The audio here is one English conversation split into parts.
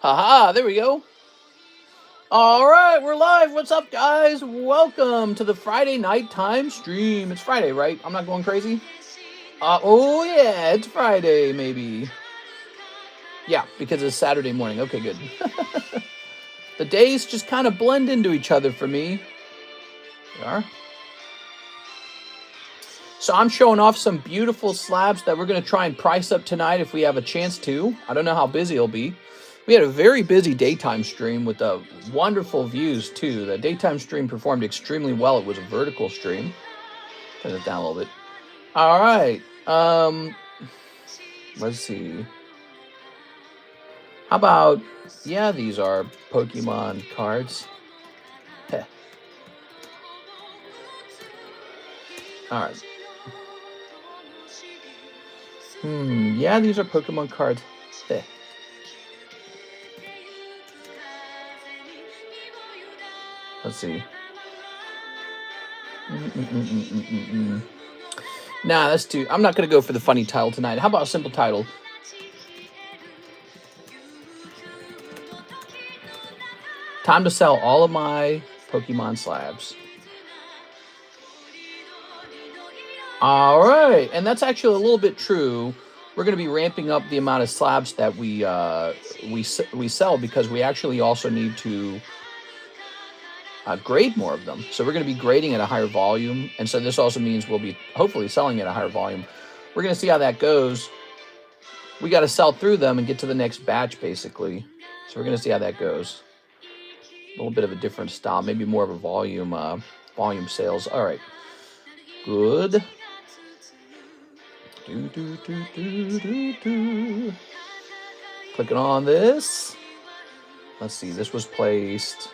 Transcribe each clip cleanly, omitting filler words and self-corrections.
Haha, there we go. All right, we're live. What's up, guys? Welcome to the Friday nighttime stream. It's Friday, right? I'm not going crazy? Oh, yeah, it's Friday, maybe. Yeah, because it's Saturday morning. Okay, good. The days just kind of blend into each other for me. They are. So I'm showing off some beautiful slabs that we're going to try and price up tonight if we have a chance to. I don't know how busy it'll be. We had a very busy daytime stream with wonderful views, too. The daytime stream performed extremely well. It was a vertical stream. Turn it down a little bit. All right. Let's see. How about, yeah, these are Pokemon cards. Heh. All right. Yeah, these are Pokemon cards. Heh. Let's see. Nah, that's too... I'm not going to go for the funny title tonight. How about a simple title? Time to sell all of my Pokemon slabs. All right. And that's actually a little bit true. We're going to be ramping up the amount of slabs that we sell because we actually also need to... grade more of them. So we're going to be grading at a higher volume. And so this also means we'll be hopefully selling at a higher volume. We're going to see how that goes. We got to sell through them and get to the next batch, basically. So we're going to see how that goes. A little bit of a different style, maybe more of a volume sales. All right. Good. Clicking on this. Let's see, this was placed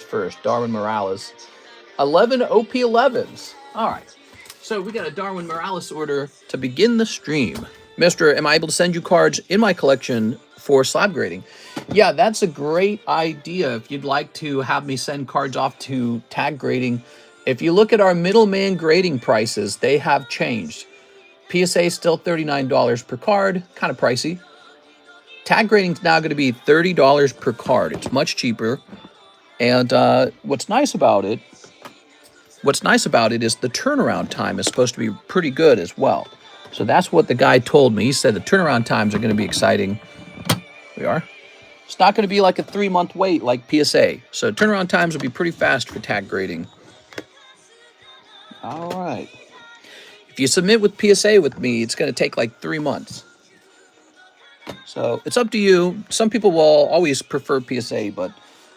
first. Darwin Morales. 11 OP11s. All right. So we got a Darwin Morales order to begin the stream. Mister, am I able to send you cards in my collection for slab grading? Yeah, that's a great idea. If you'd like to have me send cards off to tag grading. If you look at our middleman grading prices, they have changed. PSA is still $39 per card. Kind of pricey. Tag grading is now going to be $30 per card. It's much cheaper. And what's nice about it is the turnaround time is supposed to be pretty good as well. So that's what the guy told me. He said the turnaround times are going to be exciting. We are. It's not going to be like a 3-month wait like PSA. So turnaround times will be pretty fast for tag grading. All right. If you submit with PSA with me, it's going to take like 3 months. So it's up to you. Some people will always prefer PSA, but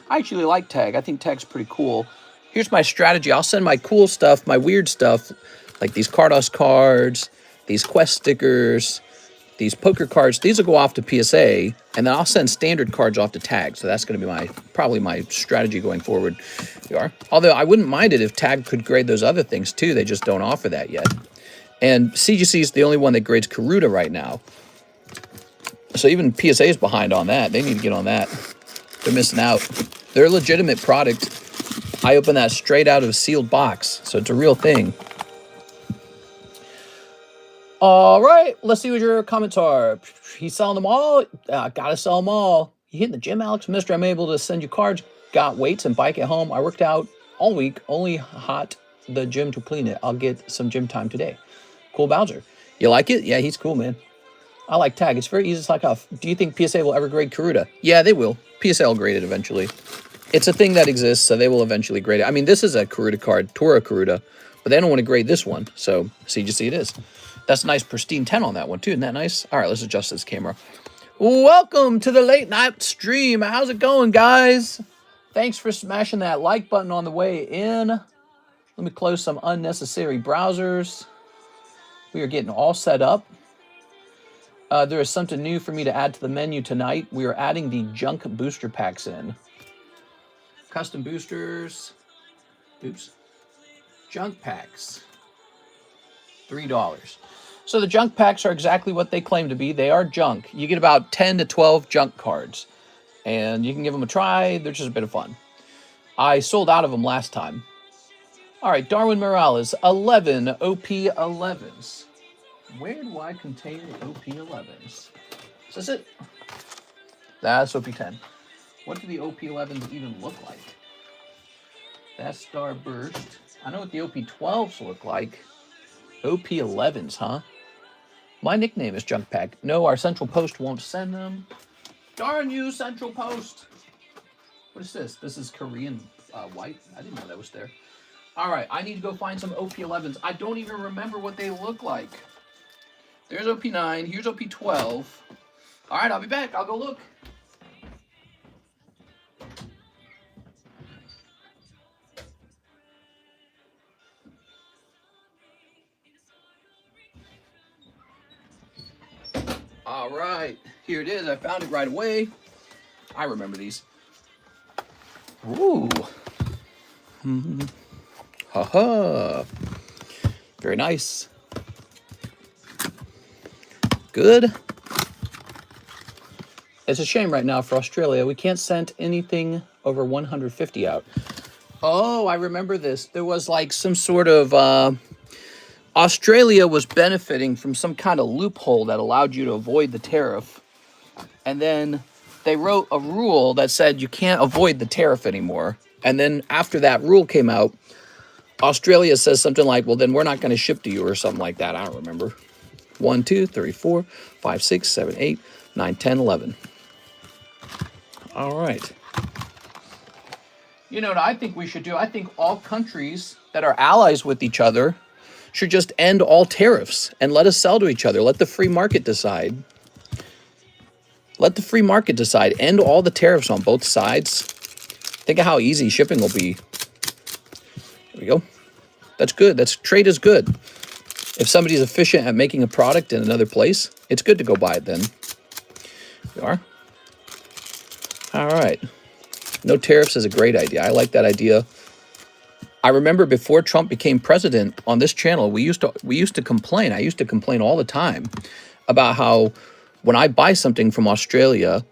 I actually like tag. I think tag's pretty cool. Here's my strategy. I'll send my cool stuff, my weird stuff, like these Carddass cards, these quest stickers, these poker cards. These will go off to PSA, and then I'll send standard cards off to tag. So that's going to be probably my strategy going forward. Although I wouldn't mind it if tag could grade those other things too. They just don't offer that yet. And CGC is the only one that grades Karuta right now. So even PSA is behind on that. They need to get on that. They're missing out. They're a legitimate product. I opened that straight out of a sealed box, so it's a real thing. All right, let's see what your comments are. He's selling them all. Gotta sell them all. You hitting the gym, Alex? Mister, I'm able to send you cards. Got weights and bike at home. I worked out all week. Only hot the gym to clean it. I'll get some gym time today. Cool Bowser. You like it? Yeah, he's cool, man. I like tag. It's very easy to slack off. Do you think PSA will ever grade Karuta? Yeah, they will. PSA will grade it eventually. It's a thing that exists, so they will eventually grade it. I mean, this is a Karuta card, Tora Karuta, but they don't want to grade this one. So, CGC it is. That's a nice pristine 10 on that one, too. Isn't that nice? All right, let's adjust this camera. Welcome to the late night stream. How's it going, guys? Thanks for smashing that like button on the way in. Let me close some unnecessary browsers. We are getting all set up. There is something new for me to add to the menu tonight. We are adding the junk booster packs in. Custom boosters. Oops. Junk packs. $3. So the junk packs are exactly what they claim to be. They are junk. You get about 10 to 12 junk cards. And you can give them a try. They're just a bit of fun. I sold out of them last time. All right, Darwin Morales. 11 'Where do I contain the OP11s? Is this it? That's OP10. What do the OP11s even look like? That's Starburst. I know what the OP12s look like. OP11s, huh? My nickname is Junk Pack. No, our Central Post won't send them. Darn you, Central Post. What is this? This is Korean white. I didn't know that was there. All right, I need to go find some OP11s. I don't even remember what they look like. There's OP9. Here's OP12. All right, I'll be back. I'll go look. All right, here it is. I found it right away. I remember these. Ooh. Ha-ha. Very nice. Good. It's a shame right now for Australia. We can't send anything over 150 out. Oh, I remember this. There was like some sort of... Australia was benefiting from some kind of loophole that allowed you to avoid the tariff. And then they wrote a rule that said you can't avoid the tariff anymore. And then after that rule came out, Australia says something like, well, then we're not going to ship to you or something like that. I don't remember. 1, 2, 3, 4, 5, 6, 7, 8, 9, 10, 11. All right. You know what I think we should do? I think all countries that are allies with each other should just end all tariffs and let us sell to each other. Let the free market decide. Let the free market decide. End all the tariffs on both sides. Think of how easy shipping will be. There we go. That's good. That's trade is good. If somebody's efficient at making a product in another place, it's good to go buy it then. We are. All right. No tariffs is a great idea. I like that idea. I remember before Trump became president on this channel, we used to complain. I used to complain all the time about how when I buy something from Australia,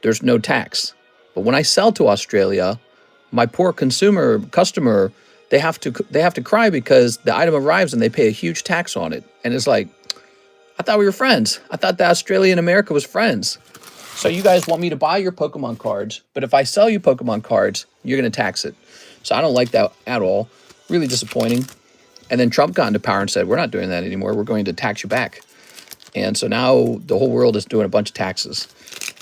there's no tax. But when I sell to Australia, my poor customer, they have to cry because the item arrives and they pay a huge tax on it. And it's like, I thought we were friends. I thought that Australia and America was friends. So you guys want me to buy your Pokemon cards, but if I sell you Pokemon cards, you're going to tax it. So I don't like that at all. Really disappointing. And then Trump got into power and said, we're not doing that anymore. We're going to tax you back. And so now the whole world is doing a bunch of taxes.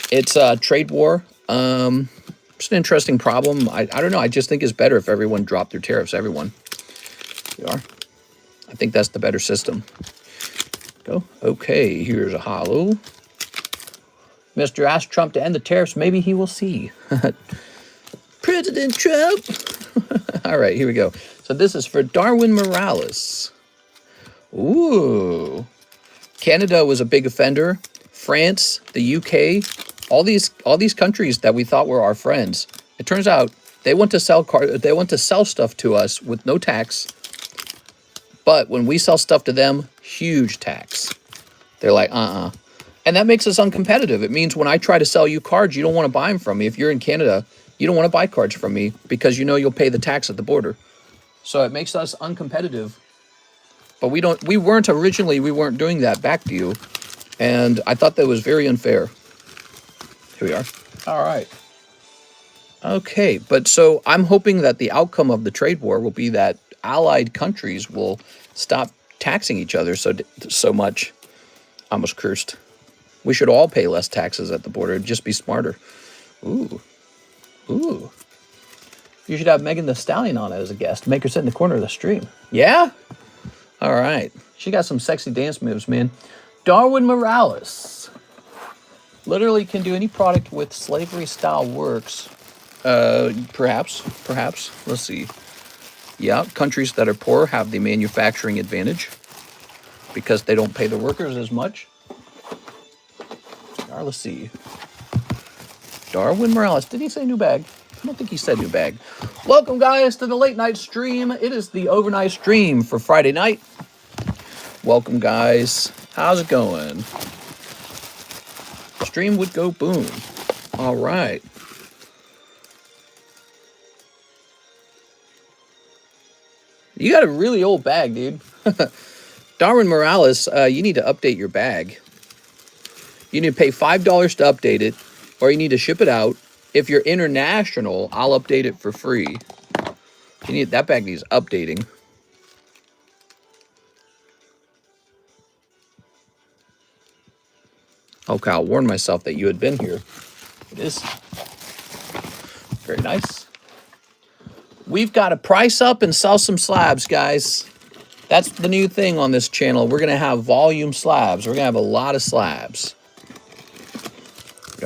It's a trade war. It's an interesting problem. I don't know. I just think it's better if everyone dropped their tariffs. Everyone. You are. I think that's the better system. Go. Okay, here's a hollow. Mr. asked Trump to end the tariffs. Maybe he will see. President Trump. All right, here we go. So this is for Darwin Morales. Ooh. Canada was a big offender. France, the UK, all these countries that we thought were our friends. It turns out they want to sell stuff to us with no tax. But when we sell stuff to them, huge tax. They're like, And that makes us uncompetitive. It means when I try to sell you cards, you don't want to buy them from me. If you're in Canada, you don't want to buy cards from me because you know you'll pay the tax at the border. So it makes us uncompetitive. But we weren't doing that back to you. And I thought that was very unfair. Here we are. All right. Okay, but so I'm hoping that the outcome of the trade war will be that allied countries will stop taxing each other so much. I almost cursed. We should all pay less taxes at the border. It'd just be smarter. Ooh. Ooh. You should have Megan Thee Stallion on as a guest. Make her sit in the corner of the stream. Yeah? All right. She got some sexy dance moves, man. Darwin Morales. Literally can do any product with slavery-style works. Perhaps. Let's see. Yeah, countries that are poor have the manufacturing advantage because they don't pay the workers as much. Let's see. Darwin Morales. Did he say new bag? I don't think he said new bag. Welcome, guys, to the late night stream. It is the overnight stream for Friday night. Welcome, guys. How's it going? Stream would go boom. All right. You got a really old bag, dude. Darwin Morales, you need to update your bag. You need to pay $5 to update it. or you need to ship it out. If you're international, I'll update it for free. That bag needs updating. Okay, I'll warn myself that you had been here. It is very nice. We've got to price up and sell some slabs, guys. That's the new thing on this channel. We're going to have volume slabs. We're going to have a lot of slabs.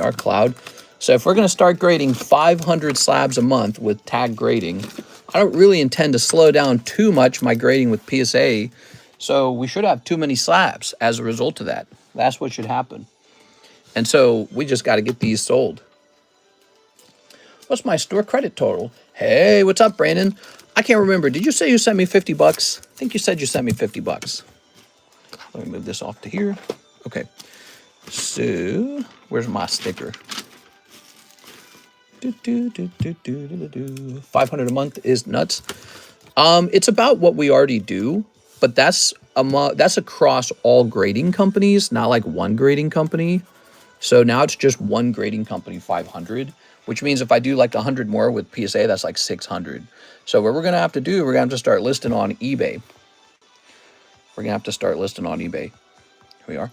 Our cloud. So if we're going to start grading 500 slabs a month with tag grading, I don't really intend to slow down too much my grading with PSA. So we should have too many slabs as a result of that. That's what should happen. And so we just got to get these sold. What's my store credit total? Hey, what's up, Brandon? I can't remember. Did you say you sent me 50 bucks? I think you said you sent me 50 bucks. Let me move this off to here. Okay. So, where's my sticker? 500 a month is nuts. It's about what we already do, but that's across all grading companies, not like one grading company. So now it's just one grading company, 500, which means if I do like 100 more with PSA, that's like 600. So what we're going to have to do, we're going to have to start listing on eBay. We're going to have to start listing on eBay. Here we are.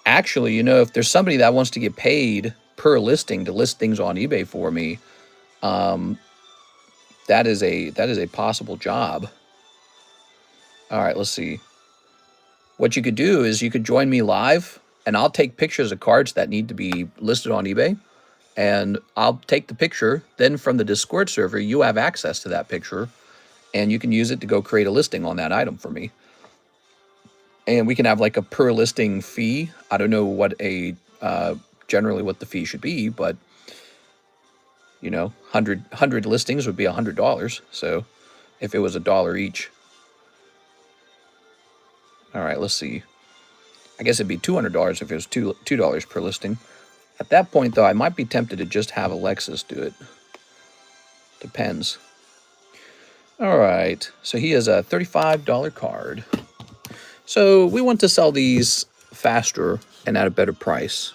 Actually, you know, if there's somebody that wants to get paid per listing to list things on eBay for me, that is a possible job. All right, let's see. What you could do is you could join me live, and I'll take pictures of cards that need to be listed on eBay, and I'll take the picture. Then from the Discord server, you have access to that picture, and you can use it to go create a listing on that item for me. And we can have like a per listing fee. I don't know what generally what the fee should be, but you know, 100 listings would be $100. So if it was $1 each. All right, let's see. I guess it'd be $200 if it was $2 per listing. At that point, though, I might be tempted to just have Alexis do it. Depends. All right, so he has a $35 card. So we want to sell these faster and at a better price.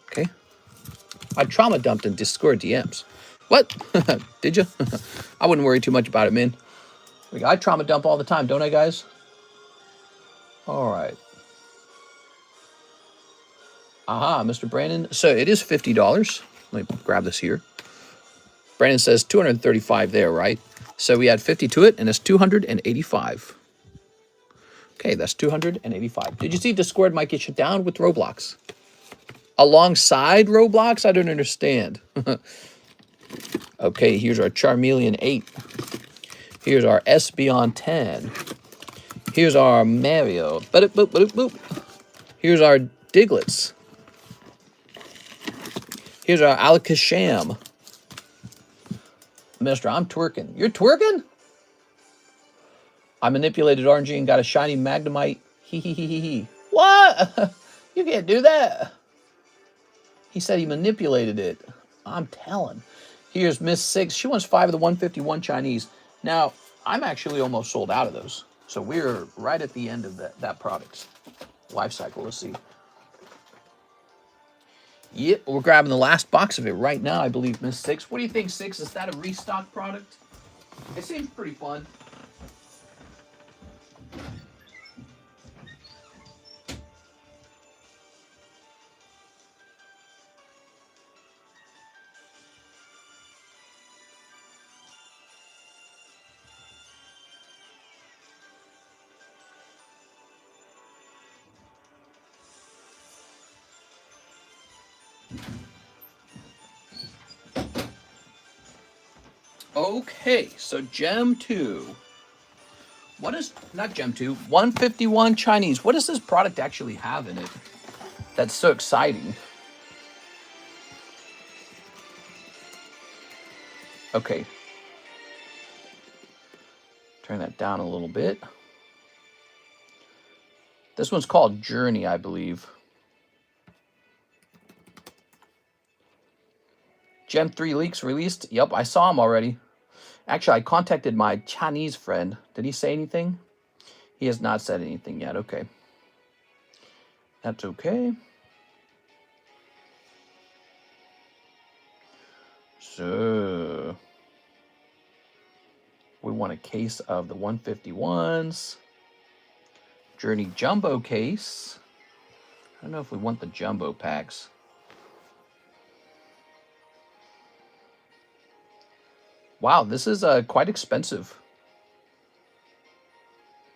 Okay. I trauma dumped in Discord DMs. What? Did you? I wouldn't worry too much about it, man. I trauma dump all the time, don't I, guys? All right. Aha, Mr. Brandon. So it is $50. Let me grab this here. Brandon says 235 there, right? So we add 50 to it, and it's 285. Okay, that's 285. Did you see Discord might get shut down with Roblox? Alongside Roblox? I don't understand. Okay, here's our Charmeleon 8. Here's our Espeon 10. Here's our Mario. Boop, boop, boop, boop. Here's our Diglets. Here's our Alakazam. Mister, I'm twerking. You're twerking? I manipulated RNG and got a shiny Magnemite. Hee hee hee hee hee. What? You can't do that. He said he manipulated it. I'm telling. Here's Miss 6. She wants 5 of the 151 Chinese. Now, I'm actually almost sold out of those. So we're right at the end of that product's life cycle. Let's see. Yep, we're grabbing the last box of it right now, I believe, Miss 6. What do you think, 6? Is that a restock product? It seems pretty fun. Okay, so Gem 2. What is, not Gem 2, 151 Chinese. What does this product actually have in it that's so exciting? Okay. Turn that down a little bit. This one's called Journey, I believe. Gem 3 leaks released. Yep, I saw him already. Actually, I contacted my Chinese friend. Did he say anything? He has not said anything yet. Okay. That's okay. So we want a case of the 151s. Journey Jumbo case. I don't know if we want the jumbo packs. Wow, this is quite expensive.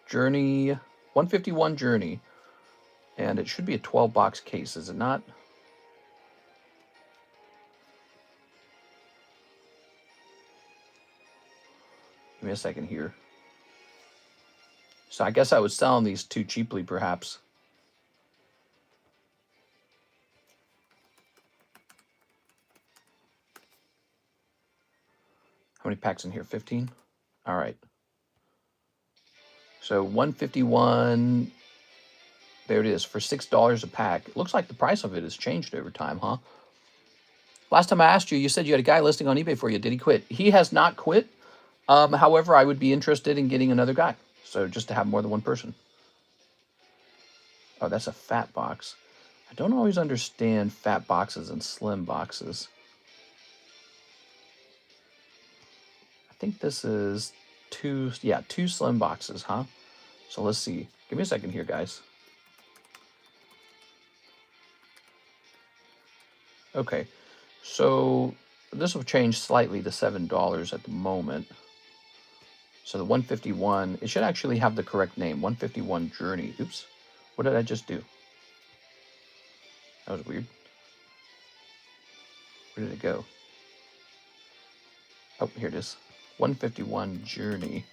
Journey, 151 Journey. And it should be a 12-box case, is it not? Give me a second here. So I guess I was selling these too cheaply, perhaps. How many packs in here? 15? All right. So 151, there it is, for $6 a pack. It looks like the price of it has changed over time, huh? Last time I asked you, you said you had a guy listing on eBay for you. Did he quit? He has not quit. However, I would be interested in getting another guy. So just to have more than one person. Oh, that's a fat box. I don't always understand fat boxes and slim boxes. I think this is two slim boxes, huh? So let's see. Give me a second here, guys. Okay, so this will change slightly to $7 at the moment. So the 151, it should actually have the correct name, 151 Journey. Oops, what did I just do? That was weird. Where did it go? Oh, here it is. 151 Journey.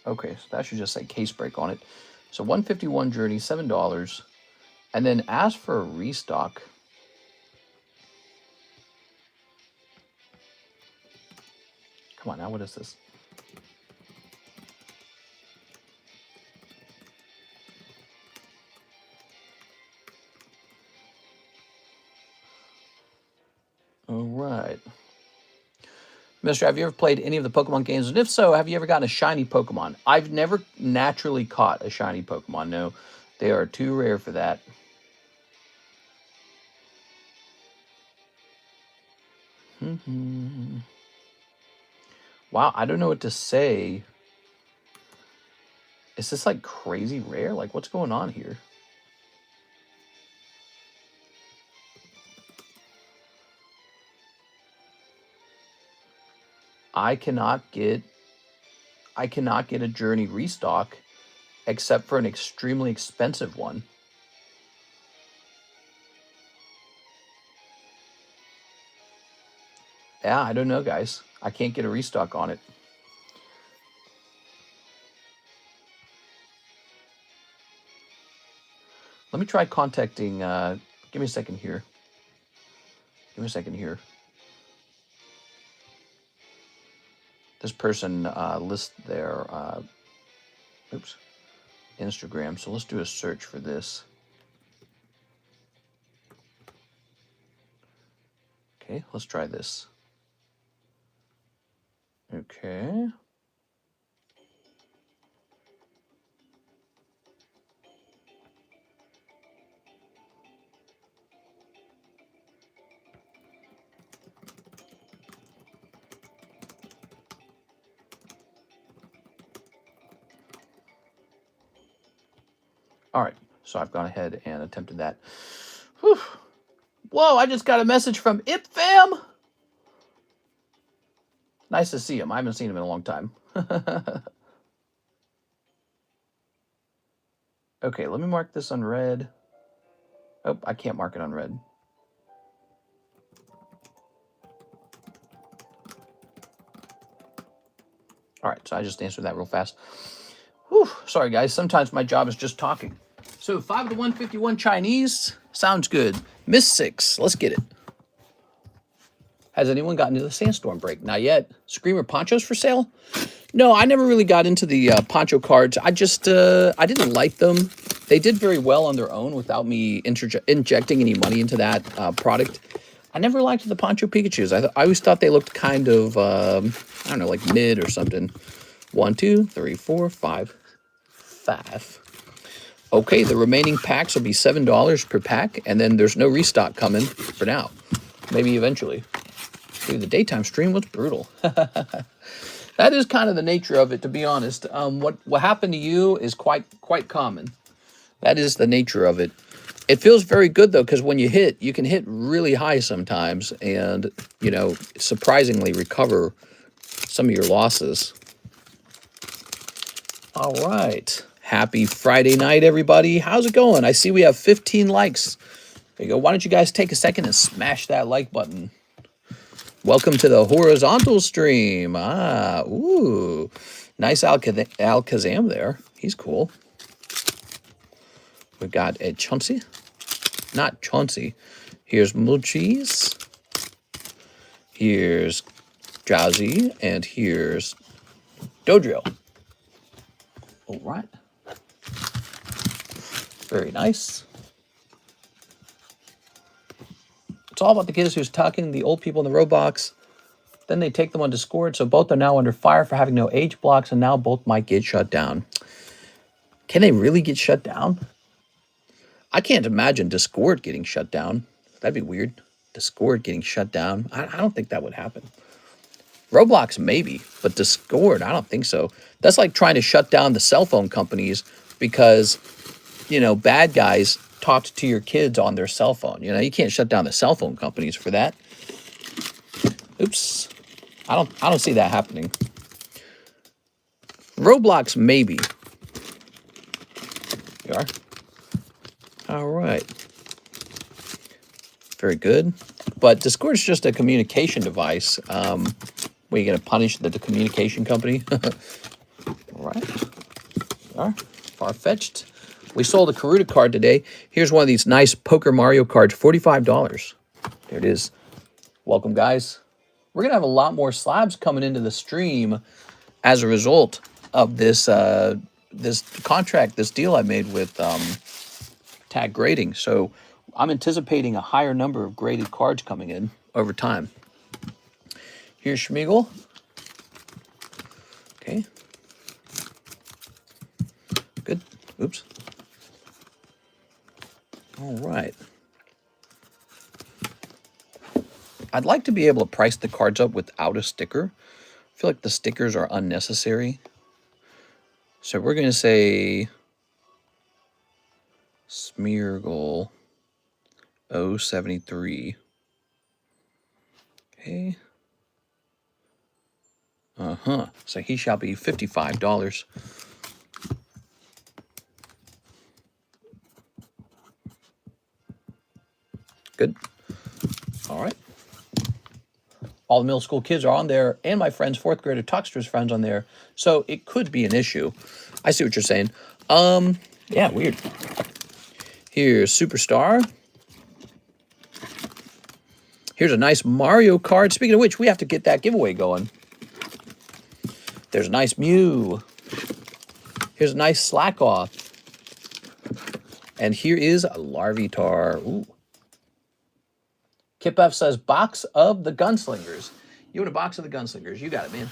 Okay, so that should just say case break on it. So 151 Journey, $7. And then ask for a restock. Come on now, what is this? All right. Mister, have you ever played any of the Pokemon games? And if so, have you ever gotten a shiny Pokemon? I've never naturally caught a shiny Pokemon. No, they are too rare for that. Wow, I don't know what to say. Is this like crazy rare? Like, what's going on here? I cannot get a Journey restock except for an extremely expensive one. Yeah, I don't know, guys. I can't get a restock on it. Let me try contacting, give me a second here. Give me a second here. This person lists their, Instagram. So let's do a search for this. Okay, let's try this. Okay. All right, so I've gone ahead and attempted that. Whew. Whoa, I just got a message from IpFam. Nice to see him. I haven't seen him in a long time. Okay, let me mark this on red. Oh, I can't mark it on red. All right, so I just answered that real fast. Whew, sorry, guys. Sometimes my job is just talking. So 5 of the 151 Chinese. Sounds good. Miss 6. Let's get it. Has anyone gotten into the Sandstorm break? Not yet. Screamer ponchos for sale? No, I never really got into the poncho cards. I just, I didn't like them. They did very well on their own without me injecting any money into that product. I never liked the Poncho Pikachus. I always thought they looked kind of, I don't know, like mid or something. 1, 2, 3, 4, 5. Okay, the remaining packs will be $7 per pack, and then there's no restock coming for now. Maybe eventually. Dude, the daytime stream was brutal. That is kind of the nature of it, to be honest. What happened to you is quite common. That is the nature of it. It feels very good, though, because when you hit, you can hit really high sometimes and, you know, surprisingly recover some of your losses. All right. Happy Friday night, everybody. How's it going? I see we have 15 likes. There you go. Why don't you guys take a second and smash that like button? Welcome to the horizontal stream. Ooh. Nice Alakazam there. He's cool. We got a Chauncey. Not Chauncey. Here's Mulchis. Here's Drowsy. And here's Dodrio. All right. Very nice. It's all about the kids who's talking the old people in the Roblox. Then they take them on Discord, so both are now under fire for having no age blocks, and now both might get shut down. Can they really get shut down? I can't imagine Discord getting shut down. That'd be weird. Discord getting shut down. I don't think that would happen. Roblox maybe, but Discord, I don't think so. That's like trying to shut down the cell phone companies because, you know, bad guys talked to your kids on their cell phone. You know, you can't shut down the cell phone companies for that. Oops. I don't see that happening. Roblox maybe. You are. All right. Very good. But Discord is just a communication device. Were you going to punish the communication company? All right. All right. Far-fetched. We sold a Karuta card today. Here's one of these nice Poker Mario cards, $45. There it is. Welcome, guys. We're going to have a lot more slabs coming into the stream as a result of this this contract, this deal I made with Tag Grading. So I'm anticipating a higher number of graded cards coming in over time. Here's Schmeagle. Okay. Good. Oops. All right. I'd like to be able to price the cards up without a sticker. I feel like the stickers are unnecessary. So we're going to say Smeargle 073. Okay. So he shall be $55. Good. All right. All the middle school kids are on there, and my friends, fourth grader Talkster's friends on there. So it could be an issue. I see what you're saying. Yeah, weird. Here's Superstar. Here's a nice Mario card. Speaking of which, we have to get that giveaway going. There's a nice Mew. Here's a nice Slack Off. And here is a Larvitar. Ooh. Kip F says, box of the Gunslingers. You want a box of the Gunslingers? You got it, man.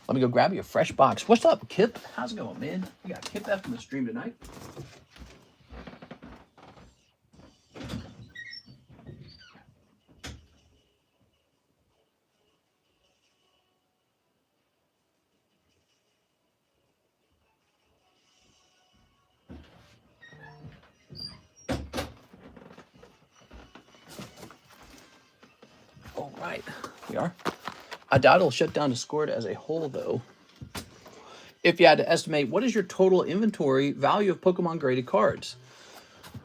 Let me go grab you a fresh box. What's up, Kip? How's it going, man? We got Kip F in the stream tonight. All right, we are. I doubt it'll shut down Discord as a whole, though. If you had to estimate, what is your total inventory value of Pokemon graded cards?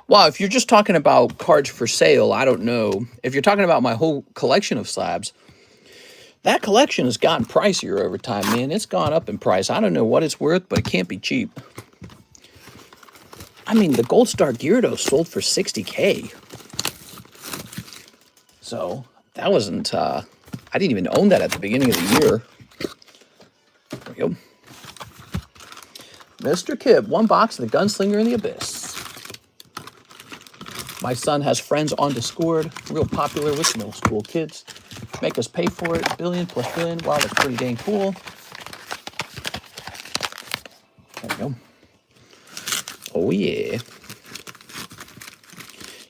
Well, if you're just talking about cards for sale, I don't know. If you're talking about my whole collection of slabs, that collection has gotten pricier over time, man. It's gone up in price. I don't know what it's worth, but it can't be cheap. I mean, the Gold Star Gyarados sold for $60K. So that wasn't, I didn't even own that at the beginning of the year. There we go. Mr. Kib, one box of the Gunslinger in the Abyss. My son has friends on Discord, real popular with middle school kids. Make us pay for it, billion plus billion. Wow, that's pretty dang cool. There we go. Oh, yeah.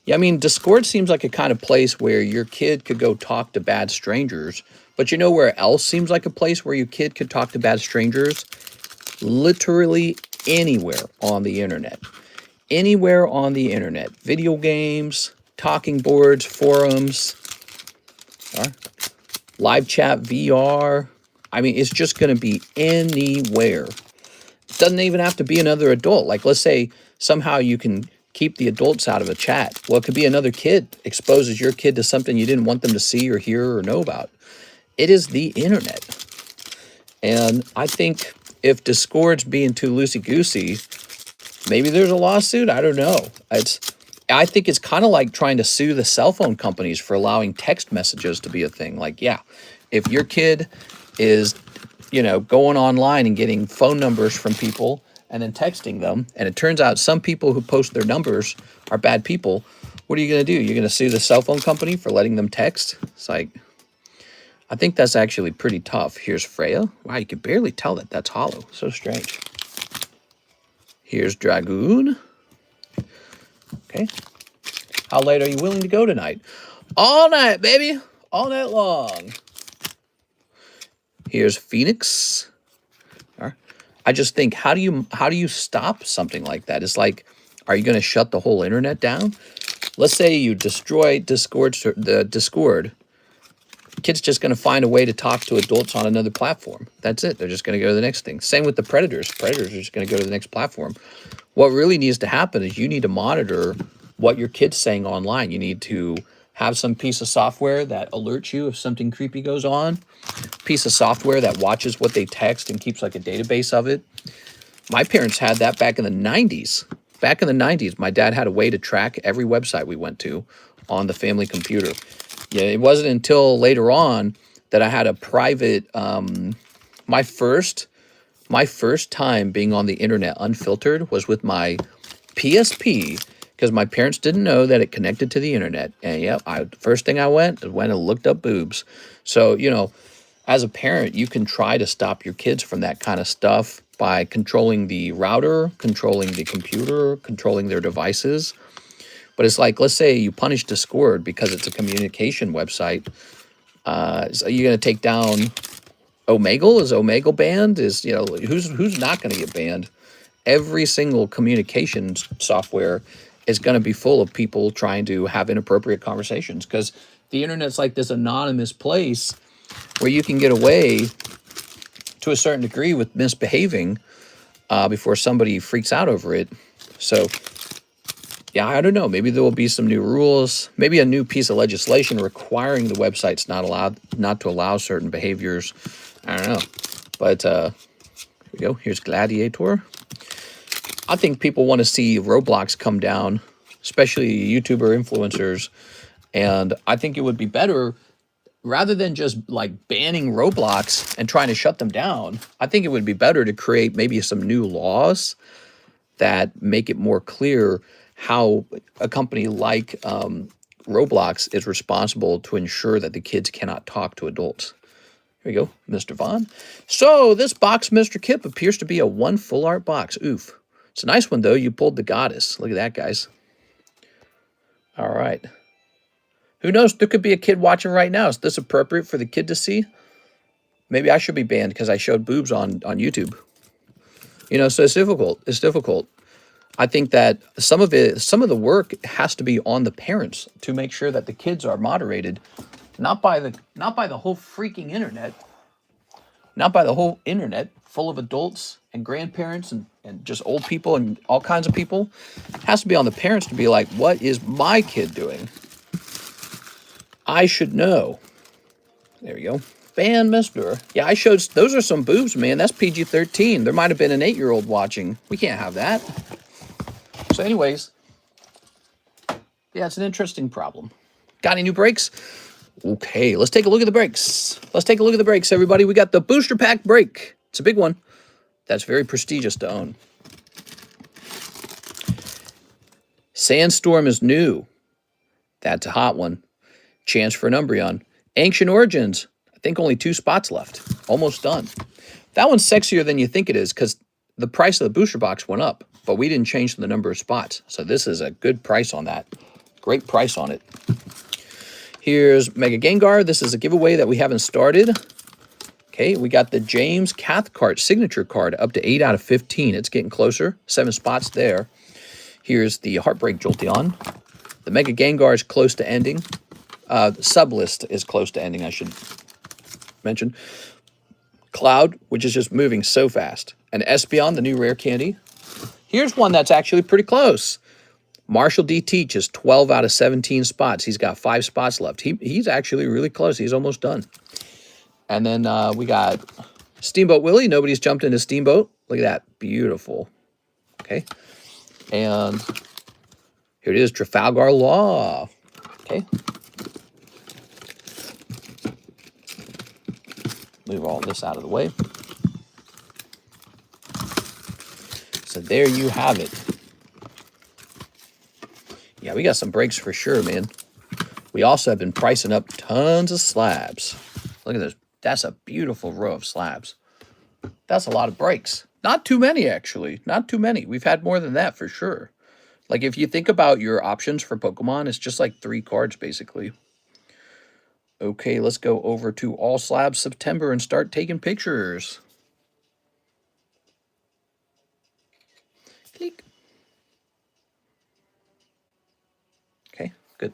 Yeah, I mean, Discord seems like a kind of place where your kid could go talk to bad strangers. But you know where else seems like a place where your kid could talk to bad strangers? Literally anywhere on the internet. Anywhere on the internet. Video games, talking boards, forums, live chat, VR. I mean, it's just going to be anywhere. It doesn't even have to be another adult. Like, let's say somehow you can keep the adults out of a chat. Well, it could be another kid exposes your kid to something you didn't want them to see or hear or know about. It is the internet. And I think if Discord's being too loosey-goosey, maybe there's a lawsuit. I don't know. I think it's kind of like trying to sue the cell phone companies for allowing text messages to be a thing. Like, yeah, if your kid is, you know, going online and getting phone numbers from people and then texting them, and it turns out some people who post their numbers are bad people, what are you going to do? You're going to sue the cell phone company for letting them text? It's like, I think that's actually pretty tough. Here's Freya. Wow, you can barely tell that that's hollow. So strange. Here's Dragoon. Okay. How late are you willing to go tonight? All night, baby. All night long. Here's Phoenix. I just think, how do you stop something like that? It's like, are you going to shut the whole internet down? Let's say you destroy Discord. Kid's just going to find a way to talk to adults on another platform. That's it. They're just going to go to the next thing. Same with the predators. Predators are just going to go to the next platform. What really needs to happen is you need to monitor what your kid's saying online. You need to have some piece of software that alerts you if something creepy goes on. Piece of software that watches what they text and keeps like a database of it. My parents had that back in the 90s. Back in the 90s, my dad had a way to track every website we went to on the family computer. Yeah, it wasn't until later on that I had a private, my first time being on the internet unfiltered was with my PSP, because my parents didn't know that it connected to the internet. And yeah, first thing I went and looked up boobs. So, you know, as a parent, you can try to stop your kids from that kind of stuff by controlling the router, controlling the computer, controlling their devices. But it's like, let's say you punish Discord because it's a communication website. So you're going to take down Omegle? Is Omegle banned? Is, you know, who's not going to get banned? Every single communications software is going to be full of people trying to have inappropriate conversations, because the internet's like this anonymous place where you can get away to a certain degree with misbehaving before somebody freaks out over it. So, yeah, I don't know. Maybe there will be some new rules, maybe a new piece of legislation requiring the websites not to allow certain behaviors. I don't know. But here we go. Here's Gladiator. I think people want to see Roblox come down, especially YouTuber influencers. And I think it would be better, rather than just like banning Roblox and trying to shut them down, I think it would be better to create maybe some new laws that make it more clear how a company like Roblox is responsible to ensure that the kids cannot talk to adults. Here we go, Mr. Vaughn. So this box, Mr. Kip, appears to be a one full art box. Oof. It's a nice one, though. You pulled the goddess. Look at that, guys. All right. Who knows? There could be a kid watching right now. Is this appropriate for the kid to see? Maybe I should be banned because I showed boobs on YouTube. You know, so it's difficult. It's difficult. I think that some of the work has to be on the parents to make sure that the kids are moderated, not by the whole freaking internet, not by the whole internet full of adults and grandparents and just old people and all kinds of people. It has to be on the parents to be like, what is my kid doing? I should know. There we go. Ban Mister. Yeah, I showed, those are some boobs, man. That's PG-13. There might have been an 8-year-old watching. We can't have that. So anyways, yeah, it's an interesting problem. Got any new breaks? Okay, let's take a look at the breaks. Let's take a look at the breaks, everybody. We got the booster pack break. It's a big one. That's very prestigious to own. Sandstorm is new. That's a hot one. Chance for an Umbreon. Ancient Origins. I think only 2 spots left. Almost done. That one's sexier than you think it is, because the price of the booster box went up, but we didn't change the number of spots. So this is a good price on that. Great price on it. Here's Mega Gengar. This is a giveaway that we haven't started. Okay, we got the James Cathcart signature card up to 8 out of 15. It's getting closer. 7 spots there. Here's the Heartbreak Jolteon. The Mega Gengar is close to ending. Sublist is close to ending, I should mention. Cloud, which is just moving so fast. And Espeon, the new rare candy. Here's one that's actually pretty close. Marshall D. Teach is 12 out of 17 spots. He's got 5 spots left. He's actually really close. He's almost done. And then we got Steamboat Willie. Nobody's jumped into Steamboat. Look at that. Beautiful. Okay. And here it is, Trafalgar Law. Okay. Move all this out of the way. So there you have it. Yeah, we got some breaks for sure, man. We also have been pricing up tons of slabs. Look at this. That's a beautiful row of slabs. That's a lot of breaks. Not too many, actually. Not too many. We've had more than that for sure. Like, if you think about your options for Pokemon, it's just like 3 cards, basically. Okay, let's go over to All Slabs September and start taking pictures. Click. Okay, good.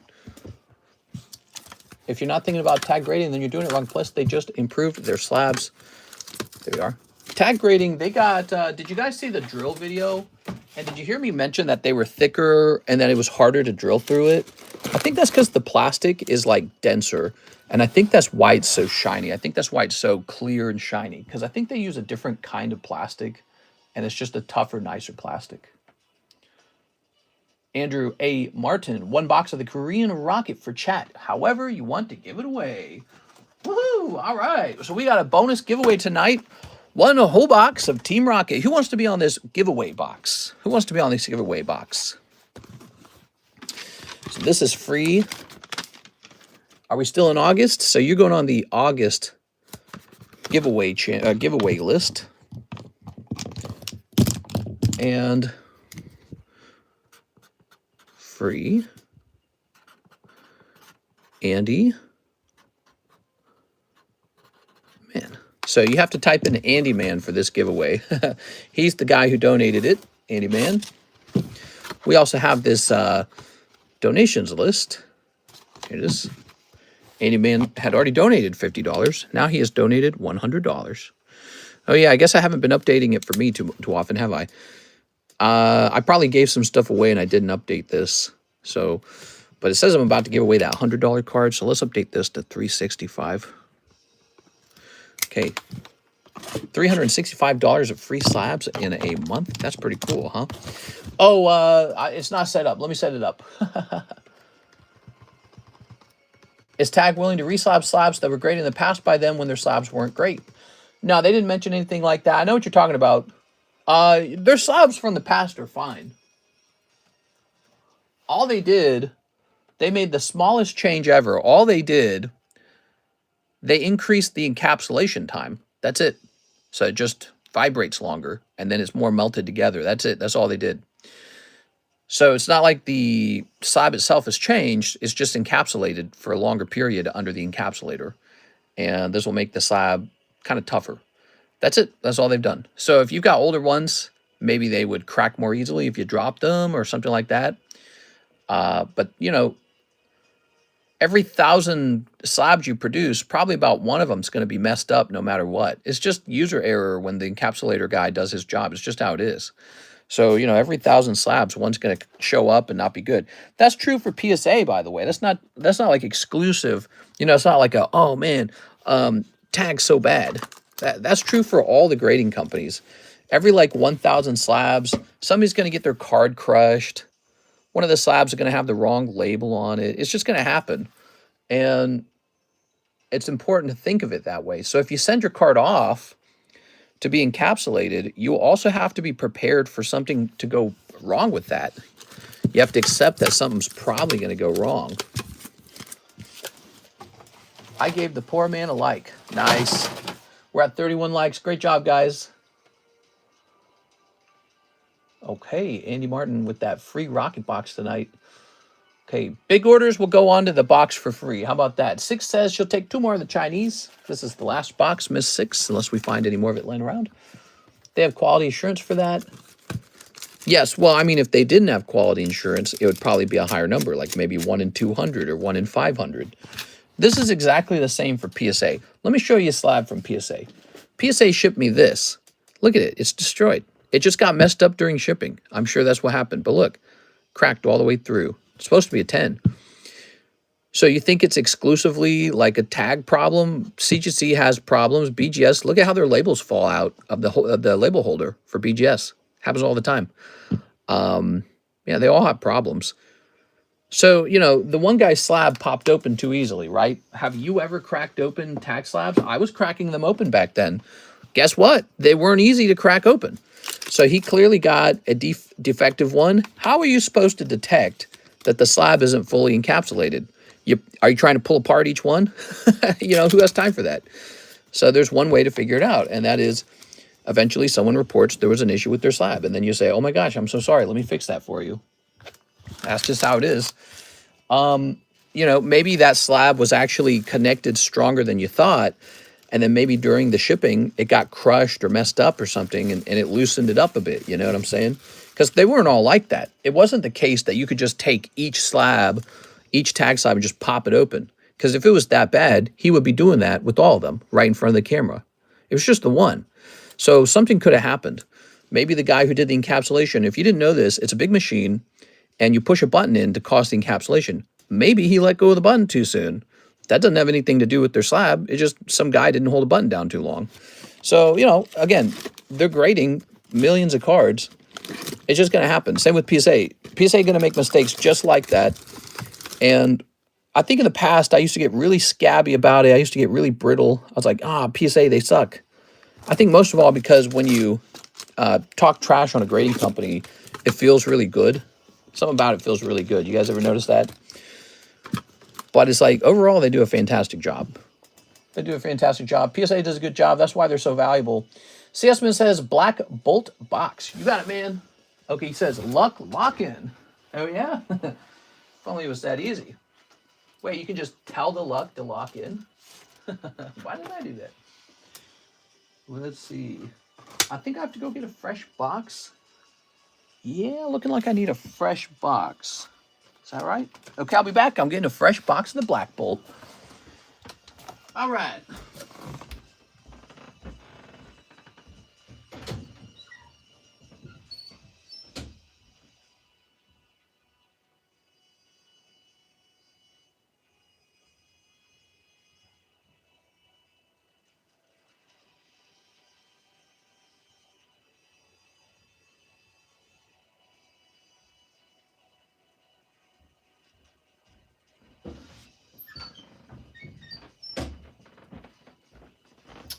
If you're not thinking about tag grading, then you're doing it wrong. Plus, they just improved their slabs. There we are. Tag grading, they got, did you guys see the drill video? And did you hear me mention that they were thicker and that it was harder to drill through it? I think that's because the plastic is like denser. And I think that's why it's so shiny. I think that's why it's so clear and shiny. Because I think they use a different kind of plastic. And it's just a tougher, nicer plastic. Andrew A. Martin, 1 box of the Korean Rocket for chat. However you want to give it away. Woohoo! All right. So we got a bonus giveaway tonight. 1 whole box of Team Rocket. Who wants to be on this giveaway box? Who wants to be on this giveaway box? So this is free. Are we still in August? So you're going on the August giveaway list. And free. Andy. Man. So you have to type in Andy Man for this giveaway. He's the guy who donated it, Andy Man. We also have this donations list. Here it is. Andy Man had already donated $50. Now he has donated $100. Oh yeah, I guess I haven't been updating it for me too often, have I? I probably gave some stuff away and I didn't update this. So, but it says I'm about to give away that $100 card. So let's update this to $365. Okay. $365 of free slabs in a month. That's pretty cool, huh? Oh, it's not set up. Let me set it up. Is Tag willing to reslab slabs that were great in the past by them when their slabs weren't great? No, they didn't mention anything like that. I know what you're talking about. Their slabs from the past are fine. All they did, they made the smallest change ever. All they did, they increased the encapsulation time. That's it. So it just vibrates longer, and then it's more melted together. That's it. That's all they did. So it's not like the slab itself has changed. It's just encapsulated for a longer period under the encapsulator. And this will make the slab kind of tougher. That's it. That's all they've done. So if you've got older ones, maybe they would crack more easily if you dropped them or something like that. But, you know, every 1,000 slabs you produce, probably about 1 of them is going to be messed up no matter what. It's just user error when the encapsulator guy does his job. It's just how it is. So, you know, every 1,000 slabs, one's going to show up and not be good. That's true for PSA, by the way. That's not like exclusive. You know, it's not like a, oh man, Tag's so bad. That's true for all the grading companies. Every like 1,000 slabs, somebody's going to get their card crushed. One of the slabs is going to have the wrong label on it. It's just going to happen. And it's important to think of it that way. So if you send your card off to be encapsulated, you also have to be prepared for something to go wrong with that. You have to accept that something's probably going to go wrong. I gave the poor man a like. Nice. We're at 31 likes. Great job, guys. Okay, Andy Martin with that free rocket box tonight. Okay, big orders will go on to the box for free. How about that? Six says she'll take 2 more of the Chinese. This is the last box, Miss Six, unless we find any more of it laying around. They have quality insurance for that. Yes, well, I mean, if they didn't have quality insurance, it would probably be a higher number, like maybe 1 in 200 or 1 in 500. This is exactly the same for PSA. Let me show you a slab from PSA. PSA shipped me this. Look at it. It's destroyed. It just got messed up during shipping. I'm sure that's what happened. But look, cracked all the way through. It's supposed to be a 10. So you think it's exclusively like a tag problem? CGC has problems. BGS, look at how their labels fall out of the label holder for BGS. Happens all the time. Yeah, they all have problems. So, you know, the one guy's slab popped open too easily, right? Have you ever cracked open tag slabs? I was cracking them open back then. Guess what? They weren't easy to crack open. So he clearly got a defective one. How are you supposed to detect that the slab isn't fully encapsulated? Are you trying to pull apart each one? You know, who has time for that? So there's one way to figure it out, and that is eventually someone reports there was an issue with their slab, and then you say, oh my gosh, I'm so sorry, let me fix that for you. That's just how it is. You know, maybe that slab was actually connected stronger than you thought, and then maybe during the shipping, it got crushed or messed up or something, and it loosened it up a bit, you know what I'm saying? Because they weren't all like that. It wasn't the case that you could just take each slab, each tag slab, and just pop it open. Because if it was that bad, he would be doing that with all of them right in front of the camera. It was just the one. So something could have happened. Maybe the guy who did the encapsulation, if you didn't know this, it's a big machine, and you push a button in to cause the encapsulation. Maybe he let go of the button too soon. That doesn't have anything to do with their slab. It's just some guy didn't hold a button down too long. So, you know, again, they're grading millions of cards. It's just going to happen. Same with PSA. PSA going to make mistakes just like that. And I think in the past, I used to get really scabby about it. I used to get really brittle. I was like, PSA, they suck. I think most of all because when you talk trash on a grading company, it feels really good. Something about it feels really good. You guys ever notice that? But it's like, overall, they do a fantastic job. They do a fantastic job. PSA does a good job. That's why they're so valuable. CSman says, Black Bolt Box. You got it, man. Okay, he says, Luck Lock-In. Oh, yeah? If only it was that easy. Wait, you can just tell the luck to lock in? Why did I do that? Let's see. I think I have to go get a fresh box. Yeah, looking like I need a fresh box. Is that right? Okay, I'll be back. I'm getting a fresh box of the Black Bolt. All right.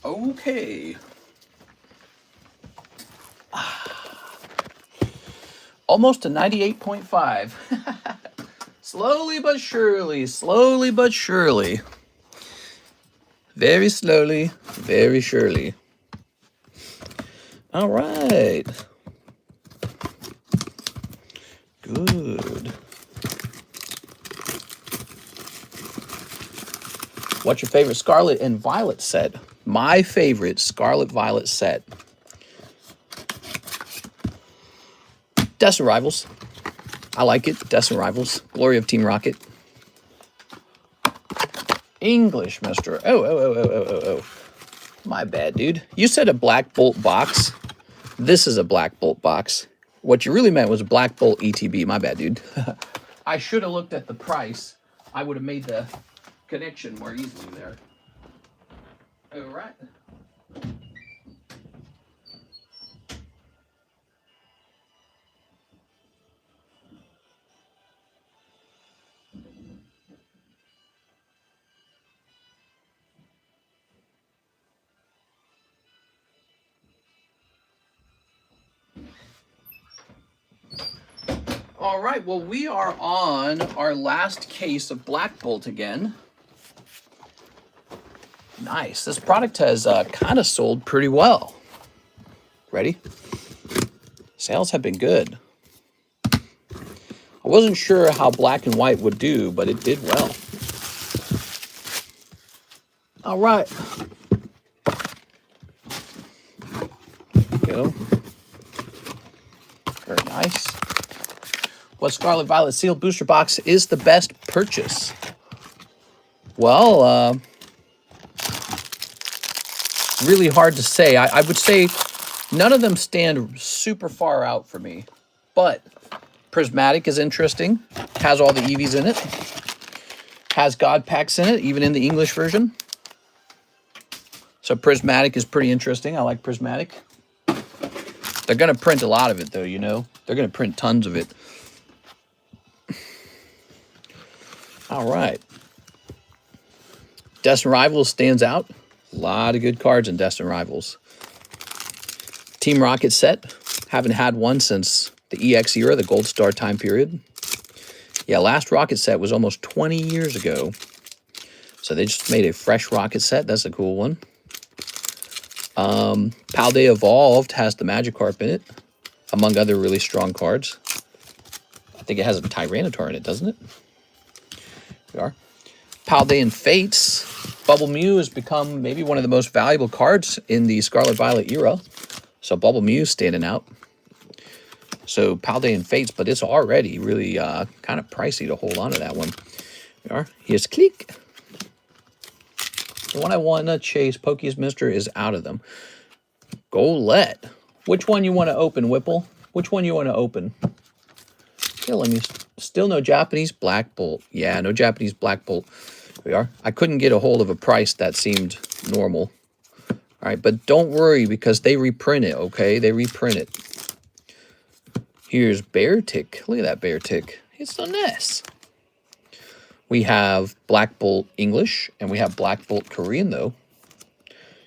Okay. Almost to 98.5. Slowly but surely, slowly but surely. Very slowly, very surely. All right. Good. What's your favorite Scarlet and Violet set? My favorite Scarlet Violet set. Destin Rivals. I like it. Destin Rivals. Glory of Team Rocket. English, mister. Oh. My bad, dude. You said a Black Bolt box. This is a Black Bolt box. What you really meant was a Black Bolt ETB. My bad, dude. I should have looked at the price. I would have made the connection more easily there. All right. All right, well, we are on our last case of Black Bolt again. Nice. This product has kind of sold pretty well. Ready? Sales have been good. I wasn't sure how black and white would do, but it did well. All right. Go. Very nice. What Scarlet Violet sealed booster box is the best purchase? Well, really hard to say. I would say none of them stand super far out for me, but Prismatic is interesting. Has all the EVs in it. Has God packs in it, even in the English version. So Prismatic is pretty interesting. I like Prismatic. They're going to print a lot of it, though, you know. They're going to print tons of it. All right. Destined Rivals stands out. A lot of good cards in Destined Rivals. Team Rocket set. Haven't had one since the EX era, the Gold Star time period. Yeah, last Rocket set was almost 20 years ago. So they just made a fresh Rocket set. That's a cool one. Paldea Evolved has the Magikarp in it, among other really strong cards. I think it has a Tyranitar in it, doesn't it? There we are. Paldean Fates. Bubble Mew has become maybe one of the most valuable cards in the Scarlet Violet era. So Bubble Mew standing out. So Paldean Fates, but it's already really kind of pricey to hold on to that one. There we are. Here's Click. The one I want to chase, Poke's Mister, is out of them. Golett. Which one you want to open, Whipple? Which one you want to open? Killing me. Still no Japanese Black Bolt. Yeah, no Japanese Black Bolt. There we are. I couldn't get a hold of a price that seemed normal. All right, but don't worry because they reprint it, okay? They reprint it. Here's Beartic. Look at that Beartic. It's so nice. We have Black Bolt English, and we have Black Bolt Korean, though.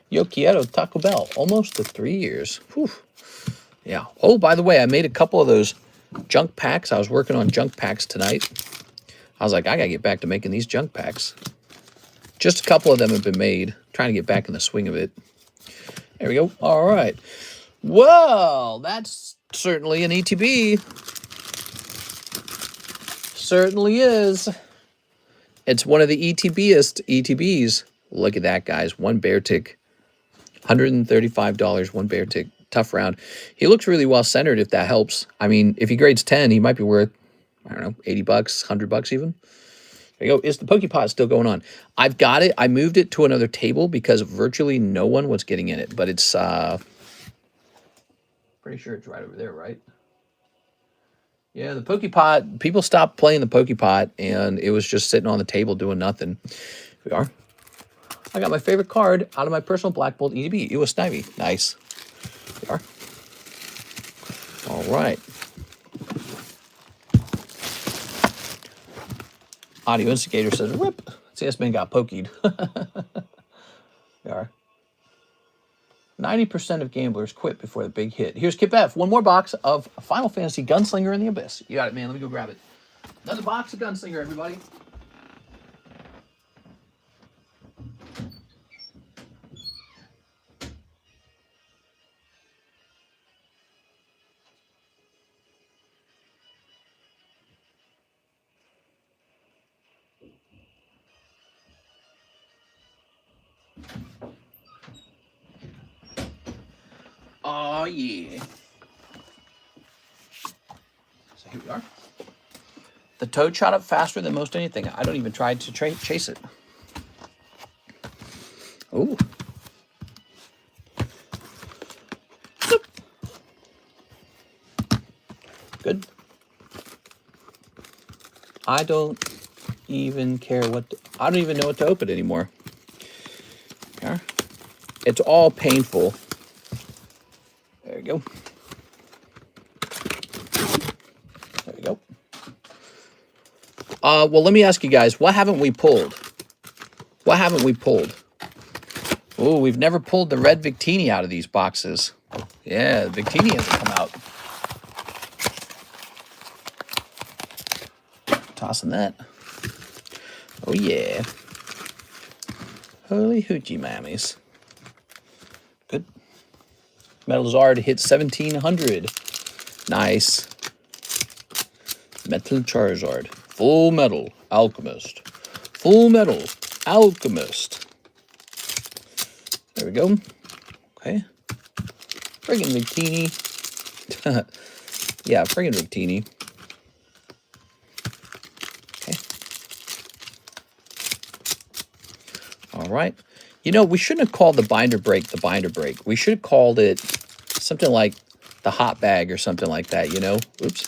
Yo quiero Taco Bell. Almost to 3 years. Whew. Yeah. Oh, by the way, I made a couple of those junk packs. I was working on junk packs tonight. I was like, I got to get back to making these junk packs. Just a couple of them have been made. Trying to get back in the swing of it. There we go. All right. Well, that's certainly an ETB. Certainly is. It's one of the ETBist ETBs. Look at that, guys. One Beartic. $135, one Beartic. Tough round. He looks really well centered, if that helps. I mean, if he grades 10, he might be worth, I don't know, 80 bucks, 100 bucks even. There you go. Is the Pokepot still going on? I've got it. I moved it to another table because virtually no one was getting in it. But it's, pretty sure it's right over there, right? Yeah, the Pokepot, people stopped playing the Pokepot, and it was just sitting on the table doing nothing. Here we are. I got my favorite card out of my personal Black Bolt ETB. It was Snivy. Nice. Here we are. All right. Audio Instigator says, rip. CS-Man got poked. There we are. 90% of gamblers quit before the big hit. Here's Kip F. One more box of Final Fantasy Gunslinger in the Abyss. You got it, man. Let me go grab it. Another box of Gunslinger, everybody. Oh, yeah. So here we are. The toad shot up faster than most anything. I don't even try to chase it. Ooh. Good. I don't even care what... I don't even know what to open anymore. Here. It's all painful. There we go. There we go. Well, let me ask you guys, what haven't we pulled? What haven't we pulled? Oh, we've never pulled the red Victini out of these boxes. Yeah, the Victini hasn't come out. Tossing that. Oh, yeah. Holy hoochie mammies. Good. Metal Zard hit 1,700. Nice. Metal Charizard. Full Metal Alchemist. Full Metal Alchemist. There we go. Okay. Friggin' Victini. Yeah, friggin' Victini. Okay. All right. You know, we shouldn't have called the binder break the binder break. We should have called it something like the hot bag or something like that, you know? Oops.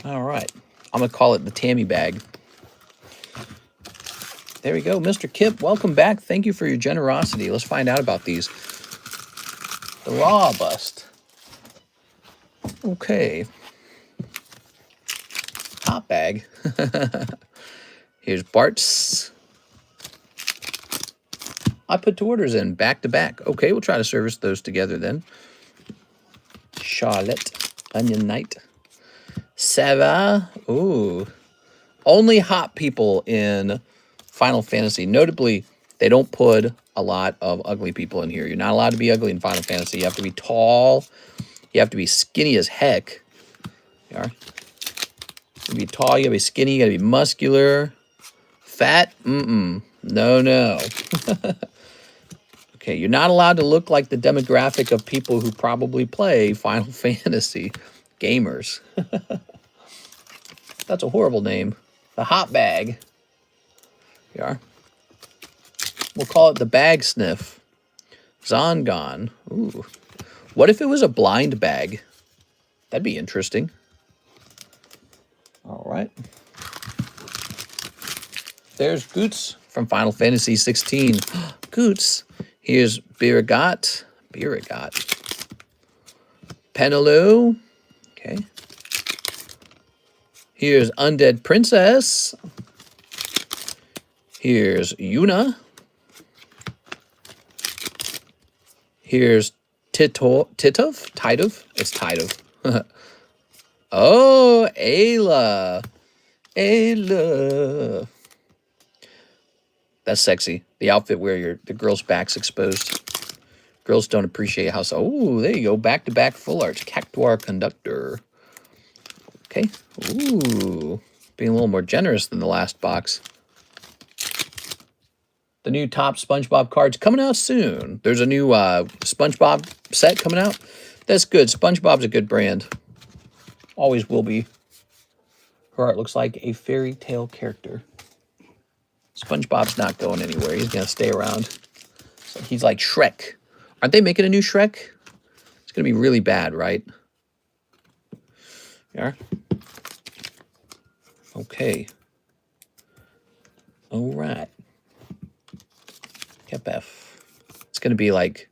All right. I'm going to call it the Tammy bag. There we go. Mr. Kip, welcome back. Thank you for your generosity. Let's find out about these. The raw bust. Okay. Hot bag. Here's Bart's. I put 2 orders in back to back. Okay, we'll try to service those together then. Charlotte. Onion Knight. Seva. Ooh. Only hot people in Final Fantasy. Notably, they don't put a lot of ugly people in here. You're not allowed to be ugly in Final Fantasy. You have to be tall. You have to be skinny as heck. You are. You have to be tall. You got to be skinny. You got to be muscular. Fat? Mm-mm. No, no. Okay, you're not allowed to look like the demographic of people who probably play Final Fantasy. Gamers. That's a horrible name. The hot bag. Here you are. We'll call it the bag sniff. Zongon. Ooh. What if it was a blind bag? That'd be interesting. All right. There's Goots from Final Fantasy 16. Goots. Here's Biragot. Penaloo. Okay. Here's Undead Princess. Here's Yuna. Here's Titov? It's Titov. Oh, Ayla. Ayla. That's sexy. The outfit where the girl's back's exposed. Girls don't appreciate how so. Oh, there you go. Back-to-back full arts. Cactuar Conductor. Okay. Ooh. Being a little more generous than the last box. The new top SpongeBob cards coming out soon. There's a new SpongeBob set coming out. That's good. SpongeBob's a good brand. Always will be. Her art looks like a fairy tale character. SpongeBob's not going anywhere. He's going to stay around. So he's like Shrek. Aren't they making a new Shrek? It's going to be really bad, right? Yeah. Okay. All right. F. It's going to be like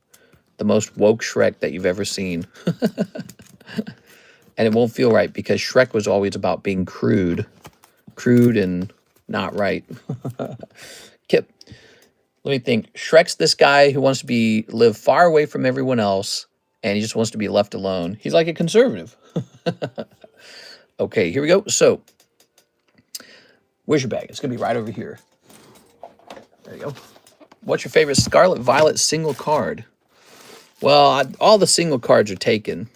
the most woke Shrek that you've ever seen. And it won't feel right because Shrek was always about being crude. Crude and not right. Kip, let me think. Shrek's this guy who wants to live far away from everyone else, and he just wants to be left alone. He's like a conservative. Okay, here we go. So, where's your bag? It's going to be right over here. There you go. What's your favorite Scarlet Violet single card? Well, all the single cards are taken.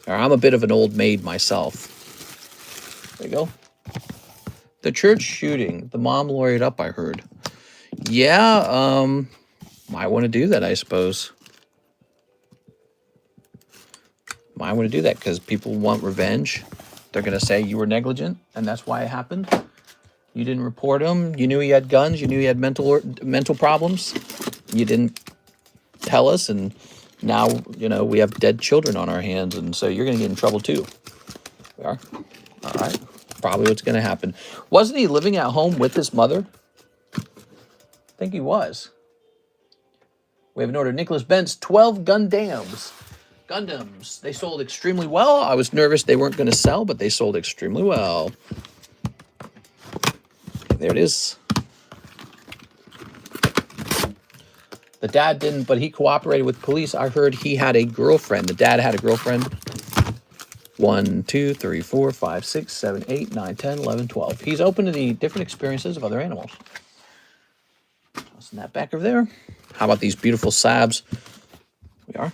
I'm a bit of an old maid myself. There you go. The church shooting. The mom lawyered up, I heard. Yeah, might want to do that, I suppose. Might want to do that because people want revenge. They're going to say you were negligent, and that's why it happened. You didn't report him. You knew he had guns. You knew he had mental problems. You didn't tell us, and now, you know, we have dead children on our hands, and so you're going to get in trouble too. We are. All right. Probably what's going to happen. Wasn't he living at home with his mother? I think he was. We have an order. Nicholas Bentz, 12 Gundams. Gundams. They sold extremely well. I was nervous they weren't going to sell, but they sold extremely well. There it is. The dad didn't, but he cooperated with police. I heard he had a girlfriend. The dad had a girlfriend. 1, 2, 3, 4, 5, 6, 7, 8, 9, 10, 11, 12. He's open to the different experiences of other animals. Tossing that back over there. How about these beautiful slabs? We are.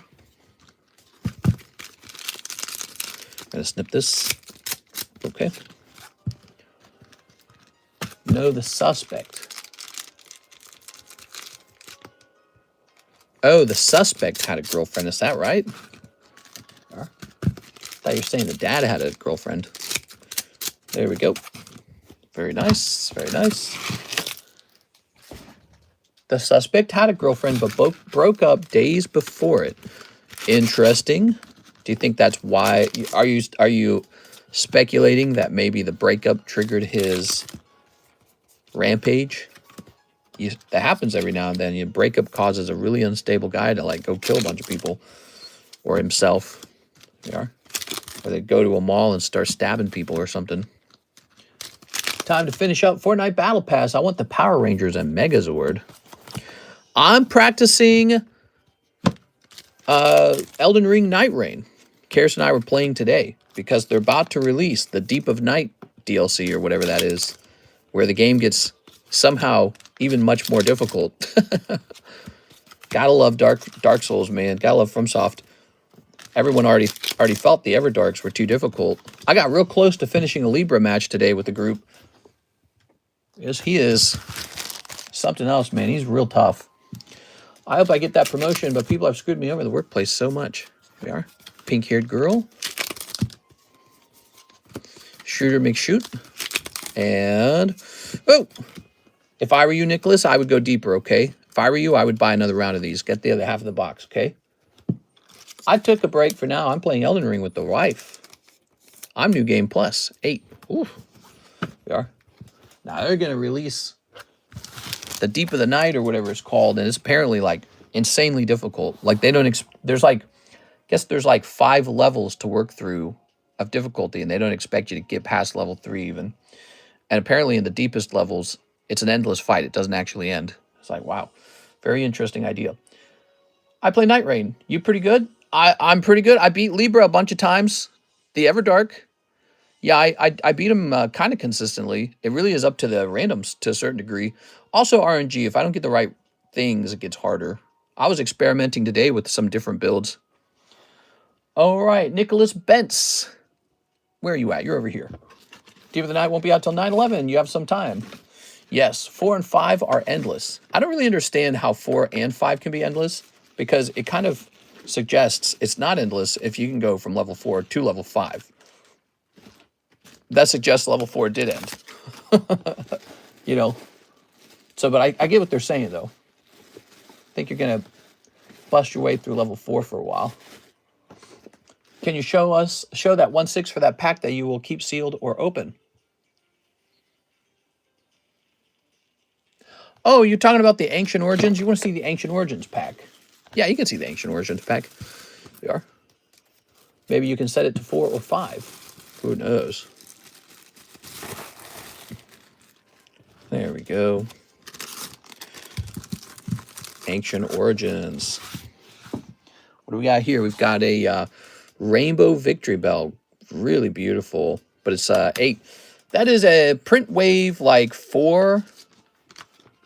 gonna snip this. Okay. Know the suspect. Oh, the suspect had a girlfriend. Is that right? I thought you were saying the dad had a girlfriend. There we go. Very nice. Very nice. The suspect had a girlfriend, but both broke up days before it. Interesting. Do you think that's why? Are you speculating that maybe the breakup triggered his rampage? That happens every now and then. Your breakup causes a really unstable guy to like go kill a bunch of people, or himself. They are, or they go to a mall and start stabbing people or something. Time to finish up Fortnite Battle Pass. I want the Power Rangers and Megazord. I'm practicing Elden Ring Night Rain. Karis and I were playing today because they're about to release the Deep of Night DLC or whatever that is, where the game gets somehow even much more difficult. Gotta love Dark Souls, man. Gotta love FromSoft. Everyone already felt the Everdarks were too difficult. I got real close to finishing a Libra match today with the group. Yes, he is something else, man. He's real tough. I hope I get that promotion, but people have screwed me over in the workplace so much. Here we are. Pink-haired girl. Shooter McShoot. And, oh! If I were you, Nicholas, I would go deeper, okay? If I were you, I would buy another round of these. Get the other half of the box, okay? I took a break for now. I'm playing Elden Ring with the wife. I'm New Game Plus. 8. Ooh. We are. Now, they're going to release the Deep of the Night or whatever it's called, and it's apparently like insanely difficult. Like they don't there's like, I guess there's like 5 levels to work through of difficulty, and they don't expect you to get past level 3 even. And apparently in the deepest levels, it's an endless fight. It doesn't actually end. It's like, wow, very interesting idea. I play Night Rain. You pretty good? I'm pretty good. I beat Libra a bunch of times. The Everdark. Yeah, I beat him kind of consistently. It really is up to the randoms to a certain degree. Also RNG, if I don't get the right things, it gets harder. I was experimenting today with some different builds. All right, Nicholas Bentz. Where are you at? You're over here. Deep of the Night won't be out till 9/11. You have some time. Yes, 4 and 5 are endless. I don't really understand how 4 and 5 can be endless, because it kind of suggests it's not endless if you can go from level 4 to level 5. That suggests level 4 did end. You know. So, but I get what they're saying, though. I think you're going to bust your way through level 4 for a while. Can you show that 1/6 for that pack that you will keep sealed or open? Oh, you're talking about the Ancient Origins? You want to see the Ancient Origins pack? Yeah, you can see the Ancient Origins pack. There you are. Maybe you can set it to 4 or 5. Who knows? There we go. Ancient Origins. What do we got here? We've got a Rainbow Victory Bell. Really beautiful. But it's 8. That is a print wave like 4.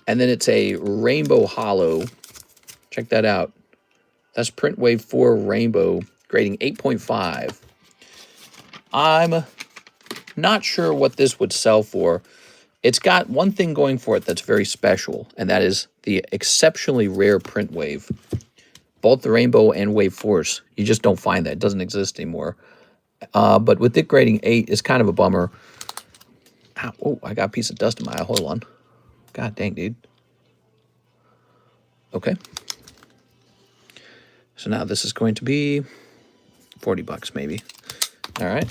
And then it's a Rainbow Hollow. Check that out. That's print wave 4 Rainbow, grading 8.5. I'm not sure what this would sell for. It's got one thing going for it that's very special, and that is the exceptionally rare print wave. Both the Rainbow and Wave Force. You just don't find that. It doesn't exist anymore. But with it grading 8, it's kind of a bummer. Ow, oh, I got a piece of dust in my eye. Hold on. God dang, dude. Okay. So now this is going to be 40 bucks maybe. All right.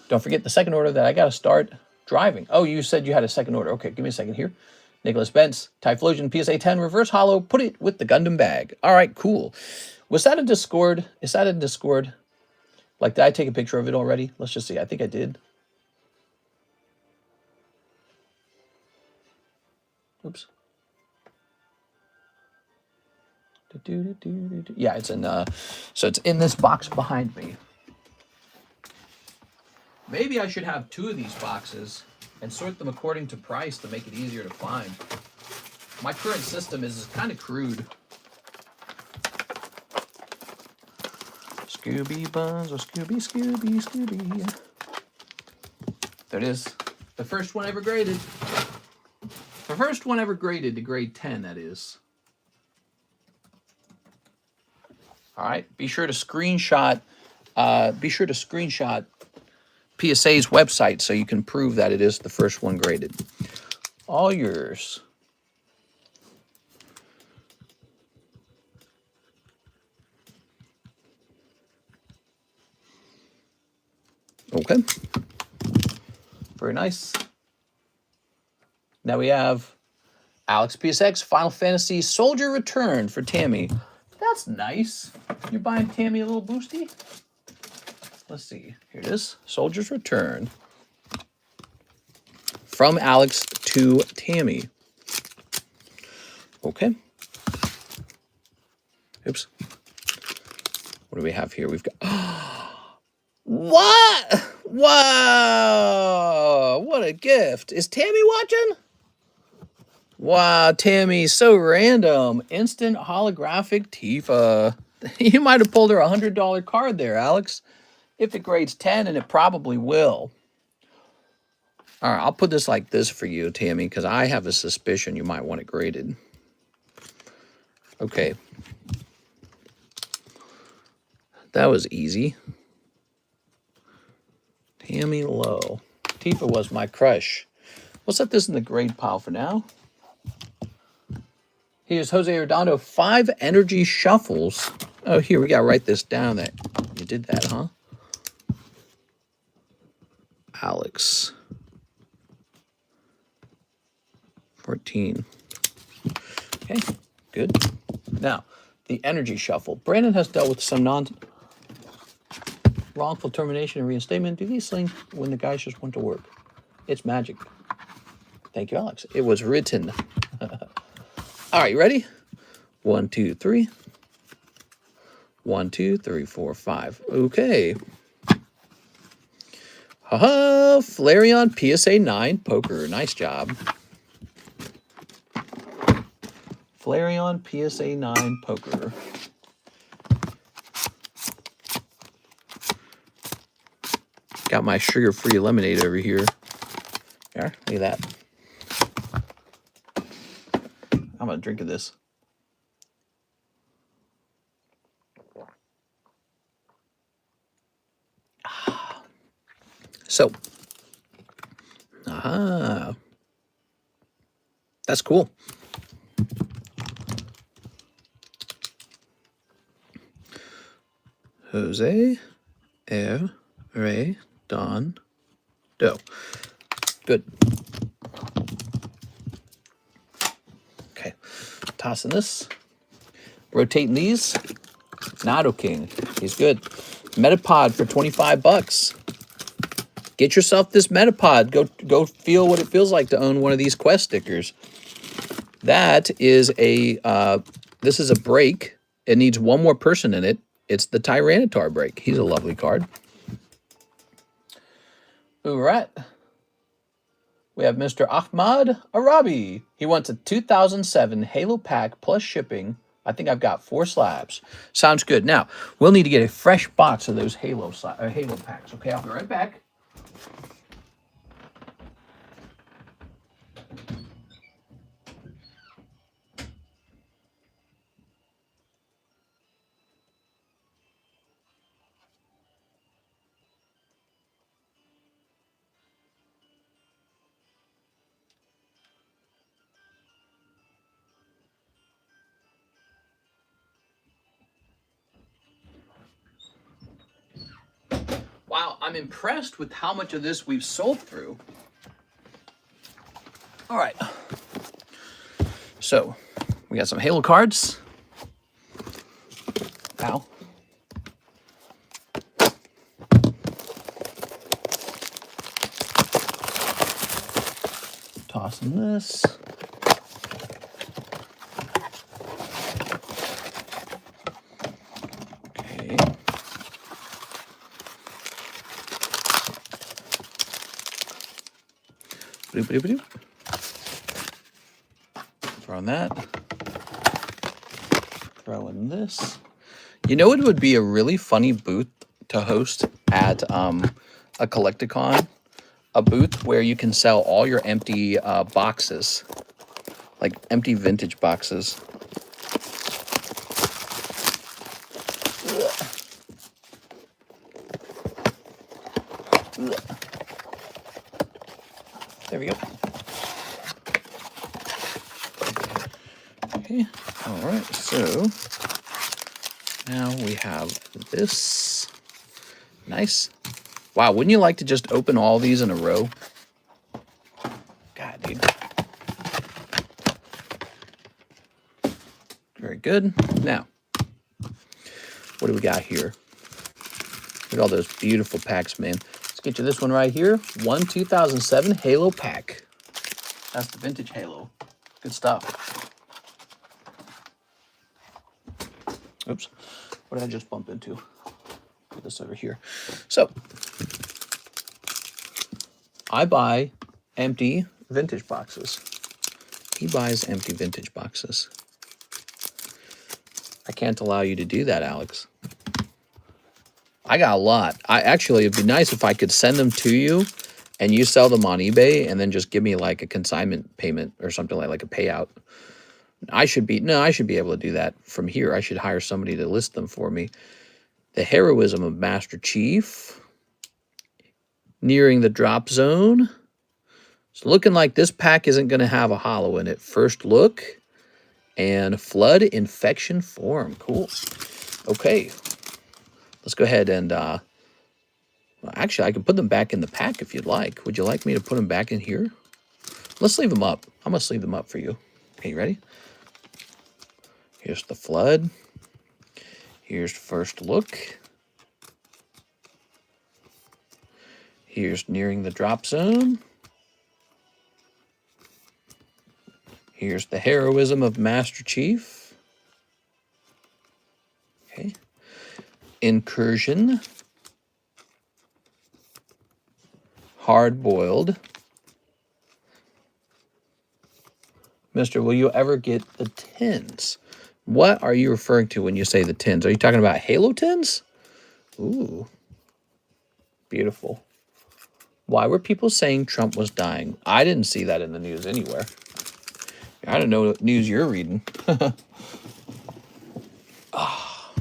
Don't forget the second order that I got to start driving. Oh, you said you had a second order. Okay, give me a second here. Nicholas Bentz, Typhlosion PSA 10 reverse hollow. Put it with the Gundam bag. All right, cool. Was that a Discord? Is that a Discord? Like, did I take a picture of it already? Let's just see. I think I did. Oops. Yeah, it's in, so it's in this box behind me. Maybe I should have 2 of these boxes and sort them according to price to make it easier to find. My current system is kind of crude. Just Scooby Buns or Scooby. There it is. The first one ever graded. The first one ever graded to grade 10, that is. All right. Be sure to screenshot PSA's website so you can prove that it is the first one graded. All yours. Okay. Very nice. Now we have Alex PSX, Final Fantasy Soldier Return for Tammy. That's nice. You're buying Tammy a little boosty? Let's see. Here it is. Soldier's Return. From Alex to Tammy. Okay. Oops. What do we have here? We've got... What? Wow. What a gift. Is Tammy watching? Wow, Tammy, so random. Instant holographic Tifa. You might have pulled her a $100 card there, Alex. If it grades 10, and it probably will. All right, I'll put this like this for you, Tammy, because I have a suspicion you might want it graded. Okay. That was easy. Tammy Lowe. Tifa was my crush. We'll set this in the grade pile for now. Here's Jose Redondo, 5 energy shuffles. Oh, here, we got to write this down. That you did that, huh? Alex. 14. Okay, good. Now, the energy shuffle. Brandon has dealt with some wrongful termination and reinstatement. Do these things when the guys just went to work? It's magic. Thank you, Alex. It was written. All right, you ready? 1, 2, 3. 1, 2, 3, 4, 5. Okay. Haha, Flareon PSA 9 Poker. Nice job. Flareon PSA 9 Poker. Got my sugar-free lemonade over here. There, look at that. I'm gonna drink of this. So, that's cool. Jose Redondo. Good. Okay. Tossing this. Rotating these. Nado King. He's good. Metapod for 25 bucks. Get yourself this Metapod. Go feel what it feels like to own one of these Quest stickers. That is a this is a break. It needs one more person in it. It's the Tyranitar break. He's a lovely card. All right. We have Mr. Ahmad Arabi. He wants a 2007 Halo pack plus shipping. I think I've got 4 slabs. Sounds good. Now, we'll need to get a fresh box of those Halo packs. Okay, I'll be right back. Wow, I'm impressed with how much of this we've sold through. All right. So, we got some Halo cards. Ow. Tossing this. Okay. Throwing that. Throwing this. You know, it would be a really funny booth to host at a Collecticon, a booth where you can sell all your empty boxes, like empty vintage boxes. There we go. Okay, all right, so now we have this. Nice. Wow, wouldn't you like to just open all these in a row? God, dude. Very good. Now, what do we got here? Look at all those beautiful packs, man. Let's get you this one right here. 2007 Halo pack. That's the vintage Halo. Good stuff. Oops. What did I just bump into? Put this over here. So, I buy empty vintage boxes. He buys empty vintage boxes. I can't allow you to do that, Alex. I got a lot. Actually, it'd be nice if I could send them to you and you sell them on eBay and then just give me like a consignment payment or something like a payout. I should be able to do that from here. I should hire somebody to list them for me. The Heroism of Master Chief. Nearing the drop zone. It's looking like this pack isn't going to have a holo in it. First look. And Flood Infection Form. Cool. Okay. Let's go ahead and... well, actually, I can put them back in the pack if you'd like. Would you like me to put them back in here? Let's leave them up. I'm going to sleeve them up for you. Okay, you ready? Here's the Flood. Here's First Look. Here's Nearing the Drop Zone. Here's the Heroism of Master Chief. Okay. Incursion. Hard Boiled. Mister, will you ever get the tins? What are you referring to when you say the tins? Are you talking about Halo tins? Ooh. Beautiful. Why were people saying Trump was dying? I didn't see that in the news anywhere. I don't know what news you're reading. Oh.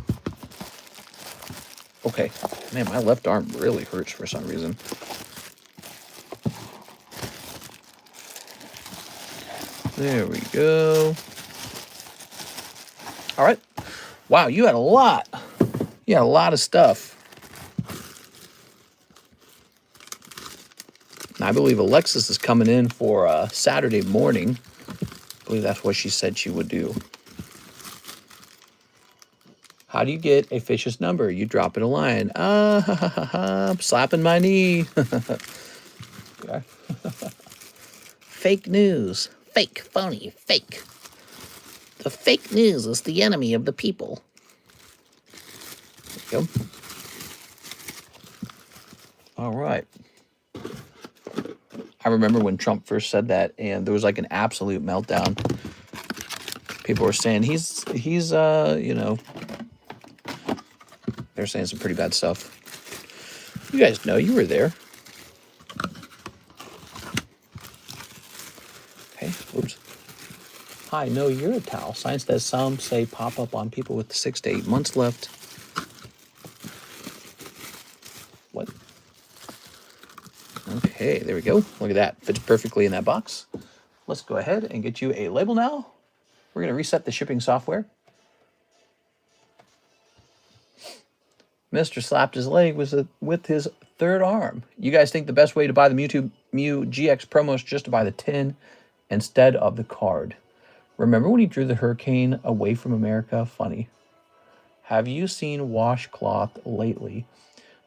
Okay. Man, my left arm really hurts for some reason. There we go. All right. Wow, you had a lot. You had a lot of stuff. I believe Alexis is coming in for Saturday morning. I believe that's what she said she would do. How do you get a fish's number? You drop it a line. I'm slapping my knee. Fake news. Fake, phony, fake. The fake news is the enemy of the people. There you go. All right. I remember when Trump first said that, and there was like an absolute meltdown. People were saying he's you know, they're saying some pretty bad stuff. You guys know, you were there. Okay, oops. Hi, no, you're a towel. Science that some say pop up on people with 6 to 8 months left. What? Okay, there we go. Look at that. Fits perfectly in that box. Let's go ahead and get you a label now. We're going to reset the shipping software. Mr. slapped his leg with his third arm. You guys think the best way to buy the Mew GX promo is just to buy the tin instead of the card. Remember when he drew the hurricane away from America? Funny. Have you seen Washcloth lately?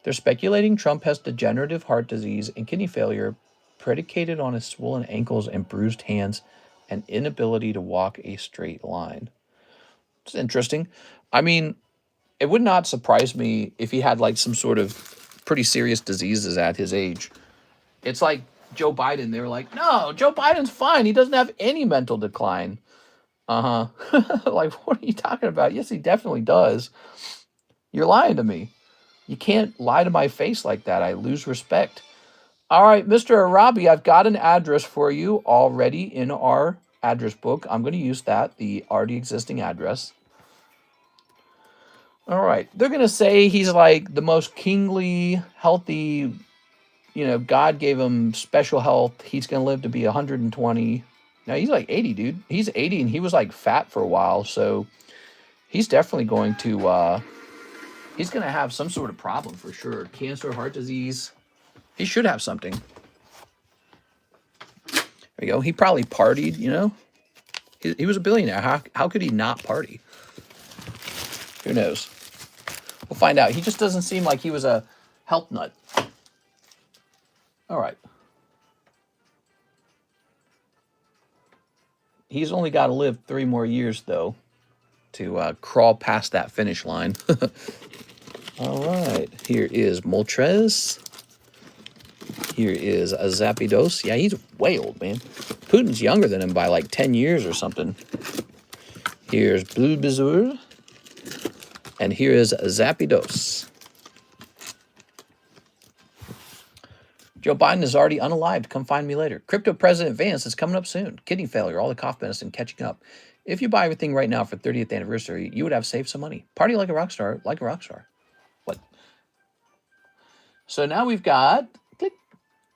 They're speculating Trump has degenerative heart disease and kidney failure predicated on his swollen ankles and bruised hands and inability to walk a straight line. It's interesting. I mean, it would not surprise me if he had like some sort of pretty serious diseases at his age. It's like Joe Biden. They were like, no, Joe Biden's fine. He doesn't have any mental decline. Like, what are you talking about? Yes, he definitely does. You're lying to me. You can't lie to my face like that. I lose respect. All right, Mr. Arabi, I've got an address for you already in our address book. I'm going to use that, the already existing address. All right. They're going to say he's like the most kingly, healthy, you know, God gave him special health. He's going to live to be 120. Now, he's like 80, dude. He's 80, and he was like fat for a while. So he's definitely going to, he's going to have some sort of problem for sure. Cancer, heart disease. He should have something. There you go. He probably partied, you know. He was a billionaire. How could he not party? Who knows? We'll find out. He just doesn't seem like he was a health nut. All right. He's only got to live 3 more years, though, to crawl past that finish line. All right. Here is Moltres. Here is a Zapdos. Yeah, he's way old, man. Putin's younger than him by like 10 years or something. Here's Bulbasaur. And here is Zapdos. Joe Biden is already unalived. Come find me later. Crypto President Vance is coming up soon. Kidney failure, all the cough medicine catching up. If you buy everything right now for 30th anniversary, you would have saved some money. Party like a rock star, like a rock star. What? So now we've got, click,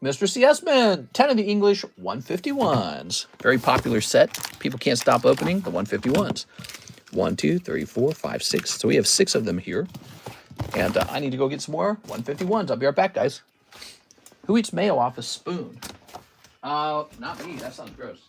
Mr. CS-Man, 10 of the English 151s. Very popular set. People can't stop opening the 151s. 1, 2, 3, 4, 5, 6. So we have 6 of them here. And I need to go get some more 151s. I'll be right back, guys. Who eats mayo off a spoon? Not me. That sounds gross.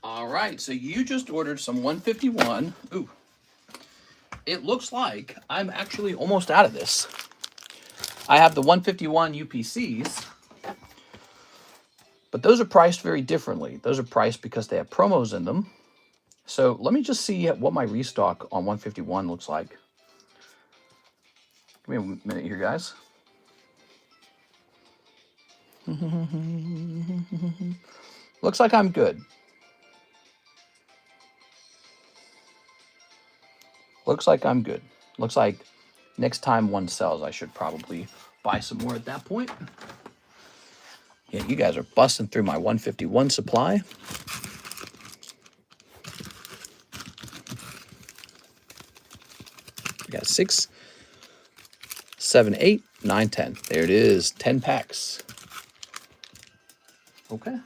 All right, so you just ordered some 151. Ooh. It looks like I'm actually almost out of this. I have the 151 UPCs, but those are priced very differently. Those are priced because they have promos in them. So let me just see what my restock on 151 looks like. Give me a minute here, guys. Looks like I'm good. Looks like I'm good. Looks like next time one sells, I should probably buy some more at that point. Yeah, you guys are busting through my 151 supply. We got 6, 7, 8, 9, 10. There it is, 10 packs. Okay.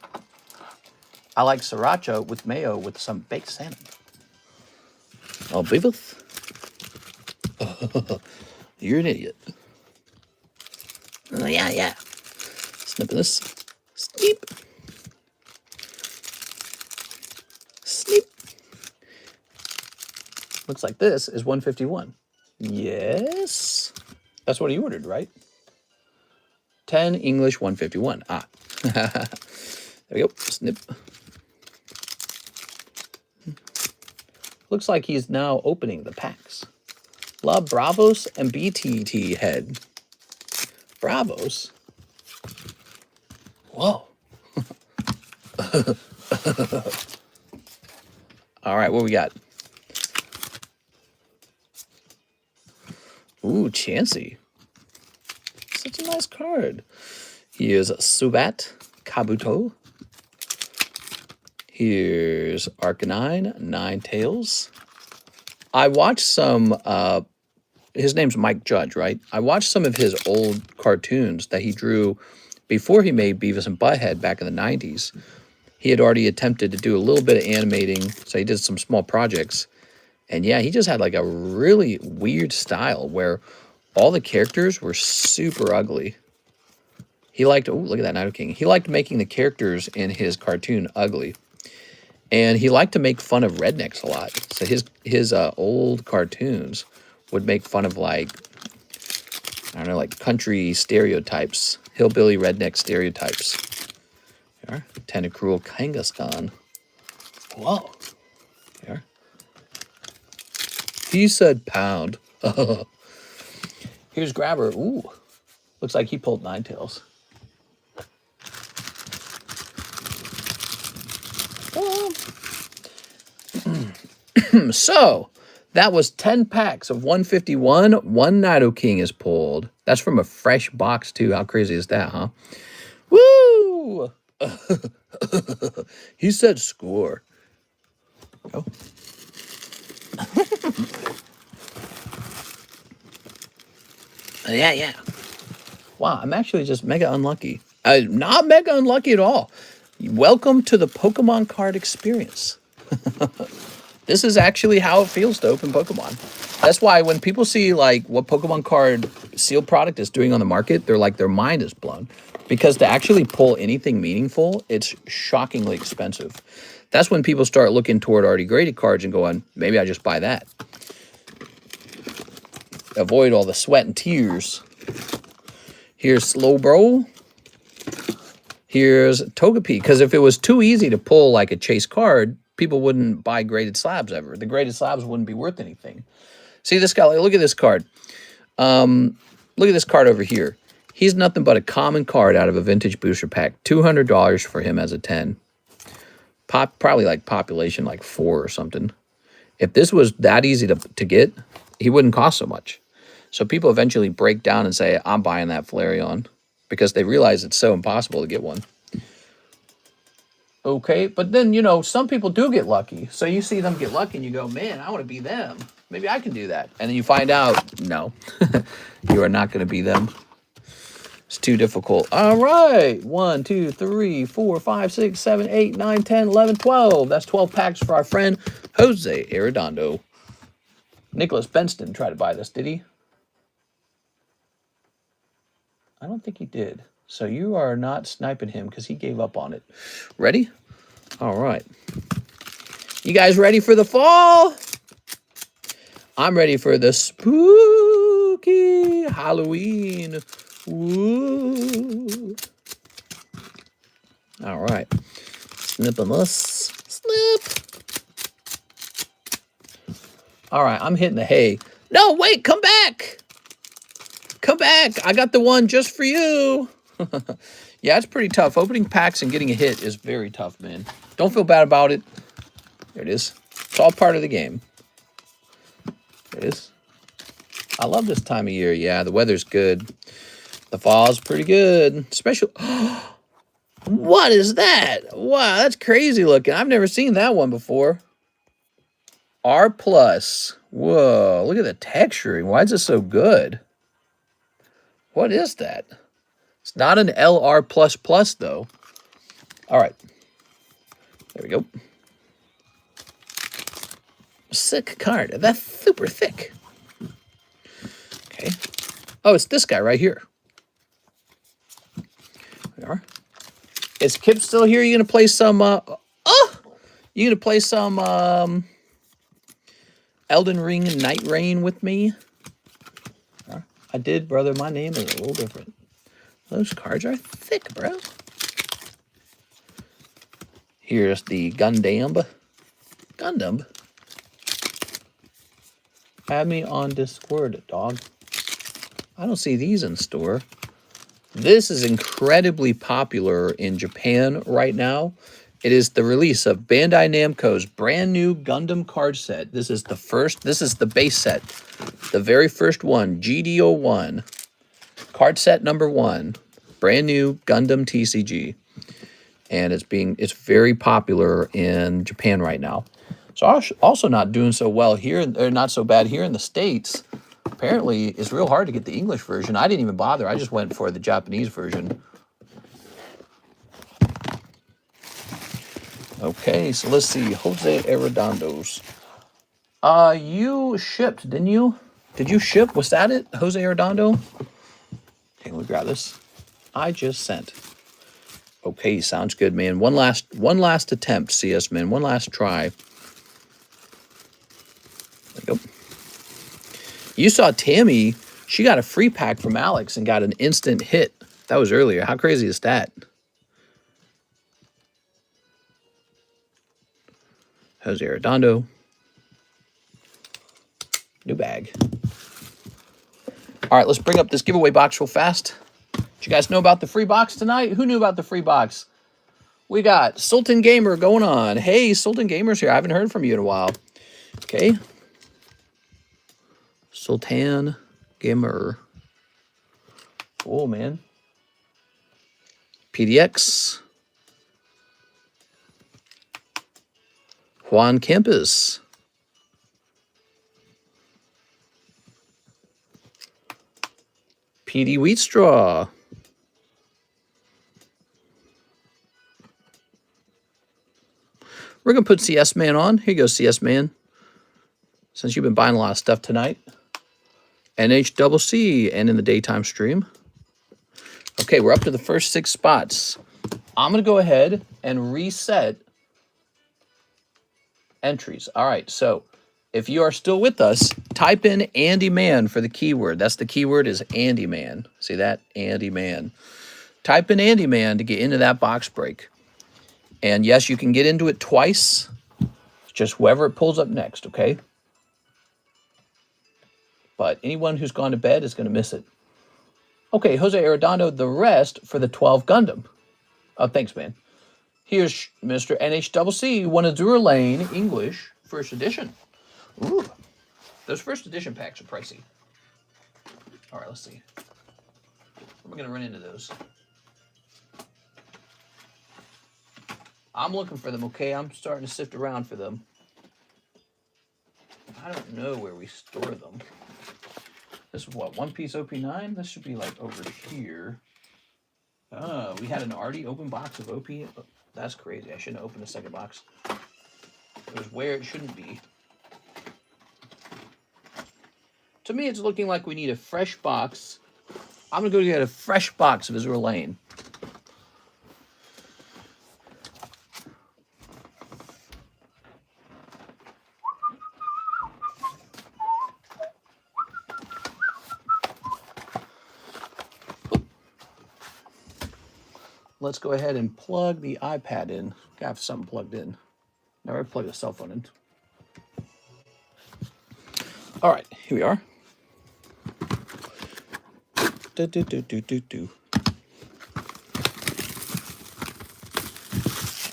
I like sriracha with mayo with some baked salmon. Oh, Beavis. You're an idiot. Oh, yeah. Snipping this. Sneep. Sneep. Looks like this is 151. Yes. That's what he ordered, right? 10 English 151. Ah. There we go. Snip. Looks like he's now opening the packs. Love Bravos and BTT head. Bravos? Whoa. All right, what we got? Ooh, Chansey. Such a nice card. Here's Subat Kabuto. Here's Arcanine, Nine Tails. I watched some, his name's Mike Judge, right? I watched some of his old cartoons that he drew before he made Beavis and Butthead back in the 90s. He had already attempted to do a little bit of animating, so he did some small projects. And yeah, he just had like a really weird style where all the characters were super ugly. He liked, oh, look at that Nido King. He liked making the characters in his cartoon ugly. And he liked to make fun of rednecks a lot. So his old cartoons would make fun of, like, I don't know, like country stereotypes, hillbilly redneck stereotypes. There, Tentacruel Kangaskhan. Whoa. There. He said pound. Here's Grabber. Ooh. Looks like he pulled Ninetales. So, that was 10 packs of 151. One Nido King is pulled. That's from a fresh box, too. How crazy is that, huh? Woo! He said score. Oh. Yeah. Wow, I'm actually just mega unlucky. Not mega unlucky at all. Welcome to the Pokemon card experience. This is actually how it feels to open Pokemon. That's why when people see like what Pokemon card sealed product is doing on the market, they're like, their mind is blown. Because to actually pull anything meaningful, it's shockingly expensive. That's when people start looking toward already graded cards and going, maybe I just buy that. Avoid all the sweat and tears. Here's Slowbro. Here's Togepi. Because if it was too easy to pull like a chase card, people wouldn't buy graded slabs ever. The graded slabs wouldn't be worth anything. See this guy? Look at this card. Look at this card over here. He's nothing but a common card out of a vintage booster pack. $200 for him as a 10. Probably like population like 4 or something. If this was that easy to get, he wouldn't cost so much. So people eventually break down and say, I'm buying that Flareon. Because they realize it's so impossible to get one. Okay, but then, you know, some people do get lucky. So you see them get lucky and you go, man, I want to be them. Maybe I can do that. And then you find out, no, you are not going to be them. It's too difficult. All right. 1, 2, 3, 4, 5, 6, 7, 8, 9, 10, 11, 12. That's 12 packs for our friend Jose Arredondo. Nicholas Benston tried to buy this, did he? I don't think he did. So you are not sniping him because he gave up on it. Ready? All right. You guys ready for the fall? I'm ready for the spooky Halloween. Woo. All right. Snipping this. Snip. All right. I'm hitting the hay. No, wait. Come back. Come back. I got the one just for you. Yeah, it's pretty tough. Opening packs and getting a hit is very tough, man. Don't feel bad about it. There it is. It's all part of the game. There it is. I love this time of year. Yeah, the weather's good. The fall's pretty good. Especially... What is that? Wow, that's crazy looking. I've never seen that one before. R+. Whoa, look at the texturing. Why is it so good? What is that? It's not an LR++, though. All right. There we go. Sick card. That's super thick. Okay. Oh, it's this guy right here. There we are. Is Kip still here? You gonna play some you gonna play some Elden Ring Night Rain with me? I did, brother. My name is a little different. Those cards are thick, bro. Here's the Gundam. Gundam. Add me on Discord, dog. I don't see these in store. This is incredibly popular in Japan right now. It is the release of Bandai Namco's brand new Gundam card set. This is the base set. The very first one, GD01. Card set number 1. Brand new Gundam TCG. And it's very popular in Japan right now. So also not doing so well here, or not so bad here in the States. Apparently, it's real hard to get the English version. I didn't even bother. I just went for the Japanese version. Okay, so let's see. Jose Arredondo's. You shipped, didn't you? Did you ship? Was that it, Jose Arredondo? Okay, let me grab this. I just sent. Okay, sounds good, man. One last attempt, CS man. One last try. There we go. You saw Tammy. She got a free pack from Alex and got an instant hit. That was earlier. How crazy is that? Jose Arredondo. New bag. All right, let's bring up this giveaway box real fast. Did you guys know about the free box tonight? Who knew about the free box? We got Sultan Gamer going on. Hey, Sultan Gamer's here. I haven't heard from you in a while. Okay. Sultan Gamer. Cool, man. PDX. Juan Campus. PD Wheatstraw. We're going to put CS Man on. Here you go, CS Man. Since you've been buying a lot of stuff tonight. NHCC and in the daytime stream. Okay, we're up to the first 6 spots. I'm going to go ahead and reset entries. All right, so if you are still with us, type in Andy Man for the keyword. That's the keyword is Andy Man. See that? Andy Man. Type in Andy Man to get into that box break. And yes, you can get into it twice. Just whoever it pulls up next, okay? But anyone who's gone to bed is going to miss it. Okay, Jose Arredondo, the rest for the 12 Gundam. Oh, thanks, man. Here's Mr. NHCC, one Azure Lane, English, first edition. Ooh, those first edition packs are pricey. All right, let's see. We're going to run into those. I'm looking for them, okay? I'm starting to sift around for them. I don't know where we store them. This is what, One Piece OP9? This should be like over here. Oh, we had an already open box of OP. Oh, that's crazy. I shouldn't have opened a second box. It was where it shouldn't be. To me, it's looking like we need a fresh box. I'm going to go get a fresh box of Azure Lane. Let's go ahead and plug the iPad in. Gotta have something plugged in. Never plug a cell phone in. All right, here we are.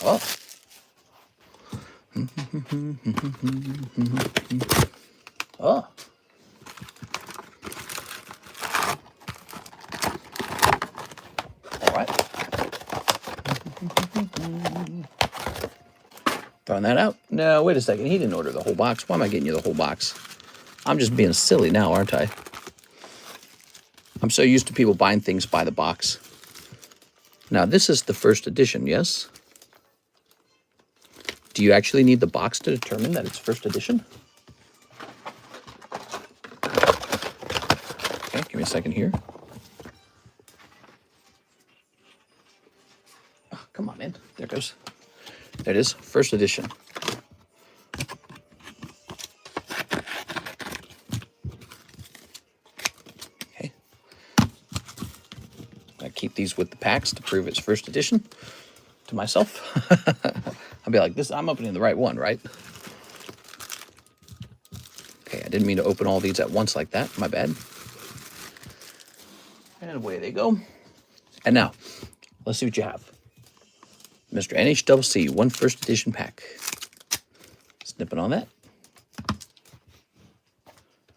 Oh. Oh. All right. Throwing that out. No, wait a second. He didn't order the whole box. Why am I getting you the whole box? I'm just being silly now, aren't I? I'm so used to people buying things by the box. Now, this is the first edition, yes? Do you actually need the box to determine that it's first edition? Okay, give me a second here. Oh, come on, man. There it goes. There it is, first edition. Okay. I keep these with the packs to prove it's first edition to myself. I'll be like, this. I'm opening the right one, right? Okay, I didn't mean to open all these at once like that. My bad. And away they go. And now, let's see what you have. Mr. NHCC, one first edition pack. Snipping on that.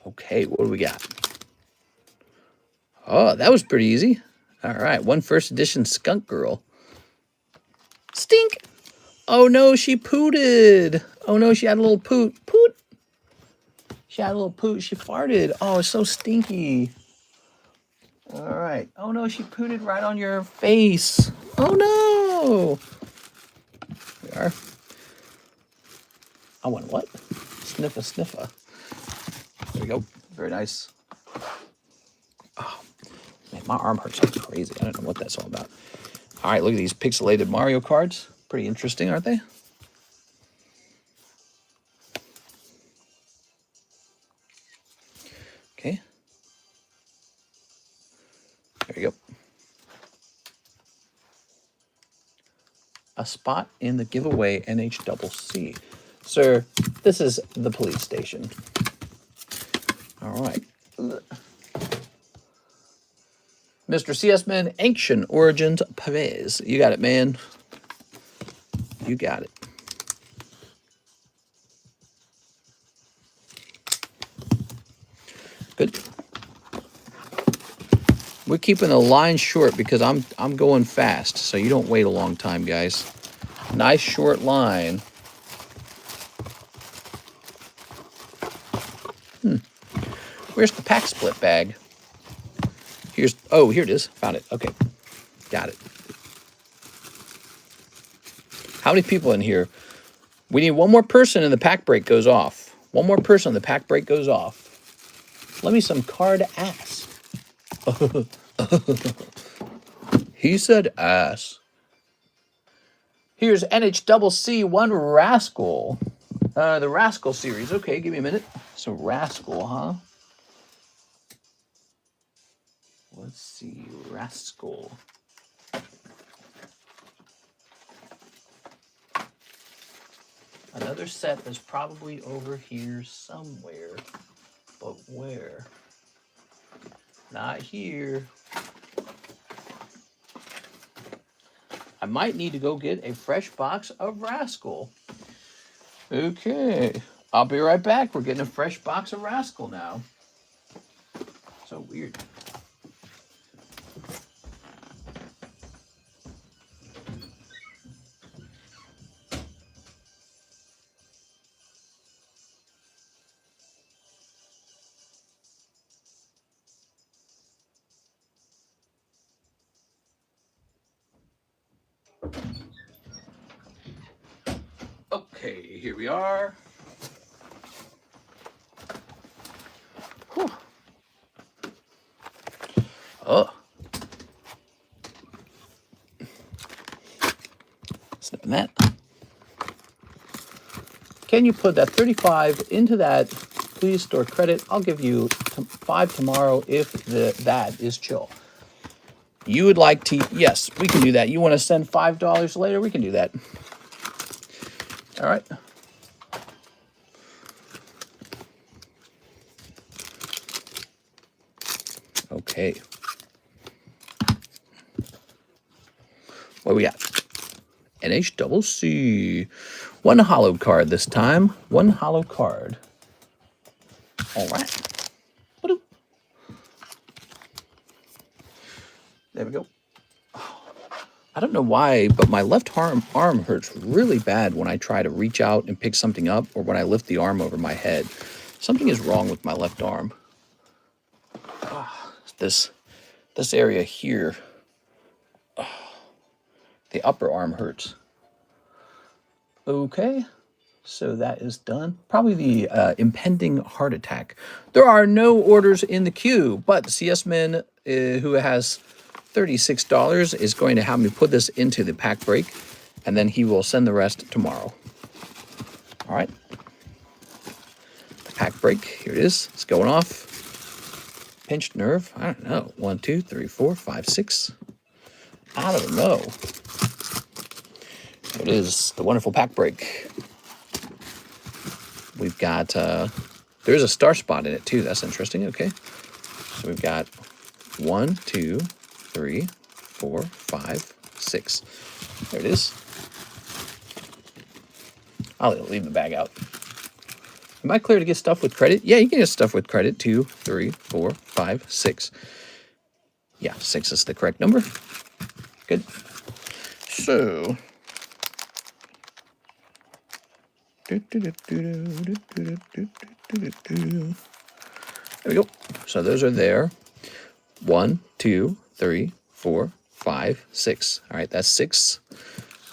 Okay, what do we got? Oh, that was pretty easy. All right, one first edition Skunk Girl. Stink! Oh no, she pooted. Oh no, she had a little poot. Poot! She had a little poot. She farted. Oh, it's so stinky. All right. Oh no, she pooted right on your face. Oh no! Here we are. I went what? Sniffa, sniffa. There we go. Very nice. Oh, man, my arm hurts like crazy. I don't know what that's all about. All right, look at these pixelated Mario cards. Pretty interesting, aren't they? Okay. There you go. A spot in the giveaway NHCC. Sir, this is the police station. All right. Mr. CS-Man, Ancient Origins Perez. You got it, man. You got it. Good. We're keeping the line short because I'm going fast, so you don't wait a long time, guys. Nice short line. Where's the pack split bag? Oh, here it is. Found it. Okay. Got it. How many people in here? We need one more person and the pack break goes off. One more person and the pack break goes off. Let me some card ass. He said ass. Here's NHCC one Rascal. The Rascal series. Okay, give me a minute. So Rascal, huh? Let's see, Rascal. Another set that's probably over here somewhere. But where? Not here. I might need to go get a fresh box of Rascal. Okay. I'll be right back. We're getting a fresh box of Rascal now. So weird. Okay, here we are. Whew. Oh. Snipping that. Can you put that 35 into that? Please store credit. I'll give you 5 tomorrow if that is chill. You would like to, yes, we can do that. You want to send $5 later? We can do that. All right. Okay. What do we got? NHCC. One hollow card this time. One hollow card. All right. There we go. I don't know why, but my left arm hurts really bad when I try to reach out and pick something up or when I lift the arm over my head. Something is wrong with my left arm. This area here, the upper arm hurts. Okay, so that is done. Probably the impending heart attack. There are no orders in the queue, but CS-Man, who has $36, is going to have me put this into the pack break, and then he will send the rest tomorrow. All right. The pack break, here it is. It's going off. Pinched nerve, I don't know. 1, 2, 3, 4, 5, 6. I don't know. It is the wonderful pack break. We've got There's a star spot in it too. That's interesting. Okay. So we've got 1, 2, 3, 4, 5, 6. There it is. I'll leave the bag out. Am I clear to get stuff with credit? Yeah, you can get stuff with credit. 2, 3, 4, 5, 6. Yeah, 6 is the correct number. Good. So, there we go. So those are there. 1, 2, 3, 4, 5, 6. All right, that's 6.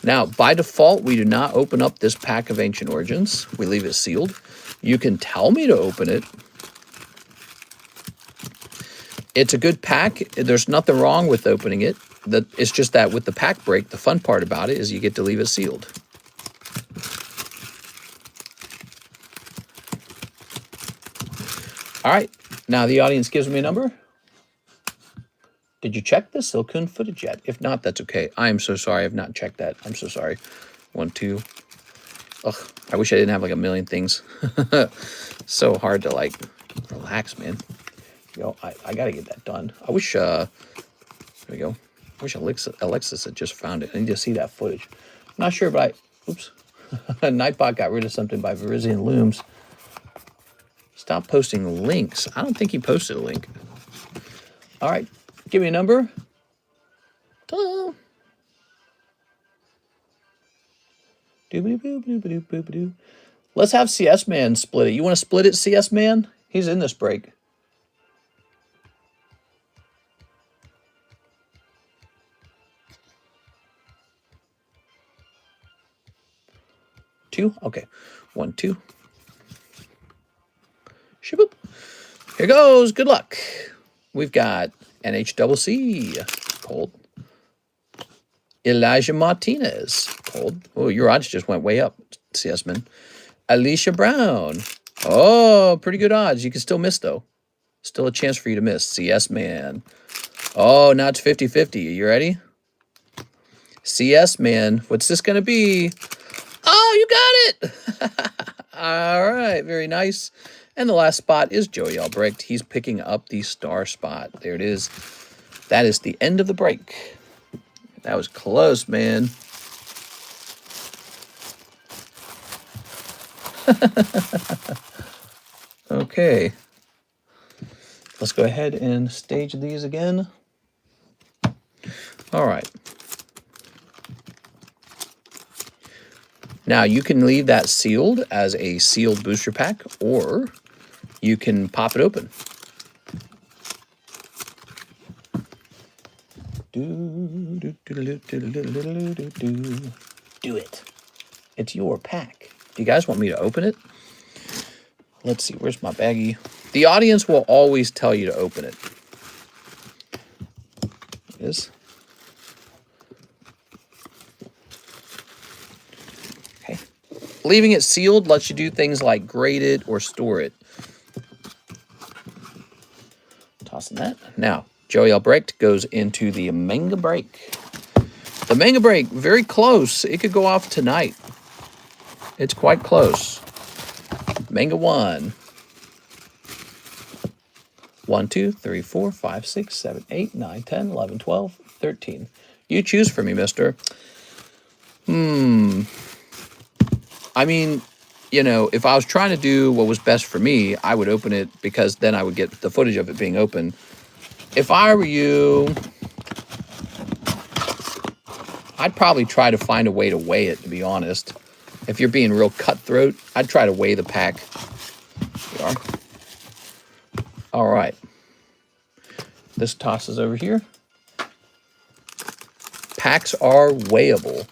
Now, by default, we do not open up this pack of Ancient Origins. We leave it sealed. You can tell me to open it. It's a good pack. There's nothing wrong with opening it. It's just that with the pack break, the fun part about it is you get to leave it sealed. All right. Now the audience gives me a number. Did you check the silicone footage yet? If not, that's okay. I am so sorry. I've not checked that. I'm so sorry. 1, 2. Ugh, I wish I didn't have like a million things. So hard to like relax, man. Yo, I got to get that done. I wish, there we go. I wish Alexis had just found it. I need to see that footage. I'm not sure, but oops. Nightbot got rid of something by Verizian Looms. Stop posting links. I don't think he posted a link. All right. Give me a number. Ta-da. Let's have CS Man split it. You want to split it, CS Man? He's in this break. Two? Okay. 1, 2. Shaboop. Here goes. Good luck. We've got NHCC. Cold. Elijah Martinez. Cold. Oh, your odds just went way up, CS Man. Alicia Brown. Oh, pretty good odds. You can still miss, though. Still a chance for you to miss. CS Man. Oh, now it's 50-50. You ready? CS Man. What's this going to be? Oh, you got it. All right. Very nice. And the last spot is Joey Albrecht. He's picking up the star spot. There it is. That is the end of the break. That was close, man. Okay. Let's go ahead and stage these again. All right. Now, you can leave that sealed as a sealed booster pack, or you can pop it open. Do it. It's your pack. Do you guys want me to open it? Let's see. Where's my baggie? The audience will always tell you to open it. It is. Okay. Leaving it sealed lets you do things like grade it or store it. Tossing that. Now, Joey Albrecht goes into the Manga break. The Manga break, very close. It could go off tonight. It's quite close. Manga 1. 1, 2, 3, 4, 5, 6, 7, 8, 9, 10, 11, 12, 13. You choose for me, mister. I mean, you know, if I was trying to do what was best for me, I would open it because then I would get the footage of it being open. If I were you, I'd probably try to find a way to weigh it, to be honest. If you're being real cutthroat, I'd try to weigh the pack. Here we are. All right. This tosses over here. Packs are weighable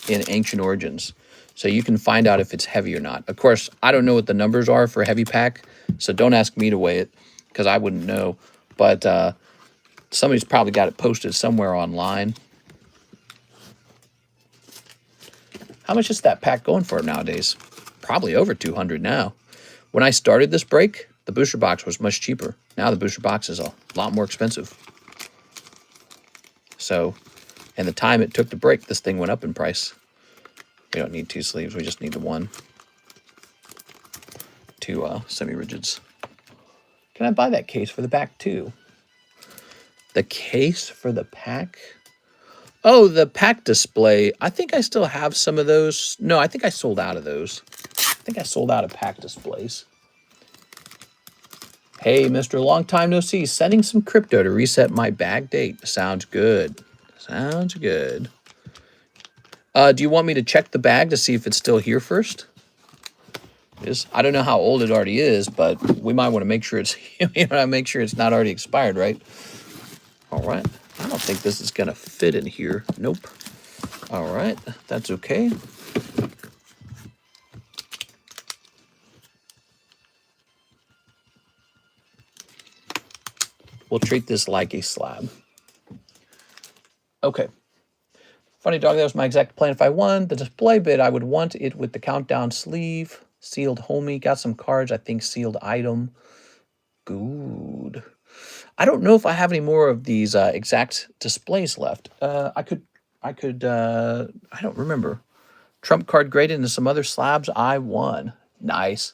in Ancient Origins, so you can find out if it's heavy or not. Of course, I don't know what the numbers are for heavy pack, so don't ask me to weigh it because I wouldn't know. But somebody's probably got it posted somewhere online. How much is that pack going for nowadays? Probably over 200 now. When I started this break, the booster box was much cheaper. Now the booster box is a lot more expensive. So, and the time it took to break, this thing went up in price. We don't need 2 sleeves. We just need the 1. 2 semi-rigids. Can I buy that case for the pack too? The case for the pack? Oh, the pack display. I think I still have some of those. No, I think I sold out of those. I think I sold out of pack displays. Hey, Mr. Long Time No See, sending some crypto to reset my bag date. Sounds good. Sounds good. Do you want me to check the bag to see if it's still here first? I don't know how old it already is, but we might want to make sure it's make sure it's not already expired, right? All right. I don't think this is gonna fit in here. Nope. All right, that's okay. We'll treat this like a slab. Okay. Funny dog, that was my exact plan. If I won the display bid, I would want it with the countdown sleeve, sealed homie, got some cards, I think sealed item. Good. I don't know if I have any more of these exact displays left. I don't remember. Trump card graded into some other slabs. I won. Nice.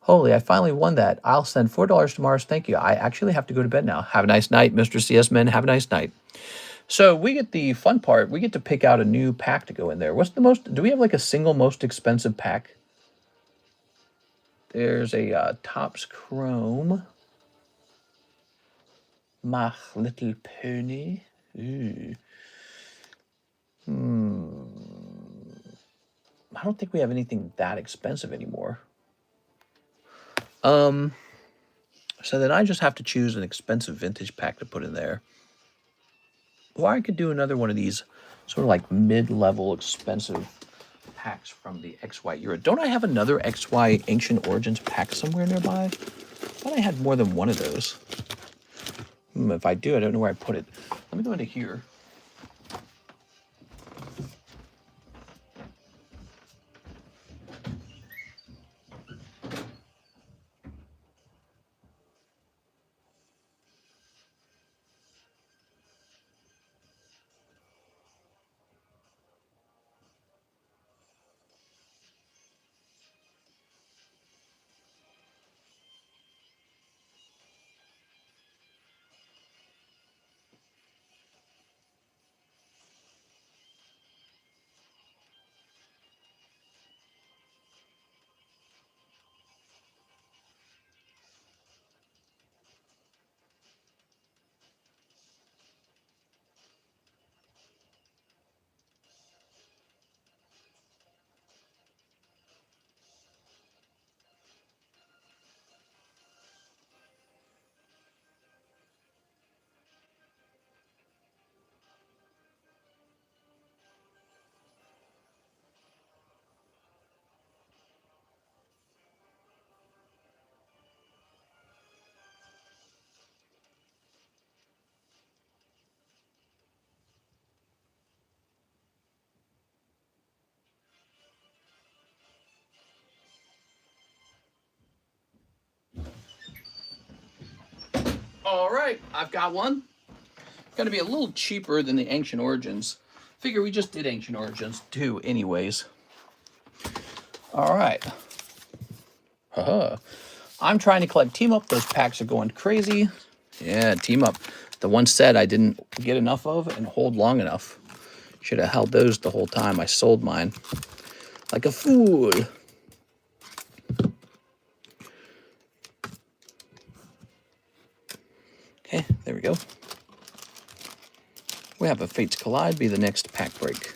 Holy, I finally won that. I'll send $4 tomorrow. Thank you. I actually have to go to bed now. Have a nice night, Mr. CS Men. Have a nice night. So we get the fun part. We get to pick out a new pack to go in there. What's the most? Do we have like a single most expensive pack? There's a Topps Chrome. My Little Pony. Ooh. I don't think we have anything that expensive anymore. So then I just have to choose an expensive vintage pack to put in there. Or I could do another one of these sort of like mid-level expensive packs from the XY era. Don't I have another XY Ancient Origins pack somewhere nearby? I thought I had more than one of those. If I do, I don't know where I put it. Let me go into here. All right, I've got one. Going to be a little cheaper than the Ancient Origins. Figure we just did Ancient Origins too anyways. All right. I'm trying to collect Team Up. Those packs are going crazy. Yeah, Team Up. The one set I didn't get enough of and hold long enough. Should have held those the whole time. I sold mine like a fool. Okay, there we go. We have a Fates Collide be the next pack break.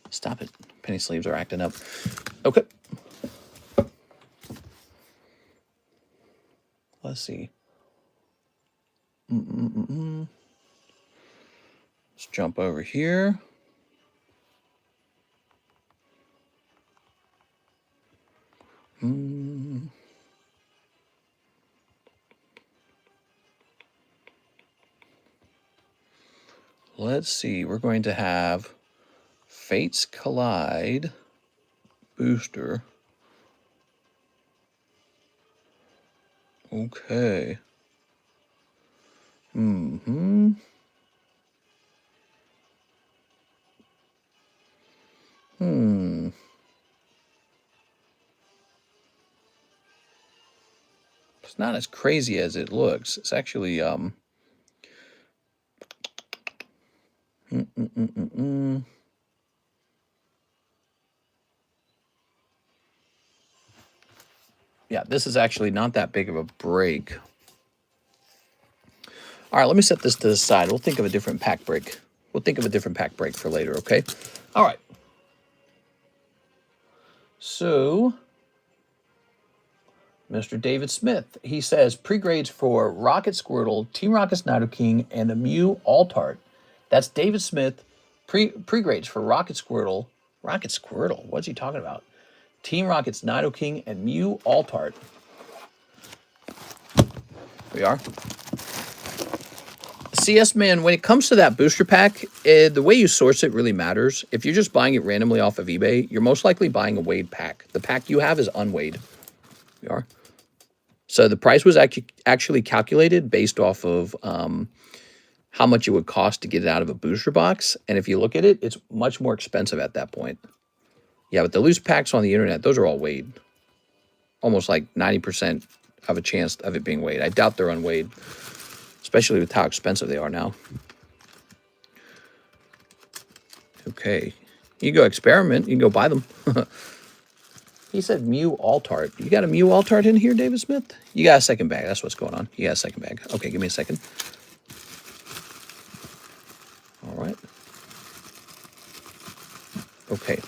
Stop it. Penny sleeves are acting up. Okay. Let's see. Let's jump over here. Let's see. We're going to have Fates Collide booster. Okay. not as crazy as it looks. It's actually yeah, this is actually not that big of a break. All right, let me set this to the side. We'll think of a different pack break. We'll think of a different pack break for later, okay? All right. So, Mr. David Smith, he says pre-grades for Rocket Squirtle, Team Rocket's Nido King, and the Mew Altart. That's David Smith. Pre-grades for Rocket Squirtle. Rocket Squirtle? What's he talking about? Team Rocket's Nido King and Mew Altart. Here we are. CS Man, when it comes to that booster pack, the way you source it really matters. If you're just buying it randomly off of eBay, you're most likely buying a weighed pack. The pack you have is unweighed. Here we are. So the price was actually calculated based off of how much it would cost to get it out of a booster box. And if you look at it, it's much more expensive at that point. Yeah, but the loose packs on the internet, those are all weighed. Almost like 90% of a chance of it being weighed. I doubt they're unweighed, especially with how expensive they are now. Okay. You can go experiment. You can go buy them. He said Mew Altart. You got a Mew Altart in here, David Smith? You got a second bag. That's what's going on. You got a second bag. Okay, give me a second. All right. Okay.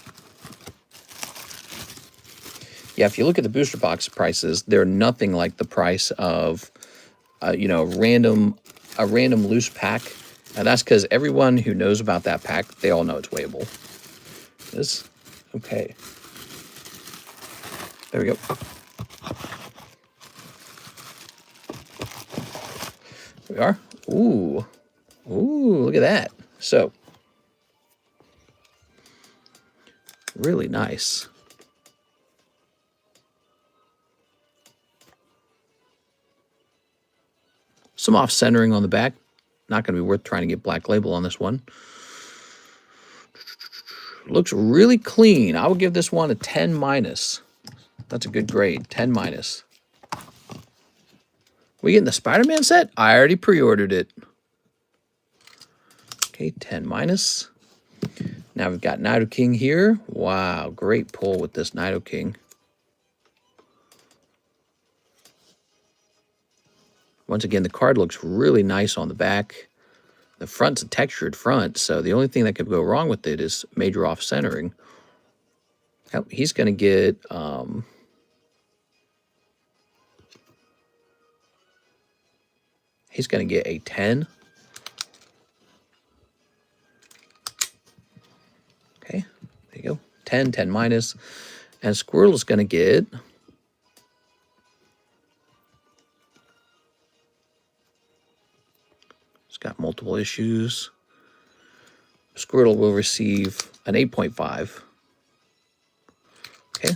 Yeah, if you look at the booster box prices, they're nothing like the price of, you know, a random loose pack. And that's because everyone who knows about that pack, they all know it's weighable. This, okay. There we go. There we are. Ooh. Ooh, look at that. So, really nice. Some off-centering on the back. Not going to be worth trying to get black label on this one. Looks really clean. I would give this one a 10 minus. That's a good grade. 10 minus. We getting the Spider-Man set? I already pre-ordered it. Okay, 10 minus. Now we've got Nido King here. Wow, great pull with this Nido King. Once again, the card looks really nice on the back. The front's a textured front, so the only thing that could go wrong with it is major off-centering. He's going to get... he's going to get a 10. Okay, there you go. 10, 10 minus. And Squirtle's going to get... it's got multiple issues. Squirtle will receive an 8.5. Okay.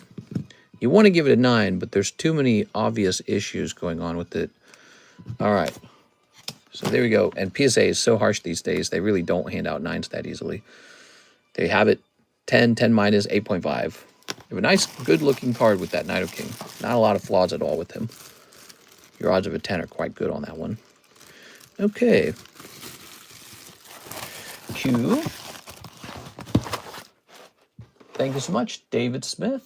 You want to give it a 9, but there's too many obvious issues going on with it. All right. So there we go. And PSA is so harsh these days, they really don't hand out 9s that easily. There you have it. 10, 10 minus, 8.5. You have a nice, good-looking card with that Nido King. Not a lot of flaws at all with him. Your odds of a 10 are quite good on that one. Okay. Q. Thank you so much, David Smith.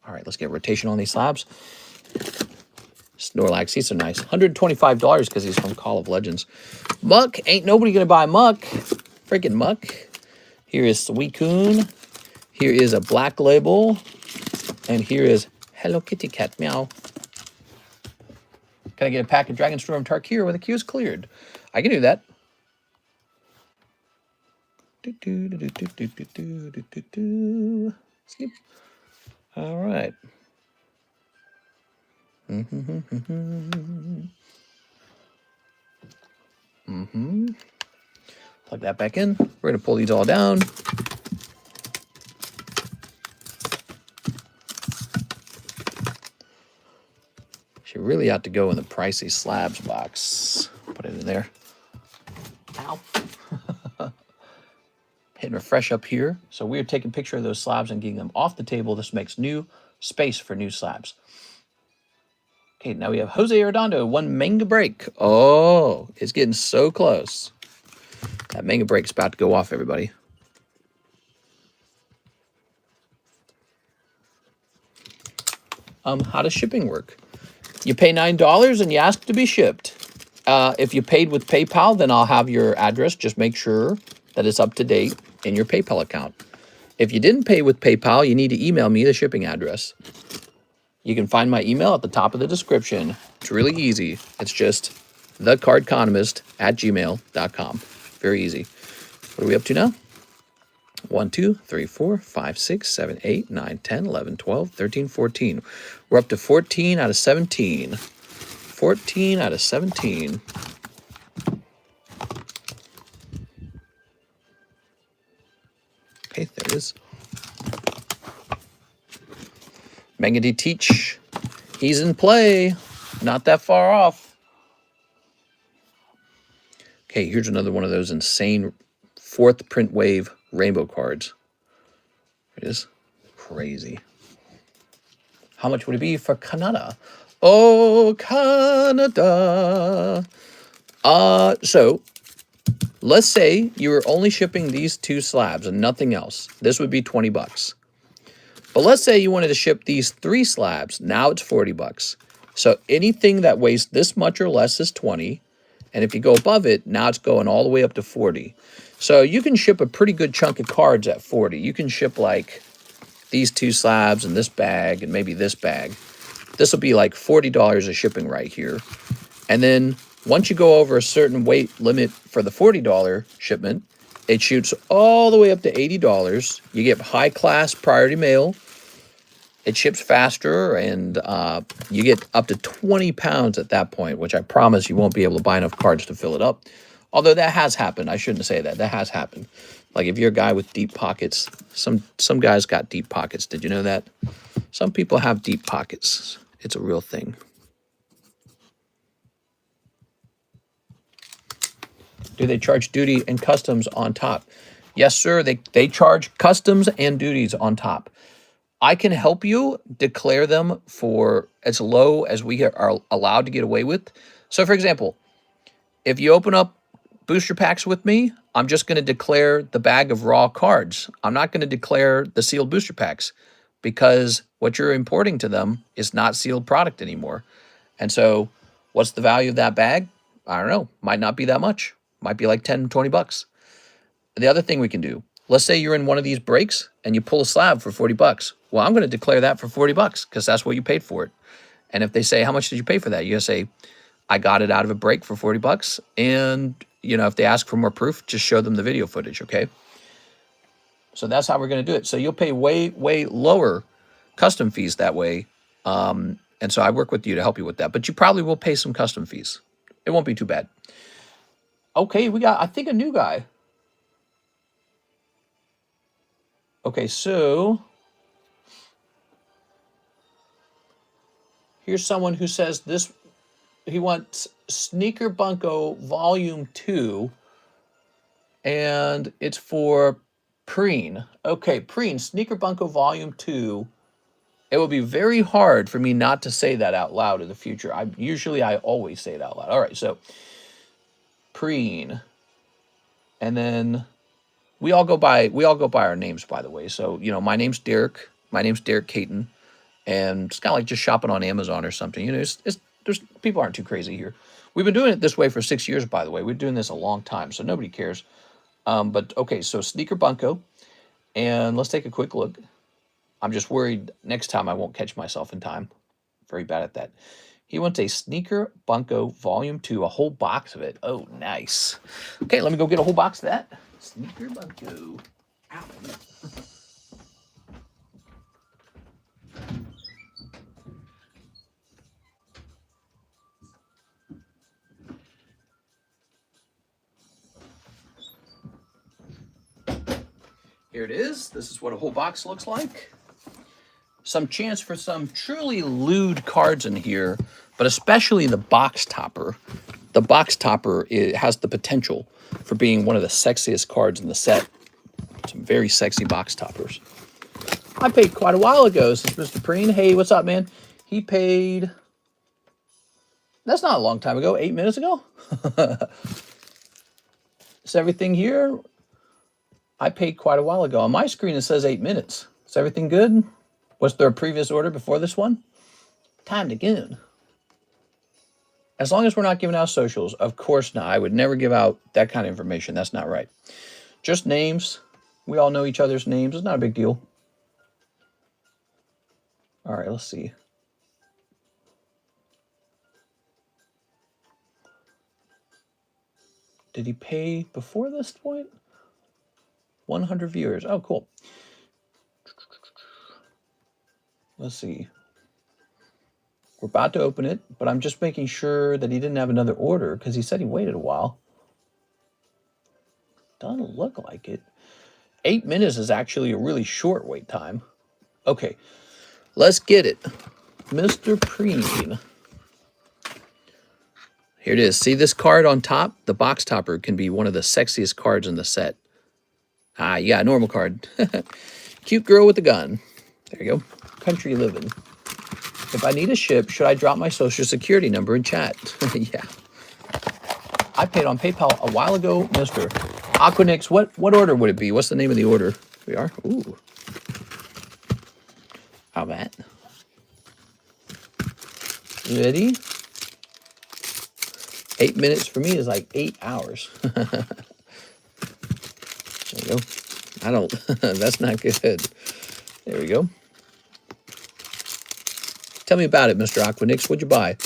All right, let's get rotation on these slabs. Snorlax, he's so nice. $125 because he's from Call of Legends. Muck, ain't nobody gonna buy Muck. Freaking Muck. Here is Suicune. Here is a Black Label. And here is Hello Kitty Cat Meow. Can I get a pack of Dragonstorm Tarkir when the queue is cleared? I can do that. Sleep. All right. Plug that back in. We're going to pull these all down. She really ought to go in the pricey slabs box. Put it in there. Ow. Hitting refresh up here. So we're taking a picture of those slabs and getting them off the table. This makes new space for new slabs. Okay, now we have Jose Arredondo, 1 manga break. Oh, it's getting so close. That manga break's about to go off, everybody. How does shipping work? You pay $9 and you ask to be shipped. If you paid with PayPal, then I'll have your address. Just make sure that it's up to date in your PayPal account. If you didn't pay with PayPal, you need to email me the shipping address. You can find my email at the top of the description. It's really easy. It's just TheCardconomist@gmail.com. Very easy. What are we up to now? 1, 2, 3, 4, 5, 6, 7, 8, 9, 10, 11, 12, 13, 14. We're up to 14 out of 17. 14 out of 17. Okay, there it is. Manga D Teach. He's in play. Not that far off. Okay, here's another one of those insane 4th print wave rainbow cards. It is crazy. How much would it be for Canada? Oh, Canada. So let's say you were only shipping these 2 slabs and nothing else. This would be 20 bucks. But let's say you wanted to ship these 3 slabs. Now it's 40 bucks. So anything that weighs this much or less is 20. And if you go above it, now it's going all the way up to 40. So you can ship a pretty good chunk of cards at 40. You can ship like these 2 slabs and this bag and maybe this bag. This will be like $40 of shipping right here. And then once you go over a certain weight limit for the $40 shipment, it shoots all the way up to $80. You get high class priority mail. It ships faster, and you get up to 20 pounds at that point, which I promise you won't be able to buy enough cards to fill it up. Although that has happened. I shouldn't say that. That has happened. Like if you're a guy with deep pockets, some guys got deep pockets. Did you know that? Some people have deep pockets. It's a real thing. Do they charge duty and customs on top? Yes, sir. They charge customs and duties on top. I can help you declare them for as low as we are allowed to get away with. So, for example, if you open up booster packs with me, I'm just going to declare the bag of raw cards. I'm not going to declare the sealed booster packs because what you're importing to them is not sealed product anymore. And so what's the value of that bag? I don't know. Might not be that much. Might be like 10, 20 bucks. The other thing we can do, let's say you're in one of these breaks and you pull a slab for 40 bucks. Well, I'm going to declare that for 40 bucks because that's what you paid for it. And if they say, how much did you pay for that? You say, I got it out of a break for 40 bucks. And, you know, if they ask for more proof, just show them the video footage, okay? So that's how we're going to do it. So you'll pay way, way lower custom fees that way. And so I work with you to help you with that. But you probably will pay some custom fees. It won't be too bad. Okay, we got, I think, a new guy. Okay, so here's someone who says this, he wants Sneaker Bunko Volume 2, and it's for Preen. Okay, Preen, Sneaker Bunko Volume 2. It will be very hard for me not to say that out loud in the future. I always say it out loud. All right, so Preen. And then we all go by our names, by the way. So, you know, my name's Derek. My name's Derek Caton. And it's kind of like just shopping on Amazon or something. You know, there's people aren't too crazy here. We've been doing it this way for 6 years, by the way. We're doing this a long time, so nobody cares. But okay, so Sneaker Bunko. And let's take a quick look. I'm just worried next time I won't catch myself in time. Very bad at that. He wants a Sneaker Bunko Volume 2, a whole box of it. Oh, nice. Okay, let me go get a whole box of that. Sneaker Bunko. Ow. Here it is. This is what a whole box looks like. Some chance for some truly lewd cards in here, but especially the box topper. The box topper has the potential for being one of the sexiest cards in the set. Some very sexy box toppers. I paid quite a while ago, says Mr. Preen. Hey, what's up, man? He paid That's not a long time ago. 8 minutes ago. Is everything here? I paid quite a while ago. On my screen, it says 8 minutes. Is everything good? Was there a previous order before this one? Time to go. As long as we're not giving out socials, of course not. I would never give out that kind of information. That's not right. Just names. We all know each other's names. It's not a big deal. All right, let's see. Did he pay before this point? 100 viewers. Oh, cool. Let's see. We're about to open it, but I'm just making sure that he didn't have another order because he said he waited a while. Doesn't look like it. 8 minutes is actually a really short wait time. Okay, let's get it. Mr. Preen. Here it is. See this card on top? The box topper can be one of the sexiest cards in the set. Ah, you got a normal card. Cute girl with a gun. There you go. Country living. If I need a ship, should I drop my social security number in chat? Yeah. I paid on PayPal a while ago, Mr. Aquanix. What order would it be? What's the name of the order? We are? Ooh. How about? Ready? 8 minutes for me is like 8 hours. There you go. I don't, that's not good. There we go. Tell me about it, Mr. Aquanix. What'd you buy?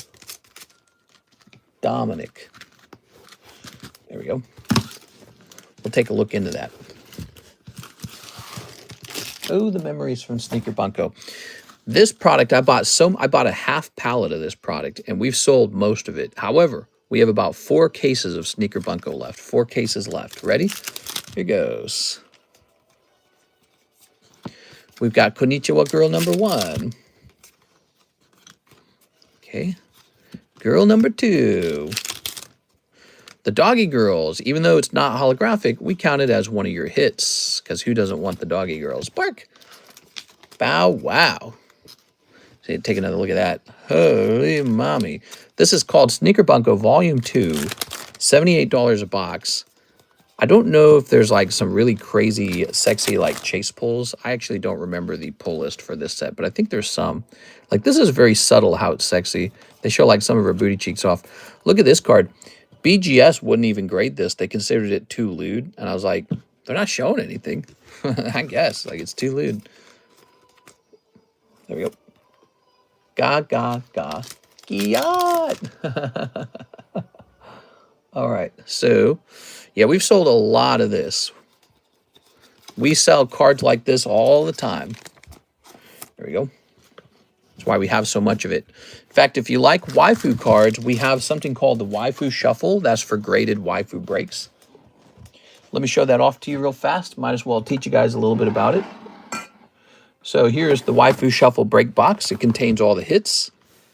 Dominic. There we go. We'll take a look into that. Oh, the memories from Sneaker Bunko. This product, I bought a half pallet of this product, and we've sold most of it. However, we have about 4 cases of Sneaker Bunko left. 4 cases left. Ready? Here goes. We've got Konnichiwa Girl number 1. Okay. Girl number 2. The Doggy Girls. Even though it's not holographic, we count it as one of your hits. Because who doesn't want the Doggy Girls? Bark! Bow wow. See, take another look at that. Holy mommy. This is called Sneaker Bunko Volume 2. $78 a box. I don't know if there's like some really crazy, sexy like chase pulls. I actually don't remember the pull list for this set, but I think there's some. Like this is very subtle how it's sexy. They show like some of her booty cheeks off. Look at this card. BGS wouldn't even grade this. They considered it too lewd. And I was like, they're not showing anything. I guess. Like it's too lewd. There we go. Ga, ga, ga. Giat. All right. So, yeah, we've sold a lot of this. We sell cards like this all the time. There we go. That's why we have so much of it. In fact, if you like waifu cards, we have something called the Waifu Shuffle. That's for graded waifu breaks. Let me show that off to you real fast. Might as well teach you guys a little bit about it. So here's the Waifu Shuffle break box. It contains all the hits.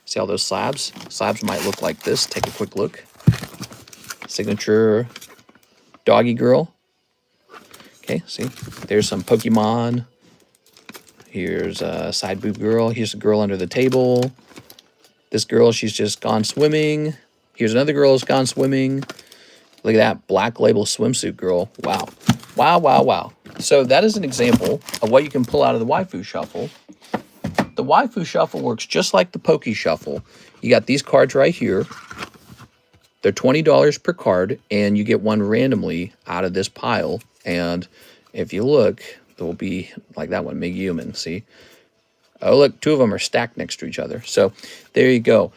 See all those slabs? Slabs might look like this. Take a quick look. Signature Doggy Girl. Okay, see? There's some Pokemon. Here's a side boob girl. Here's a girl under the table. This girl, she's just gone swimming. Here's another girl who's gone swimming. Look at that black label swimsuit girl. Wow. Wow, wow, wow. So that is an example of what you can pull out of the Waifu Shuffle. The Waifu Shuffle works just like the Poke Shuffle. You got these cards right here. They're $20 per card, and you get one randomly out of this pile. And if you look, there will be, like that one, Megumin, see? Oh, look, 2 of them are stacked next to each other. So there you go.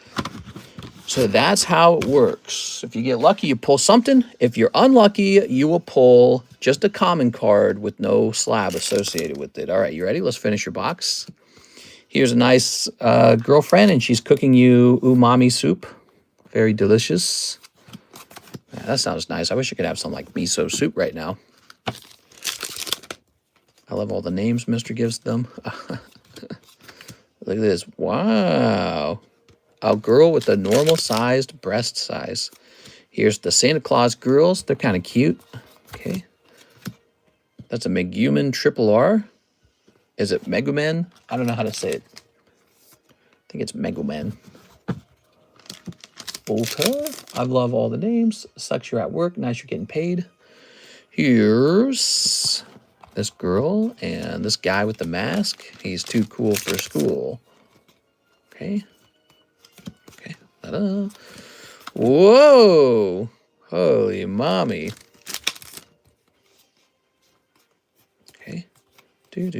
So that's how it works. If you get lucky, you pull something. If you're unlucky, you will pull just a common card with no slab associated with it. All right, you ready? Let's finish your box. Here's a nice girlfriend, and she's cooking you umami soup. Very delicious. Yeah, that sounds nice. I wish I could have some like miso soup right now. I love all the names Mr. gives them. Look at this. Wow. A girl with a normal-sized breast size. Here's the Santa Claus girls. They're kind of cute. Okay. That's a Megumin Triple R. Is it Megumin? I don't know how to say it. I think it's Megumin. Volta. I love all the names. Sucks you're at work. Nice you're getting paid. Here's this girl and this guy with the mask. He's too cool for school. Okay. Okay. Ta-da. Whoa. Holy mommy. Okay. Do.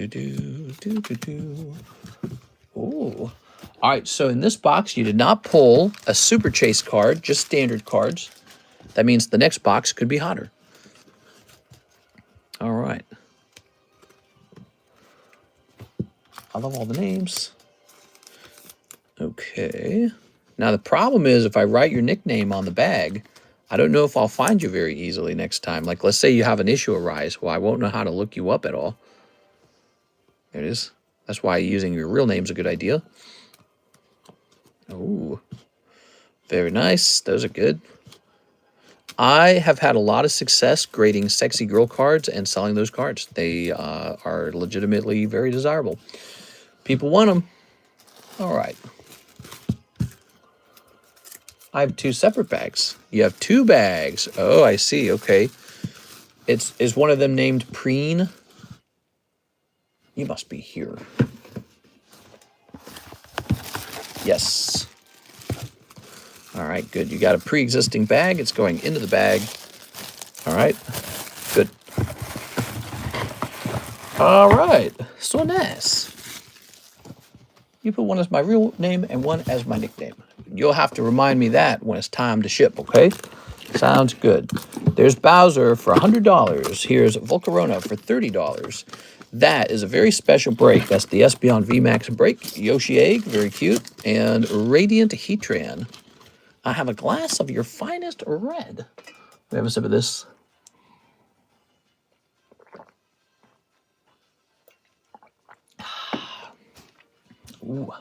Ooh. All right, so in this box, you did not pull a Super Chase card, just standard cards. That means the next box could be hotter. All right. I love all the names. Okay. Now, the problem is if I write your nickname on the bag, I don't know if I'll find you very easily next time. Like, let's say you have an issue arise. Well, I won't know how to look you up at all. There it is. That's why using your real name is a good idea. Oh, very nice. Those are good. I have had a lot of success grading sexy girl cards and selling those cards. They are legitimately very desirable. People want them. All right. I have 2 separate bags. You have 2 bags. Oh, I see. Okay. Is one of them named Preen? You must be here. Yes. All right, good. You got a pre-existing bag. It's going into the bag. All right, good. All right, so nice. You put one as my real name and one as my nickname. You'll have to remind me that when it's time to ship, okay? Sounds good. There's Bowser for $100. Here's Volcarona for $30. That is a very special break. That's the Espeon VMAX break. Yoshi Egg, very cute. And Radiant Heatran. I have a glass of your finest red. We have a sip of this. Ooh.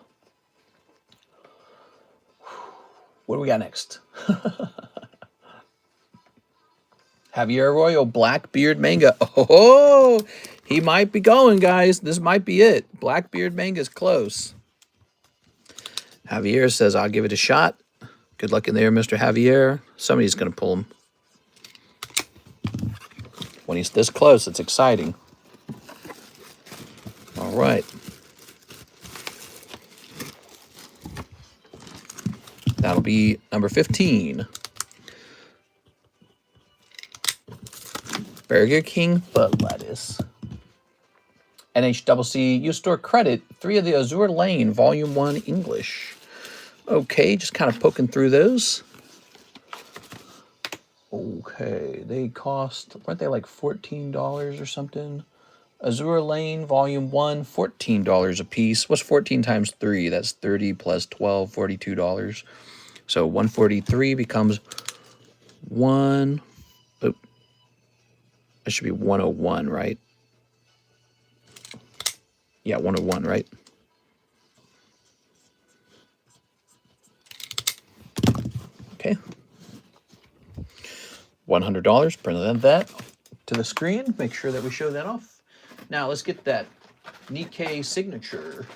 What do we got next? Javier Arroyo, Blackbeard Manga. Oh, he might be going, guys. This might be it. Blackbeard Manga's close. Javier says, I'll give it a shot. Good luck in there, Mr. Javier. Somebody's going to pull him. When he's this close, it's exciting. All right. That'll be number 15. Burger King butt lettuce. NHCC, you store credit. 3 of the Azure Lane, Volume 1 English. Okay, just kind of poking through those. Okay, they cost, weren't they like $14 or something? Azure Lane, Volume 1, $14 a piece. What's 14 times 3? That's 30 plus 12, $42. So 143 becomes 1. Oh, it should be 101, right? Yeah, 101, right? Okay. $100. Present that to the screen. Make sure that we show that off. Now let's get that Nikke signature.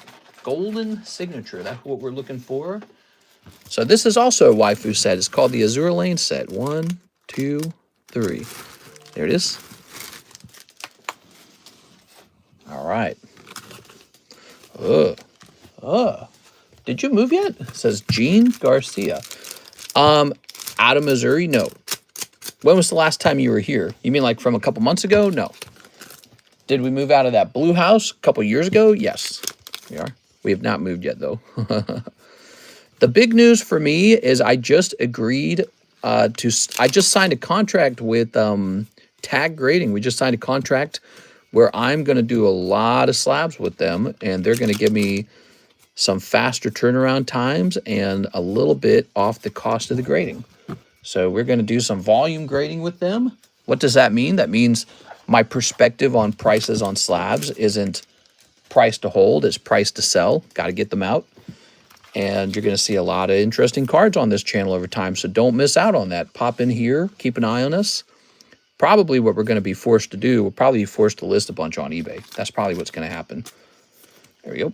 Golden signature. That's what we're looking for. So this is also a waifu set. It's called the Azure Lane set. 1, 2, 3. There it is. All right. Did you move yet? It says Gene Garcia. Out of Missouri? No. When was the last time you were here? You mean like from a couple months ago? No. Did we move out of that blue house a couple years ago? Yes, we are. We have not moved yet, though. The big news for me is I just agreed I just signed a contract with Tag Grading. We just signed a contract where I'm going to do a lot of slabs with them, and they're going to give me some faster turnaround times and a little bit off the cost of the grading. So we're going to do some volume grading with them. What does that mean? That means my perspective on prices on slabs isn't price to hold, it's price to sell. Got to get them out. And you're going to see a lot of interesting cards on this channel over time, so don't miss out on that. Pop in here, keep an eye on us. Probably what we're going to be forced to do, we'll probably be forced to list a bunch on eBay. That's probably what's going to happen. There we go.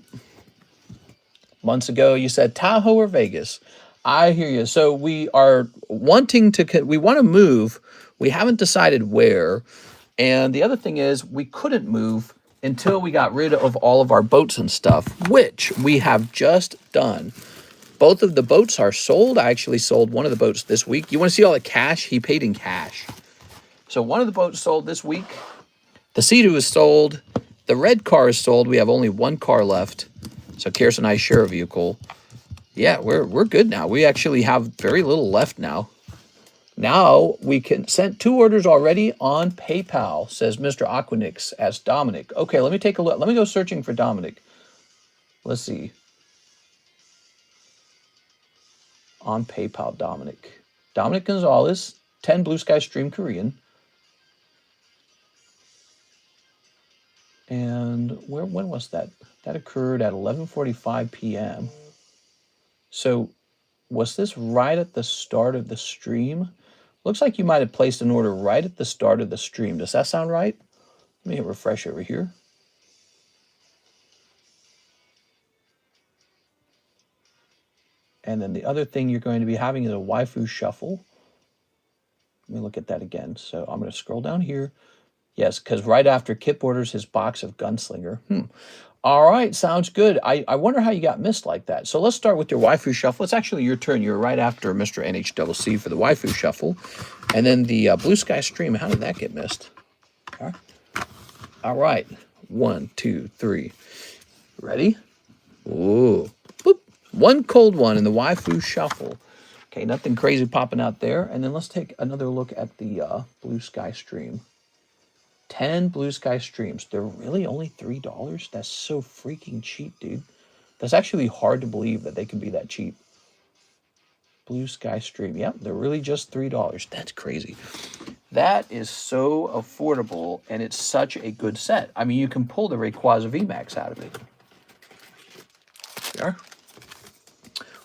Months ago, you said Tahoe or Vegas. I hear you. So we are wanting to, we want to move. We haven't decided where. And the other thing is we couldn't move until we got rid of all of our boats and stuff, which we have just done. Both of the boats are sold. I actually sold one of the boats this week. You want to see all the cash? He paid in cash. So one of the boats sold this week. The Sea-Doo is sold. The red car is sold. We have only one car left. So Karis and I share a vehicle. Yeah, we're good now. We actually have very little left now. Now we can send 2 orders already on PayPal, says Mr. Aquanix as Dominic. Okay, let me take a look. Let me go searching for Dominic. Let's see. On PayPal, Dominic. Dominic Gonzalez, 10 Blue Sky Stream Korean. And when was that? That occurred at 11:45 p.m. So was this right at the start of the stream? Looks like you might have placed an order right at the start of the stream. Does that sound right? Let me hit refresh over here. And then the other thing you're going to be having is a Waifu Shuffle. Let me look at that again. So I'm going to scroll down here. Yes, because right after Kip orders his box of Gunslinger. All right, sounds good. I wonder how you got missed like that. So let's start with your Waifu Shuffle. It's actually your turn. You're right after Mr. NHCC for the Waifu Shuffle. And then the Blue Sky Stream, how did that get missed? All right, 1, 2, 3. Ready? Ooh, boop. One cold one in the Waifu Shuffle. Okay, nothing crazy popping out there. And then let's take another look at the Blue Sky Stream. 10 Blue Sky Streams. They're really only $3? That's so freaking cheap, dude. That's actually hard to believe that they can be that cheap. Blue Sky Stream. Yep, they're really just $3. That's crazy. That is so affordable, and it's such a good set. I mean, you can pull the Rayquaza VMAX out of it. There.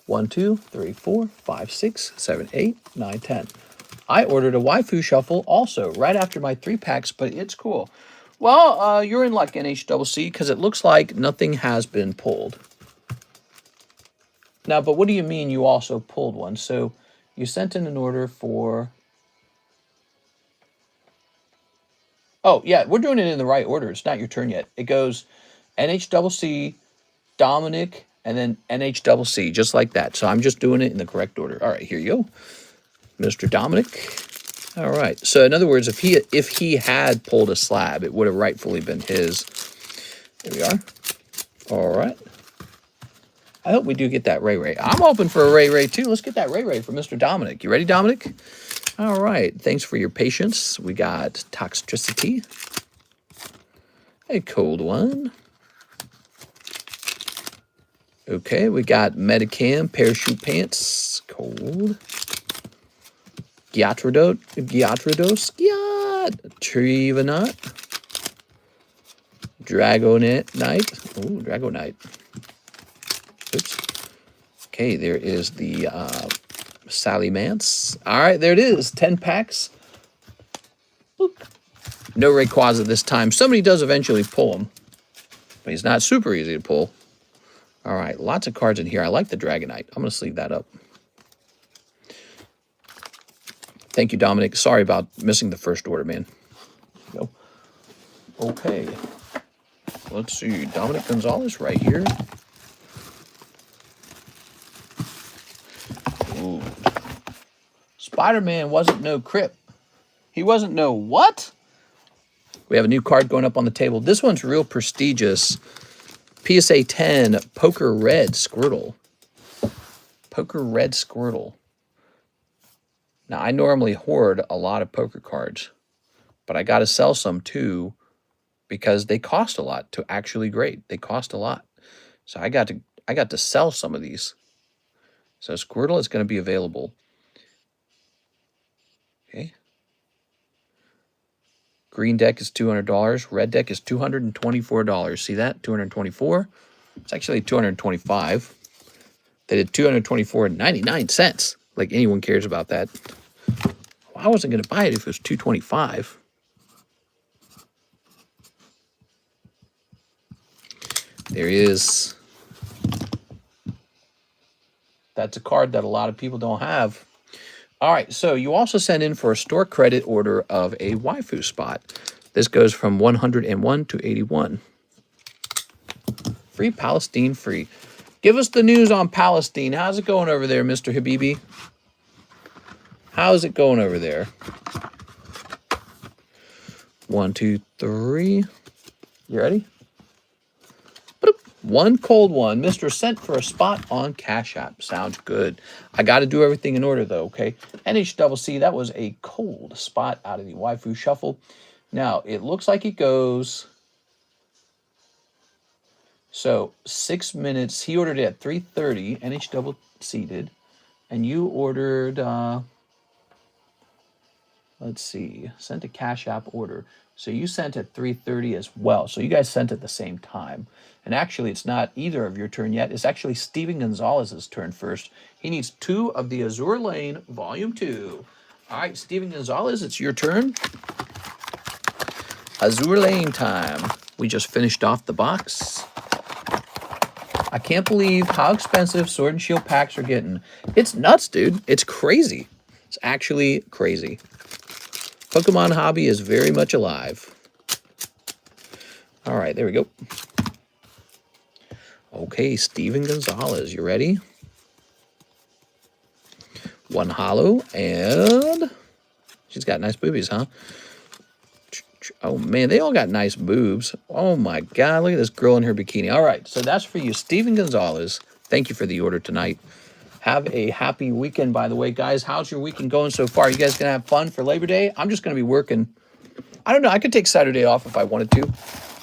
1, 2, 3, 4, 5, 6, 7, 8, 9, 10. I ordered a Waifu Shuffle also right after my 3-packs, but it's cool. Well, you're in luck, NHCC, because it looks like nothing has been pulled. Now, but what do you mean you also pulled one? So you sent in an order for... Oh, yeah, we're doing it in the right order. It's not your turn yet. It goes NHCC, Dominic, and then NHCC, just like that. So I'm just doing it in the correct order. All right, here you go. Mr. Dominic. All right. So in other words, if he had pulled a slab, it would have rightfully been his. There we are. All right. I hope we do get that Ray Ray. I'm hoping for a Ray Ray too. Let's get that Ray Ray for Mr. Dominic. You ready, Dominic? All right. Thanks for your patience. We got Toxicity. A cold one. Okay, we got Metacam, Parachute Pants, cold. Gyatrodose, Trivanot, Dragonite. Oh, Dragonite. Oops. Okay, there is the Sally Mance. All right, there it is. 10 packs. Look. No Rayquaza this time. Somebody does eventually pull him, but he's not super easy to pull. All right, lots of cards in here. I like the Dragonite. I'm going to sleeve that up. Thank you, Dominic. Sorry about missing the first order, man. Go. Okay. Let's see. Dominic Gonzalez right here. Ooh. Spider-Man wasn't no Crip. He wasn't no what? We have a new card going up on the table. This one's real prestigious. PSA 10 Poker Red Squirtle. Poker Red Squirtle. Now, I normally hoard a lot of poker cards, but I got to sell some too because they cost a lot to actually grade. They cost a lot. So I got to sell some of these. So Squirtle is going to be available. Okay. Green deck is $200. Red deck is $224. See that? $224. It's actually $225. They did $224.99. Like anyone cares about that. Well, I wasn't going to buy it if it was $225. There is That's a card that a lot of people don't have. All right, so you also sent in for a store credit order of a waifu spot. This goes from 101 to 81. Free Palestine free. Give us the news on Palestine. How's it going over there, Mr. Habibi? How's it going over there? 1, 2, 3. You ready? Boop. One cold one. Mr. Sent for a spot on Cash App. Sounds good. I got to do everything in order, though, okay? NHCC, that was a cold spot out of the Waifu Shuffle. Now, it looks like it goes... So, 6 minutes. He ordered it at 3:30. NHCC did. And you ordered... let's see. Sent a Cash App order. So you sent at 3:30 as well. So you guys sent at the same time. And actually, it's not either of your turn yet. It's actually Steven Gonzalez's turn first. He needs 2 of the Azure Lane, Volume 2. All right, Steven Gonzalez, it's your turn. Azure Lane time. We just finished off the box. I can't believe how expensive Sword and Shield packs are getting. It's nuts, dude. It's crazy. It's actually crazy. Pokemon hobby is very much alive. All right, there we go. Okay, Steven Gonzalez, you ready? 1 holo, and she's got nice boobies, huh? Oh, man, they all got nice boobs. Oh, my God, look at this girl in her bikini. All right, so that's for you, Steven Gonzalez. Thank you for the order tonight. Have a happy weekend, by the way, guys. How's your weekend going so far? You guys gonna have fun for Labor Day? I'm just gonna be working. I don't know. I could take Saturday off if I wanted to.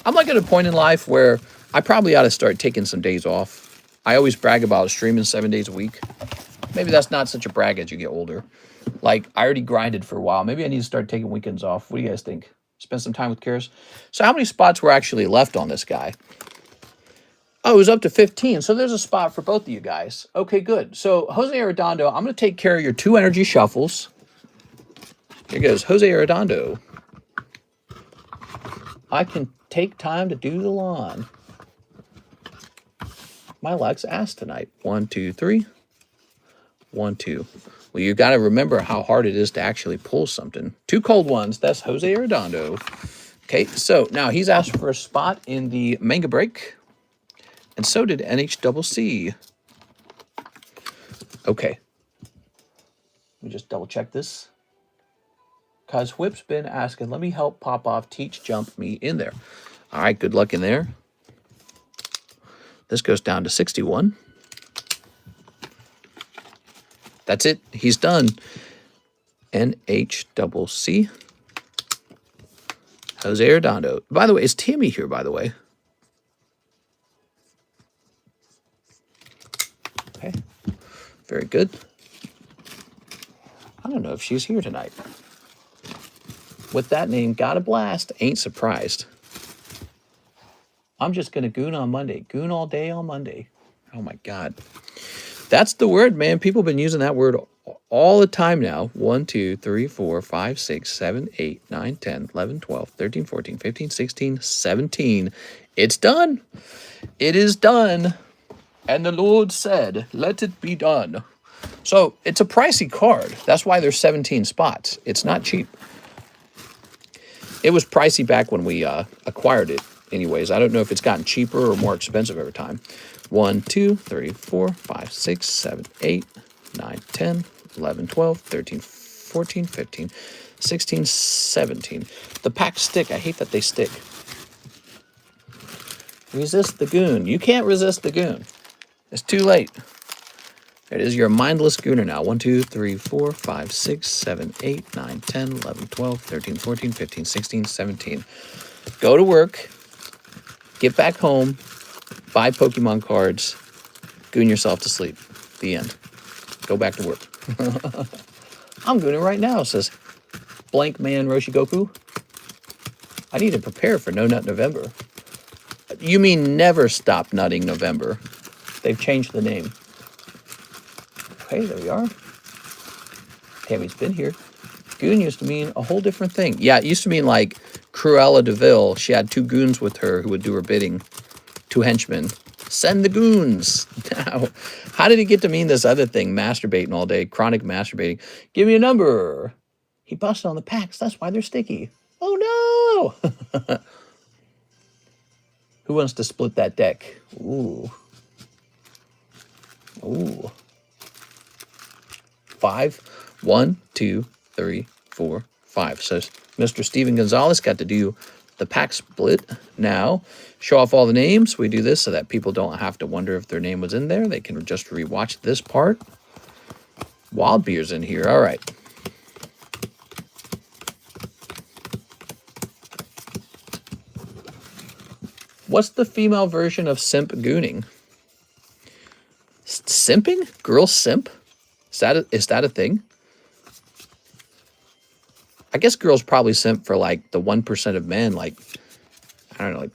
I'm like at a point in life where I probably ought to start taking some days off. I always brag about streaming 7 days a week. Maybe that's not such a brag as you get older. Like, I already grinded for a while. Maybe I need to start taking weekends off. What do you guys think? Spend some time with Karis. So how many spots were actually left on this guy? Oh, it was up to 15. So there's a spot for both of you guys. Okay, good. So Jose Arredondo, I'm going to take care of your 2 energy shuffles. Here goes Jose Arredondo. I can take time to do the lawn. My luck's ass tonight. 1, 2, 3. 1, 2. Well, you got to remember how hard it is to actually pull something. 2 cold ones. That's Jose Arredondo. Okay, so now he's asked for a spot in the Manga break. And so did NHCC. Okay. Let me just double check this. Because Whip's been asking, let me help Pop Off teach jump me in there. All right, good luck in there. This goes down to 61. That's it. He's done. NHCC. Jose Arredondo. By the way, is Tammy here, by the way? Okay. Very good. I don't know if she's here tonight. With that name, got a blast. Ain't surprised. I'm just going to goon on Monday. Goon all day on Monday. Oh, my God. That's the word, man. People have been using that word all the time now. 1, 2, 3, 4, 5, 6, 7, 8, 9, 10, 11, 12, 13, 14, 15, 16, 17. It's done. It is done. And the Lord said, let it be done. So it's a pricey card. That's why there's 17 spots. It's not cheap. It was pricey back when we acquired it. Anyways, I don't know if it's gotten cheaper or more expensive over time. 1, 2, 3, 4, 5, 6, 7, 8, 9, 10, 11, 12, 13, 14, 15, 16, 17. The packs stick. I hate that they stick. Resist the goon. You can't resist the goon. It's too late. There it is. You're a mindless gooner now. 1, 2, 3, 4, 5, 6, 7, 8, 9, 10, 11, 12, 13, 14, 15, 16, 17. Go to work. Get back home. Buy Pokemon cards. Goon yourself to sleep. The end. Go back to work. I'm gooning right now, says Blank Man Roshi Goku. I need to prepare for No Nut November. You mean Never Stop Nutting November. They've changed the name. Okay, there we are. Tammy's been here. Goon used to mean a whole different thing. Yeah, it used to mean like Cruella de Vil. She had 2 goons with her who would do her bidding. 2 henchmen. Send the goons. Now, how did he get to mean this other thing? Masturbating all day, chronic masturbating. Give me a number. He busted on the packs. That's why they're sticky. Oh no! Who wants to split that deck? Ooh. Ooh. 5. 1, 2, 3, 4, 5. So Mr. Steven Gonzalez got to do the pack split. Now, show off all the names. We do this so that people don't have to wonder if their name was in there. They can just rewatch this part. Wild Beer's in here. All right. What's the female version of simp gooning? Simping? Girl simp? Is that a thing? I guess girls probably simp for like the 1% of men, like, I don't know, like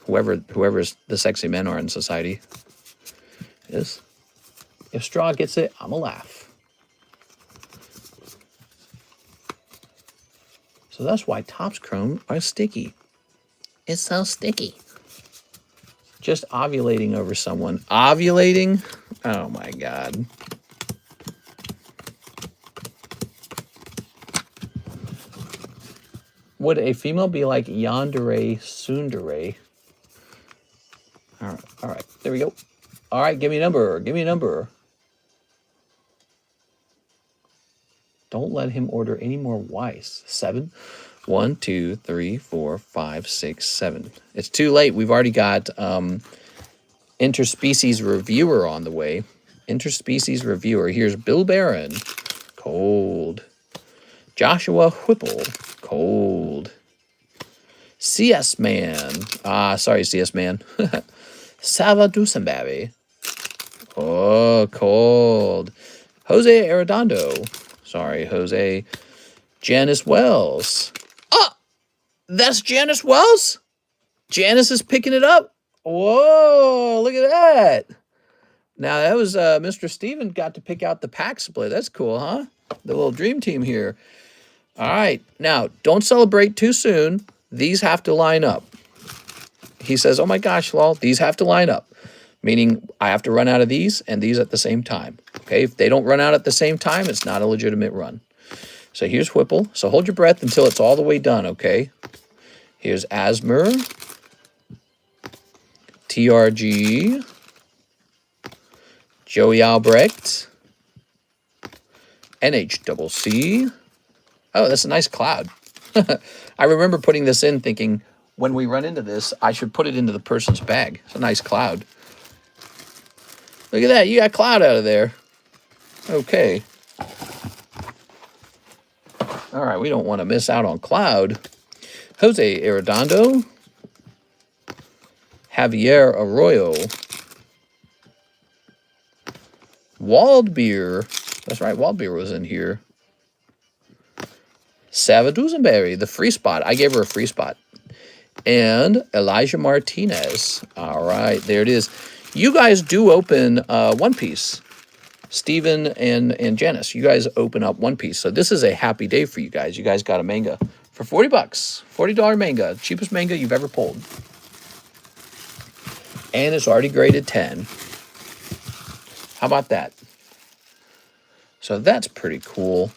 whoever's the sexy men are in society is. If Straw gets it, I'm a laugh. So that's why Topps Chrome are sticky. It's so sticky. Just ovulating over someone. Ovulating? Oh my God. Would a female be like yandere tsundere? All right, there we go. All right, give me a number, give me a number. Don't let him order any more Weiss. 7. 1, 2, 3, 4, 5, 6, 7. It's too late. We've already got interspecies reviewer on the way. Interspecies reviewer. Here's Bill Barron. Cold. Joshua Whipple. Cold. CS Man. Sorry, CS Man. Sava Dusenberry. Oh, cold. Jose Arredondo. Sorry, Jose. Janice Wells. Oh, that's Janice Wells? Janice is picking it up. Whoa, look at that. Now, that was Mr. Steven got to pick out the pack split. That's cool, huh? The little dream team here. All right. Now, don't celebrate too soon. These have to line up. He says, oh my gosh, lol, these have to line up. Meaning I have to run out of these and these at the same time. Okay, if they don't run out at the same time, it's not a legitimate run. So here's Whipple. So hold your breath until it's all the way done, okay? Here's Asmer. TRG. Joey Albrecht. NHCC. Oh, that's a nice cloud. I remember putting this in thinking, when we run into this, I should put it into the person's bag. It's a nice cloud. Look at that. You got cloud out of there. Okay. All right. We don't want to miss out on cloud. Jose Arredondo. Javier Arroyo. Waldbeer. That's right. Waldbeer was in here. Sava Dusenberry, the free spot. I gave her a free spot. And Elijah Martinez. All right, there it is. You guys do open One Piece. Steven and Janice, you guys open up One Piece. So this is a happy day for you guys. You guys got a manga for 40 bucks. $40 manga. Cheapest manga you've ever pulled. And it's already graded 10. How about that? So that's pretty cool.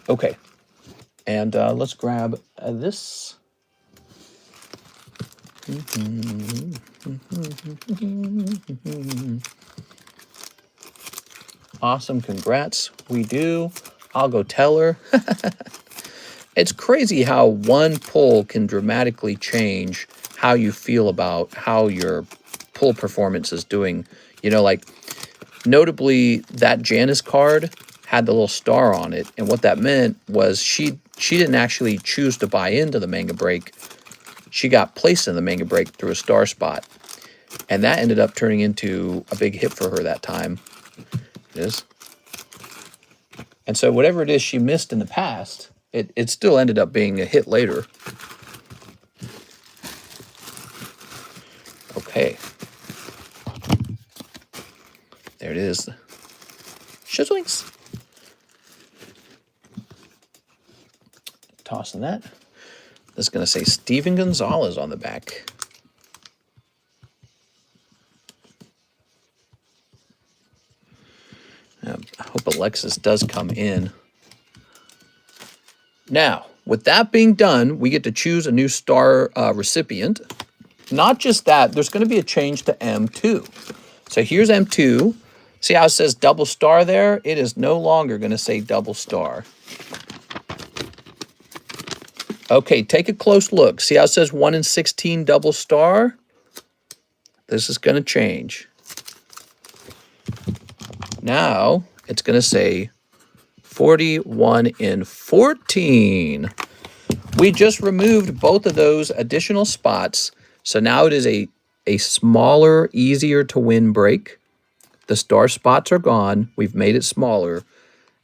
Okay. And let's grab this. Awesome. Congrats. We do. I'll go tell her. It's crazy how one pull can dramatically change how you feel about how your pull performance is doing. You know, like, notably, that Janice card had the little star on it. And what that meant was she didn't actually choose to buy into the manga break. She got placed in the manga break through a star spot. And that ended up turning into a big hit for her that time. It is. And so whatever it is she missed in the past, it still ended up being a hit later. Okay. There it is. Shizzlings. Tossing that. This is going to say Steven Gonzalez on the back. Alexis does come in. Now, with that being done, we get to choose a new star recipient. Not just that, there's going to be a change to M2. So here's M2. See how it says double star there? It is no longer going to say double star. Okay, take a close look. See how it says 1 in 16 double star? This is going to change. Now, it's going to say 41 in 14. We just removed both of those additional spots. So now it is a smaller, easier to win break. The star spots are gone. We've made it smaller.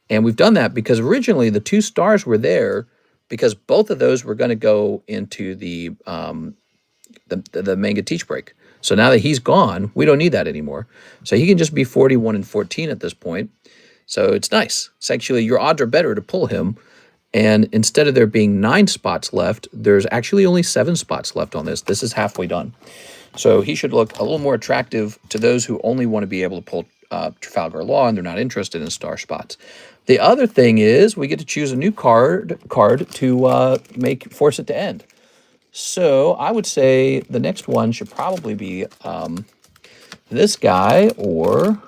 And we've done that because originally the 2 stars were there because both of those were going to go into the Manga Teach break. So now that he's gone, we don't need that anymore. So he can just be 41 and 14 at this point. So it's nice. It's actually, your odds are better to pull him. And instead of there being 9 spots left, there's actually only 7 spots left on this. This is halfway done. So he should look a little more attractive to those who only want to be able to pull Trafalgar Law and they're not interested in star spots. The other thing is we get to choose a new card to force it to end. So I would say the next one should probably be this guy or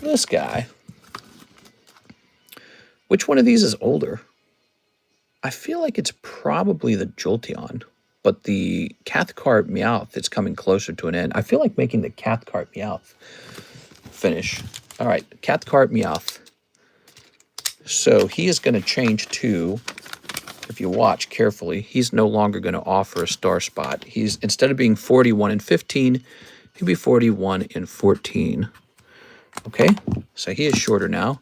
this guy. Which one of these is older? I feel like it's probably the Jolteon, but the Cathcart Meowth is coming closer to an end. I feel like making the Cathcart Meowth finish. All right, Cathcart Meowth. So he is going to change to, if you watch carefully, he's no longer going to offer a star spot. He's, instead of being 41 and 15, he'll be 41 and 14. Okay, so he is shorter now.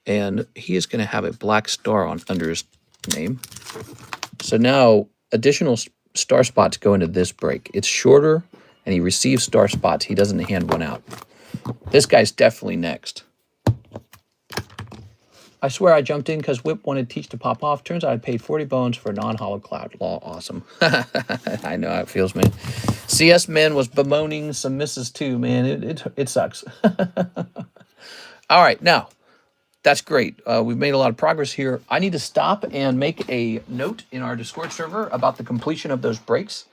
And he is going to have a black star under his name. So now additional star spots go into this break. It's shorter, and he receives star spots. He doesn't hand one out. This guy's definitely next. I swear I jumped in because Whip wanted Teach to pop off. Turns out I paid 40 bones for a non-hollow cloud. Law, awesome. I know how it feels, man. CS Man was bemoaning some misses too, man. It sucks. All right, now. That's great. We've made a lot of progress here. I need to stop and make a note in our Discord server about the completion of those breaks,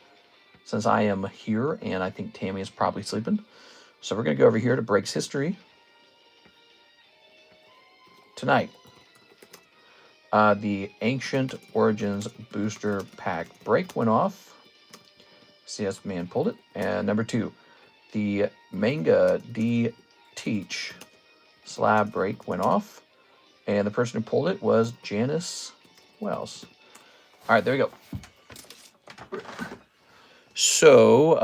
since I am here and I think Tammy is probably sleeping. So we're going to go over here to Breaks History. Tonight, the Ancient Origins Booster Pack break went off. CS Man pulled it. And number 2, the Manga Teach slab break went off, and the person who pulled it was Janice Wells. All right, there we go. So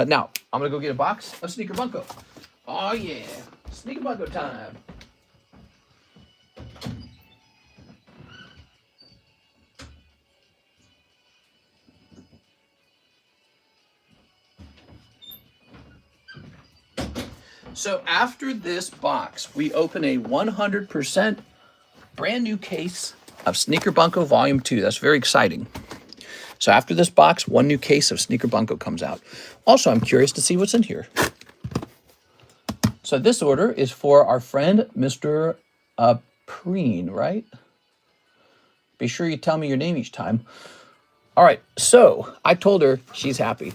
now I'm gonna go get a box of Sneaker Bunko. Oh yeah, Sneaker Bunko time. So after this box, we open a 100% brand new case of Sneaker Bunko Volume 2. That's very exciting. So after this box, 1 new case of Sneaker Bunko comes out. Also, I'm curious to see what's in here. So this order is for our friend, Mr. Preen, right? Be sure you tell me your name each time. All right, so I told her she's happy.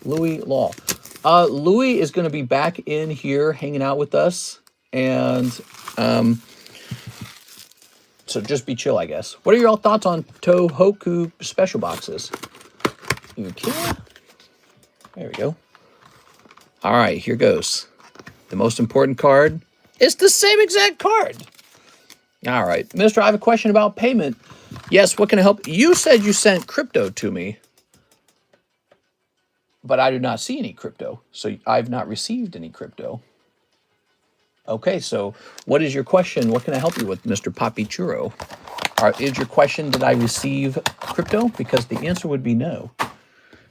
Louis Law. Louis is going to be back in here hanging out with us, and so just be chill, I guess. What are your all thoughts on Tohoku special boxes? Okay. There we go. All right, here goes. The most important card. It's the same exact card. All right, Mister, I have a question about payment. Yes, what can I help? You said you sent crypto to me, but I do not see any crypto, so I've not received any crypto. Okay, so what is your question? What can I help you with, Mr. Papi Churro? Is your question, did I receive crypto? Because the answer would be no.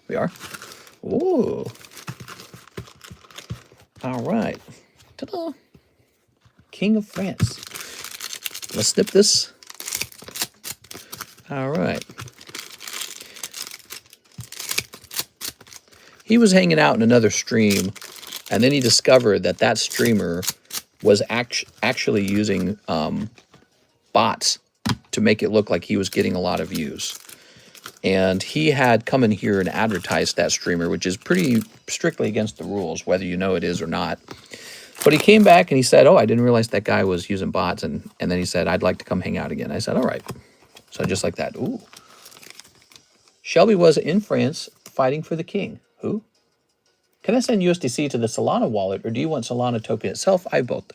We are. Ooh. All right. Ta-da. King of France. Let's snip this. All right. He was hanging out in another stream, and then he discovered that that streamer was actually using bots to make it look like he was getting a lot of views. And he had come in here and advertised that streamer, which is pretty strictly against the rules, whether you know it is or not. But he came back and he said, oh, I didn't realize that guy was using bots. And then he said, I'd like to come hang out again. I said, all right. So just like that. Ooh. Shelby was in France fighting for the king. Who? Can I send USDC to the Solana wallet, or do you want Solana token itself? I both.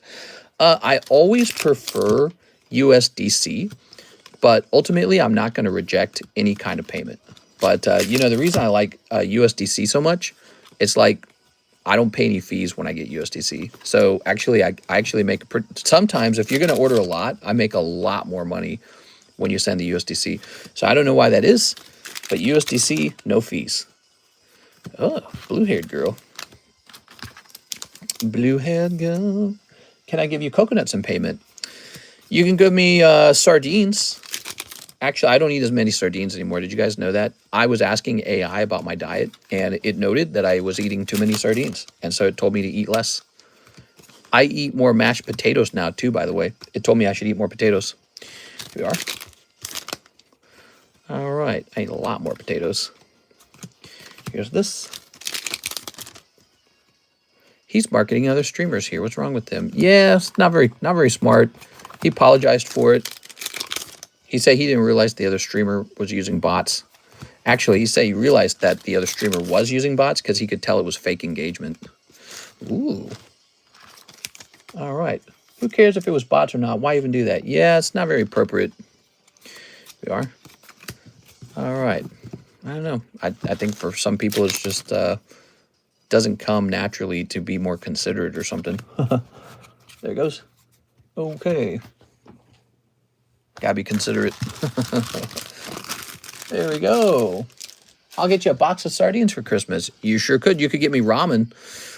I always prefer USDC, but ultimately I'm not going to reject any kind of payment. But, you know, the reason I like USDC so much, it's like I don't pay any fees when I get USDC. So actually, I actually make, sometimes if you're going to order a lot, I make a lot more money when you send the USDC. So I don't know why that is, but USDC, no fees. Oh, blue-haired girl. Blue-haired girl. Can I give you coconuts in payment? You can give me sardines. Actually, I don't eat as many sardines anymore. Did you guys know that? I was asking AI about my diet, and it noted that I was eating too many sardines. And so it told me to eat less. I eat more mashed potatoes now, too, by the way. It told me I should eat more potatoes. Here we are. All right. I eat a lot more potatoes. Here's this. He's marketing other streamers here. What's wrong with him? Yeah, it's not very smart. He apologized for it. He said he didn't realize the other streamer was using bots. Actually, he said he realized that the other streamer was using bots because he could tell it was fake engagement. Ooh. All right. Who cares if it was bots or not? Why even do that? Yeah, it's not very appropriate. We are. All right. I don't know. I think for some people it's just doesn't come naturally to be more considerate or something. There it goes. Okay. Gotta be considerate. There we go. I'll get you a box of sardines for Christmas. You sure could. You could get me ramen.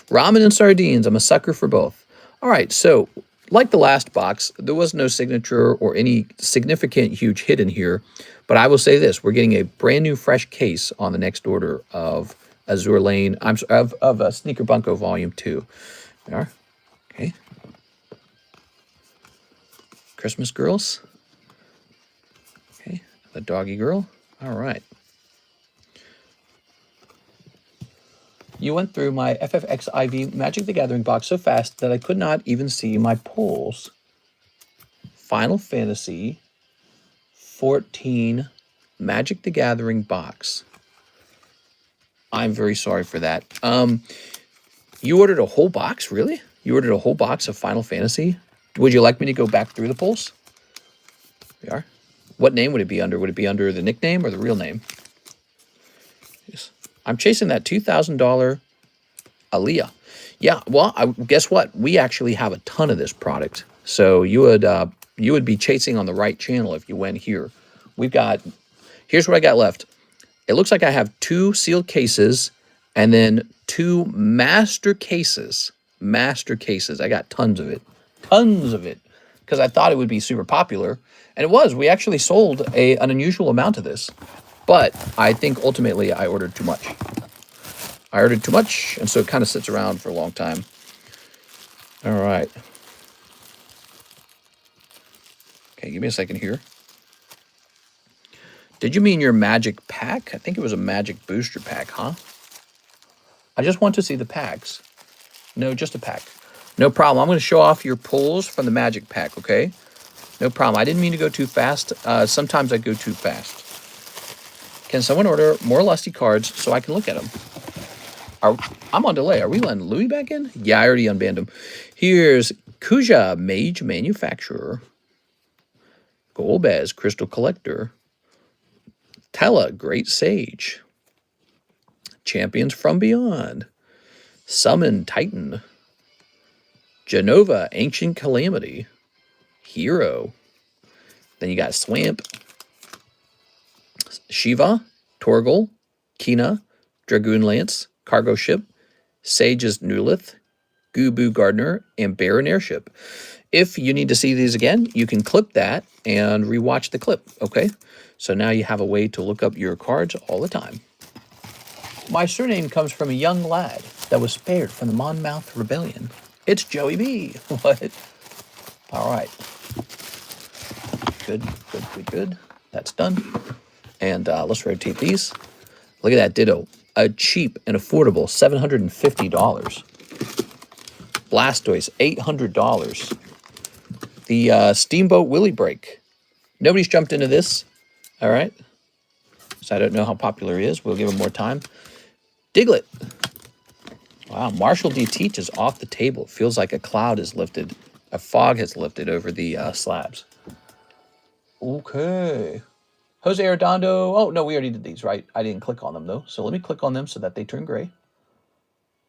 Ramen and sardines. I'm a sucker for both. All right, so like the last box, there was no signature or any significant huge hit in here. But I will say this. We're getting a brand new fresh case on the next order of Azure Lane. I'm sorry, of Sneaker Bunko Volume 2. There are. Okay. Christmas girls. Okay. The doggy girl. All right. You went through my FFXIV Magic the Gathering box so fast that I could not even see my pulls. Final Fantasy 14 Magic the Gathering box. I'm very sorry for that. You ordered a whole box, really? You ordered a whole box of Final Fantasy? Would you like me to go back through the pulls? We are. What name would it be under? Would it be under the nickname or the real name? Yes. I'm chasing that $2,000 Aaliyah. Yeah, well, guess what? We actually have a ton of this product. So you would be chasing on the right channel if you went here. We've got, here's what I got left. It looks like I have 2 sealed cases and then 2 master cases. Master cases. I got tons of it. Tons of it. Because I thought it would be super popular. And it was. We actually sold an unusual amount of this. But I think ultimately I ordered too much. I ordered too much, and so it kind of sits around for a long time. All right. Okay, give me a second here. Did you mean your magic pack? I think it was a magic booster pack, huh? I just want to see the packs. No, just a pack. No problem. I'm going to show off your pulls from the magic pack, okay? No problem. I didn't mean to go too fast. Sometimes I go too fast. Can someone order more lusty cards so I can look at them? I'm on delay. Are we letting Louis back in? Yeah, I already unbanned him. Here's Kuja, Mage Manufacturer. Golbez, Crystal Collector. Tella, Great Sage. Champions from Beyond. Summon Titan. Genova, Ancient Calamity. Hero. Then you got Swamp. Shiva, Torgal, Kina, Dragoon Lance, Cargo Ship, Sage's Newlith, Gubu Gardener, and Baron Airship. If you need to see these again, you can clip that and rewatch the clip, okay? So now you have a way to look up your cards all the time. My surname comes from a young lad that was spared from the Monmouth Rebellion. It's Joey B. What? All right. Good, good, good, good. That's done. And let's rotate these. Look at that Ditto. A cheap and affordable $750. Blastoise, $800. The Steamboat Willy Break. Nobody's jumped into this. All right. So I don't know how popular he is. We'll give him more time. Diglett. Wow, Marshall D. Teach is off the table. It feels like a cloud is lifted. A fog has lifted over the slabs. Okay. Jose Arredondo. Oh, no, we already did these, right? I didn't click on them, though. So let me click on them so that they turn gray.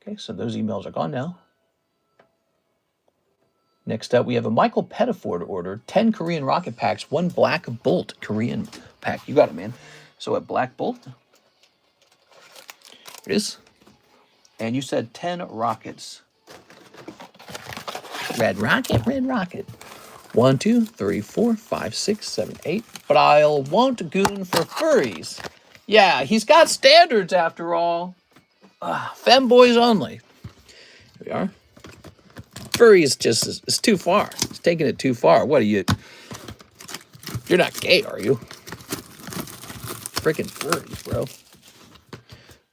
Okay, so those emails are gone now. Next up, we have a Michael Pettiford order. 10 Korean rocket packs, 1 Black Bolt Korean pack. You got it, man. So a Black Bolt. Here it is. And you said 10 rockets. Red rocket, red rocket. 1, 2, 3, 4, 5, 6, 7, 8. But I'll won't goon for furries. Yeah, he's got standards after all. Femboys only. Here we are. Furry is just is too far. It's taking it too far. What are you? You're not gay, are you? Freaking furries, bro.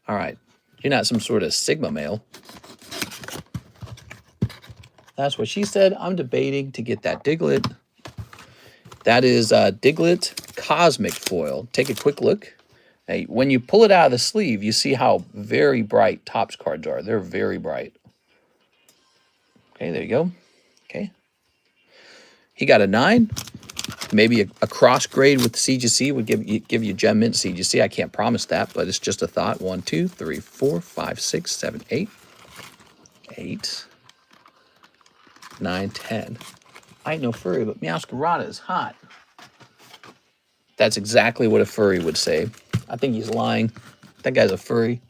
All right. You're not some sort of Sigma male. That's what she said. I'm debating to get that Diglett. That is Diglett Cosmic Foil. Take a quick look. Hey, when you pull it out of the sleeve, you see how very bright Topps cards are. They're very bright. Okay, there you go. Okay. He got a 9. Maybe a cross grade with CGC would give you Gem Mint CGC. I can't promise that, but it's just a thought. 1, 2, 3, 4, 5, 6, 7, 8. 8. 9, 10. I ain't no furry, but Meowscarada is hot. That's exactly what a furry would say. I think he's lying. That guy's a furry.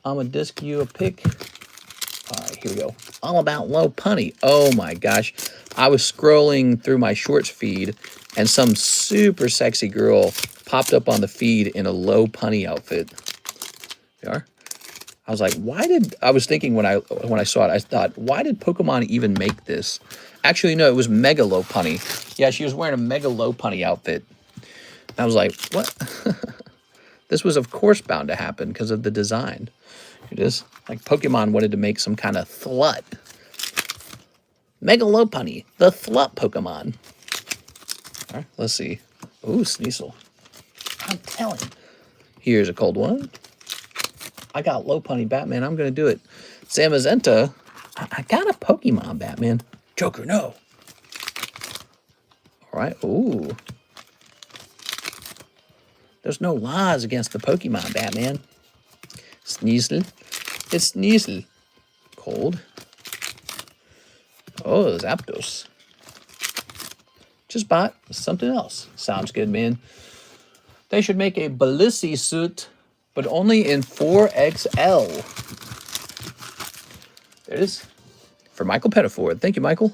I'm a disc you a pick. All right, here we go. All about low punny. Oh my gosh. I was scrolling through my shorts feed and some super sexy girl popped up on the feed in a low punny outfit. There you are. I was like, I was thinking when I saw it, I thought, why did Pokemon even make this? Actually, no, it was Mega Low Punny. Yeah, she was wearing a Mega Low Punny outfit. And I was like, what? This was, of course, bound to happen because of the design. It is. Like Pokemon wanted to make some kind of thlut. Mega Low Punny, the thlut Pokemon. All right, let's see. Ooh, Sneasel. I'm telling you. Here's a cold one. I got Low Punny Batman. I'm going to do it. Zamazenta. I got a Pokemon Batman. Joker, no. All right. Ooh. There's no laws against the Pokemon Batman. Sneasel. It's Sneasel. Cold. Oh, Zapdos. Just bought something else. Sounds good, man. They should make a Balissi suit, but only in 4XL. There it is. For Michael Pettiford. Thank you, Michael.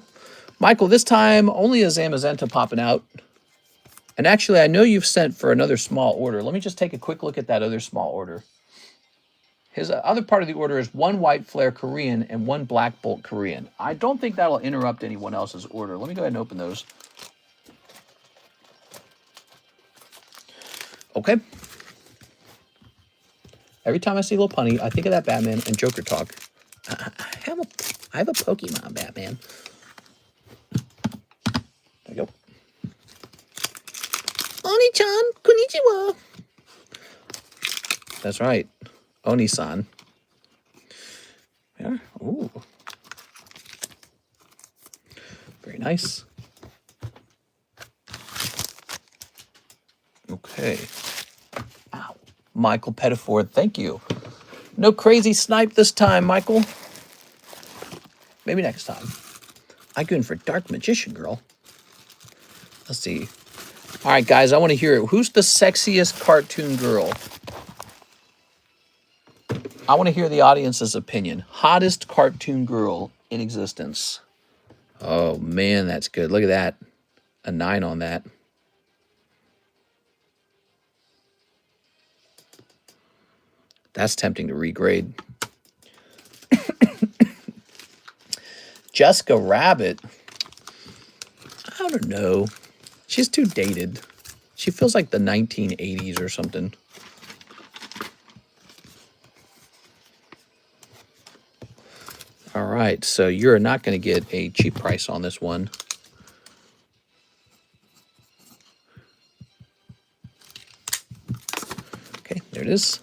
Michael, this time only a Zamazenta popping out. And actually, I know you've sent for another small order. Let me just take a quick look at that other small order. His other part of the order is 1 White Flare Korean and 1 Black Bolt Korean. I don't think that'll interrupt anyone else's order. Let me go ahead and open those. Okay. Every time I see Little Punny, I think of that Batman and Joker talk. I have a Pokemon Batman. There you go. Oni-chan, konnichiwa. That's right. Oni-san. Yeah. Ooh. Very nice. Okay. Ow. Michael Pettiford, thank you. No crazy snipe this time, Michael. Maybe next time. I go in for Dark Magician Girl. Let's see. All right, guys, I want to hear it. Who's the sexiest cartoon girl? I want to hear the audience's opinion. Hottest cartoon girl in existence. Oh, man, that's good. Look at that. A 9 on that. That's tempting to regrade. Jessica Rabbit. I don't know. She's too dated. She feels like the 1980s or something. All right, so you're not going to get a cheap price on this one. Okay, there it is.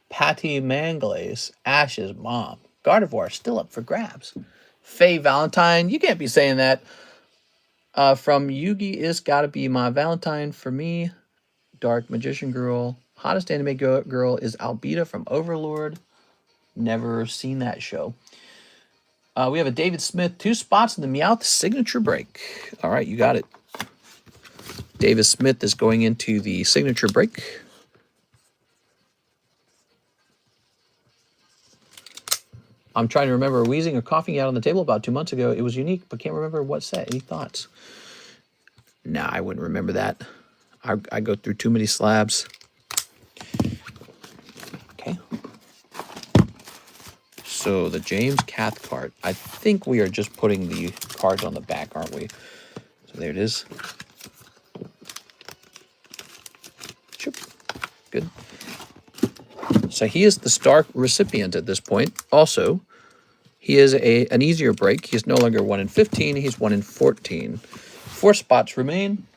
Patty Manglaze, Ash's mom. Gardevoir still up for grabs. Faye Valentine, you can't be saying that. From Yugi is gotta be my Valentine for me. Dark Magician Girl. Hottest anime girl is Albedo from Overlord. Never seen that show. We have a David Smith, 2 spots in the Meowth signature break. All right, you got it. David Smith is going into the signature break. I'm trying to remember wheezing or coughing out on the table about 2 months ago. It was unique, but can't remember what set. Any thoughts? Nah, I wouldn't remember that. I go through too many slabs. Okay. So the James Cathcart. I think we are just putting the cards on the back, aren't we? So there it is. Good. So he is the star recipient at this point. Also, he is an easier break. He's no longer 1 in 15. He's 1 in 14. 4 spots remain.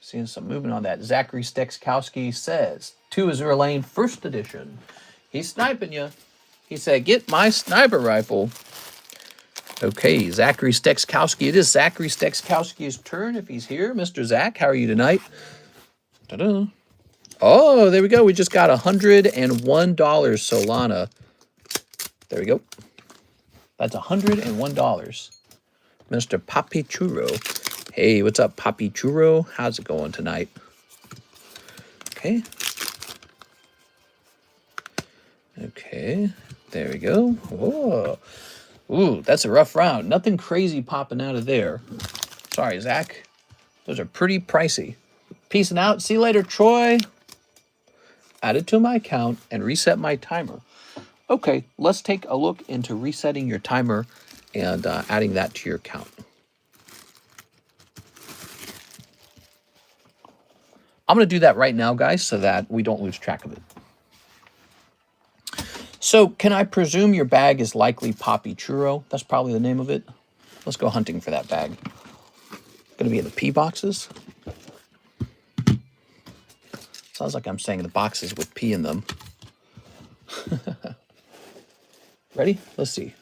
Seeing some movement on that. Zachary Stekskowski says, 2 Azure Lane, first edition. He's sniping you. He said, get my sniper rifle. Okay, Zachary Stekskowski. It is Zachary Stekskowski's turn if he's here. Mr. Zach, how are you tonight? Ta-da. Oh, there we go. We just got $101 Solana. There we go. That's $101. Mr. Papi Churro. Hey, what's up, Papi Churro? How's it going tonight? Okay. Okay. There we go. Whoa. Ooh, that's a rough round. Nothing crazy popping out of there. Sorry, Zach. Those are pretty pricey. Peace out. See you later, Troy. Add it to my account and reset my timer. Okay, let's take a look into resetting your timer and adding that to your account. I'm going to do that right now, guys, so that we don't lose track of it. So, can I presume your bag is likely Papi Churro? That's probably the name of it. Let's go hunting for that bag. Going to be in the P boxes. Sounds like I'm saying the boxes with P in them. Ready? Let's see.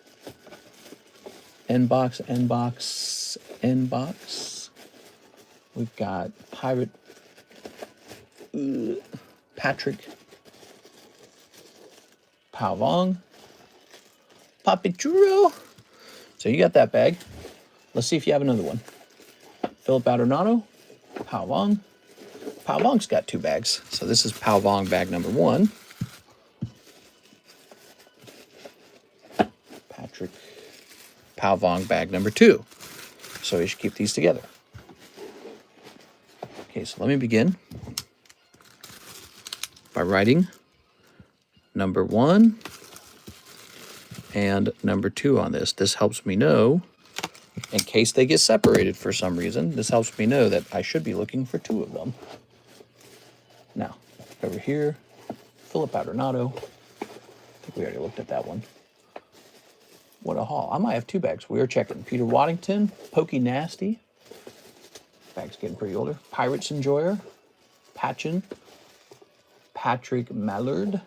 N box, N box, N box. We've got Pirate Patrick Palvong, Papi Churro. So you got that bag. Let's see if you have another one. Philip Adornato, Palvong. Palvong's got 2 bags. So this is Palvong bag number 1. Patrick Palvong bag number 2. So we should keep these together. Okay, so let me begin by writing number 1 and number 2 on this. This helps me know, in case they get separated for some reason, this helps me know that I should be looking for 2 of them. Now, over here, Philip Adornato. I think we already looked at that one. What a haul. I might have 2 bags. We are checking. Peter Waddington, Pokey Nasty. Bag's getting pretty older. Pirates Enjoyer, Patchin, Patrick Mallard,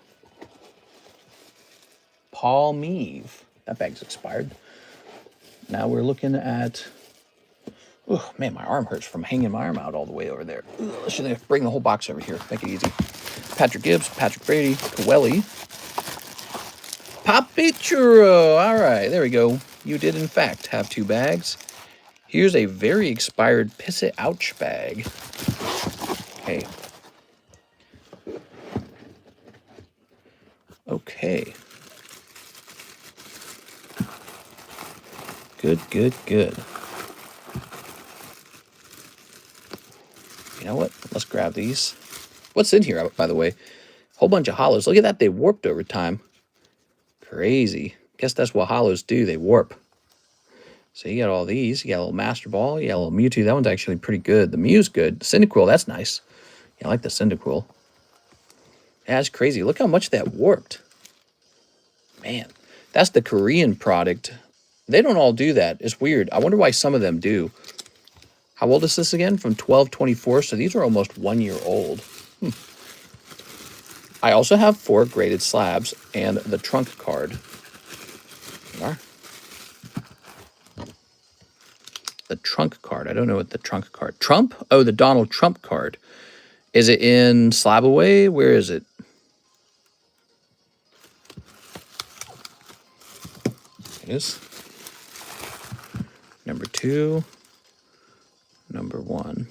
Paul Meave. That bag's expired. Now we're looking at... Oh, man, my arm hurts from hanging my arm out all the way over there. Let's just bring the whole box over here. Make it easy. Patrick Gibbs, Patrick Brady, Coelli, Papi Churro. All right, there we go. You did, in fact, have 2 bags. Here's a very expired Piss It Ouch bag. Okay. Okay. Good, good, good. You know what? Let's grab these. What's in here, by the way? Whole bunch of hollows. Look at that. They warped over time. Crazy. Guess that's what hollows do. They warp. So you got all these. You got a little Master Ball. You got a little Mewtwo. That one's actually pretty good. The Mew's good. The Cyndaquil, that's nice. Yeah, I like the Cyndaquil. Yeah, that's crazy. Look how much that warped. Man, that's the Korean product. They don't all do that. It's weird. I wonder why some of them do. How old is this again? From 1224. So these are almost 1 year old. I also have 4 graded slabs and the trunk card. The trunk card. I don't know what the trunk card. Trump? Oh, the Donald Trump card. Is it in Slab Away? Where is it? It is. Number 2. Number 1.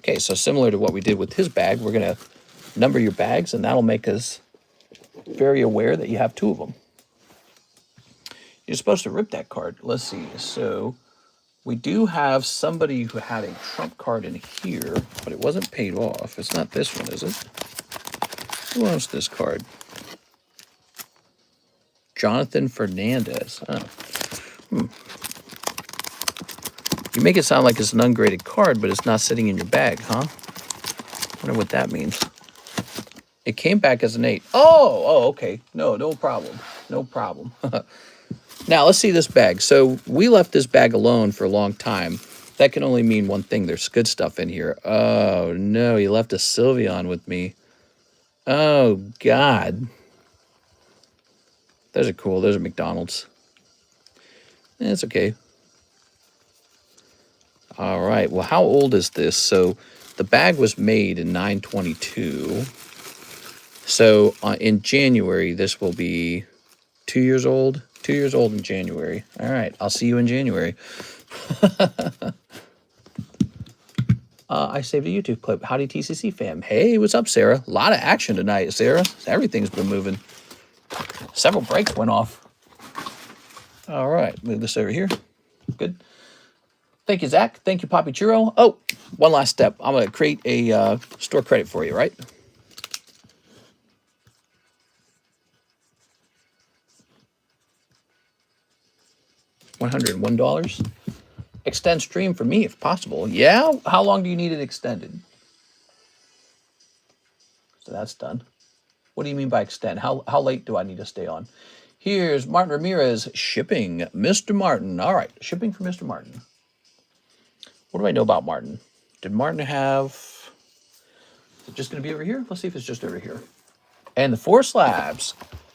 Okay, so similar to what we did with his bag, we're going to number your bags, and that'll make us very aware that you have 2 of them. You're supposed to rip that card. Let's see. So we do have somebody who had a trump card in here, but it wasn't paid off. It's not this one, is it? Who owns this card? Jonathan Fernandez. Oh. You make it sound like it's an ungraded card, but it's not sitting in your bag, huh? I wonder what that means. It came back as an 8. Oh, okay. No problem. No problem. Now, let's see this bag. So we left this bag alone for a long time. That can only mean one thing. There's good stuff in here. Oh, no. You left a Sylveon with me. Oh, God. Those are cool. Those are McDonald's. It's okay. All right. Well, how old is this? So the bag was made in 9/22. So in January, this will be 2 years old. 2 years old in January. All right. I'll see you in January. I saved a YouTube clip. Howdy, TCC fam. Hey, what's up, Sarah? A lot of action tonight, Sarah. Everything's been moving. Several breaks went off. All right. Move this over here. Good. Thank you, Zach. Thank you, Poppy Churro. Oh, one last step. I'm going to create a store credit for you, right? $101. Extend stream for me if possible. Yeah? How long do you need it extended? So that's done. What do you mean by extend? How late do I need to stay on? Here's Martin Ramirez shipping. Mr. Martin. All right. Shipping for Mr. Martin. What do I know about Martin? Did Martin have... Is it just going to be over here? Let's see if it's just over here. And the 4 slabs.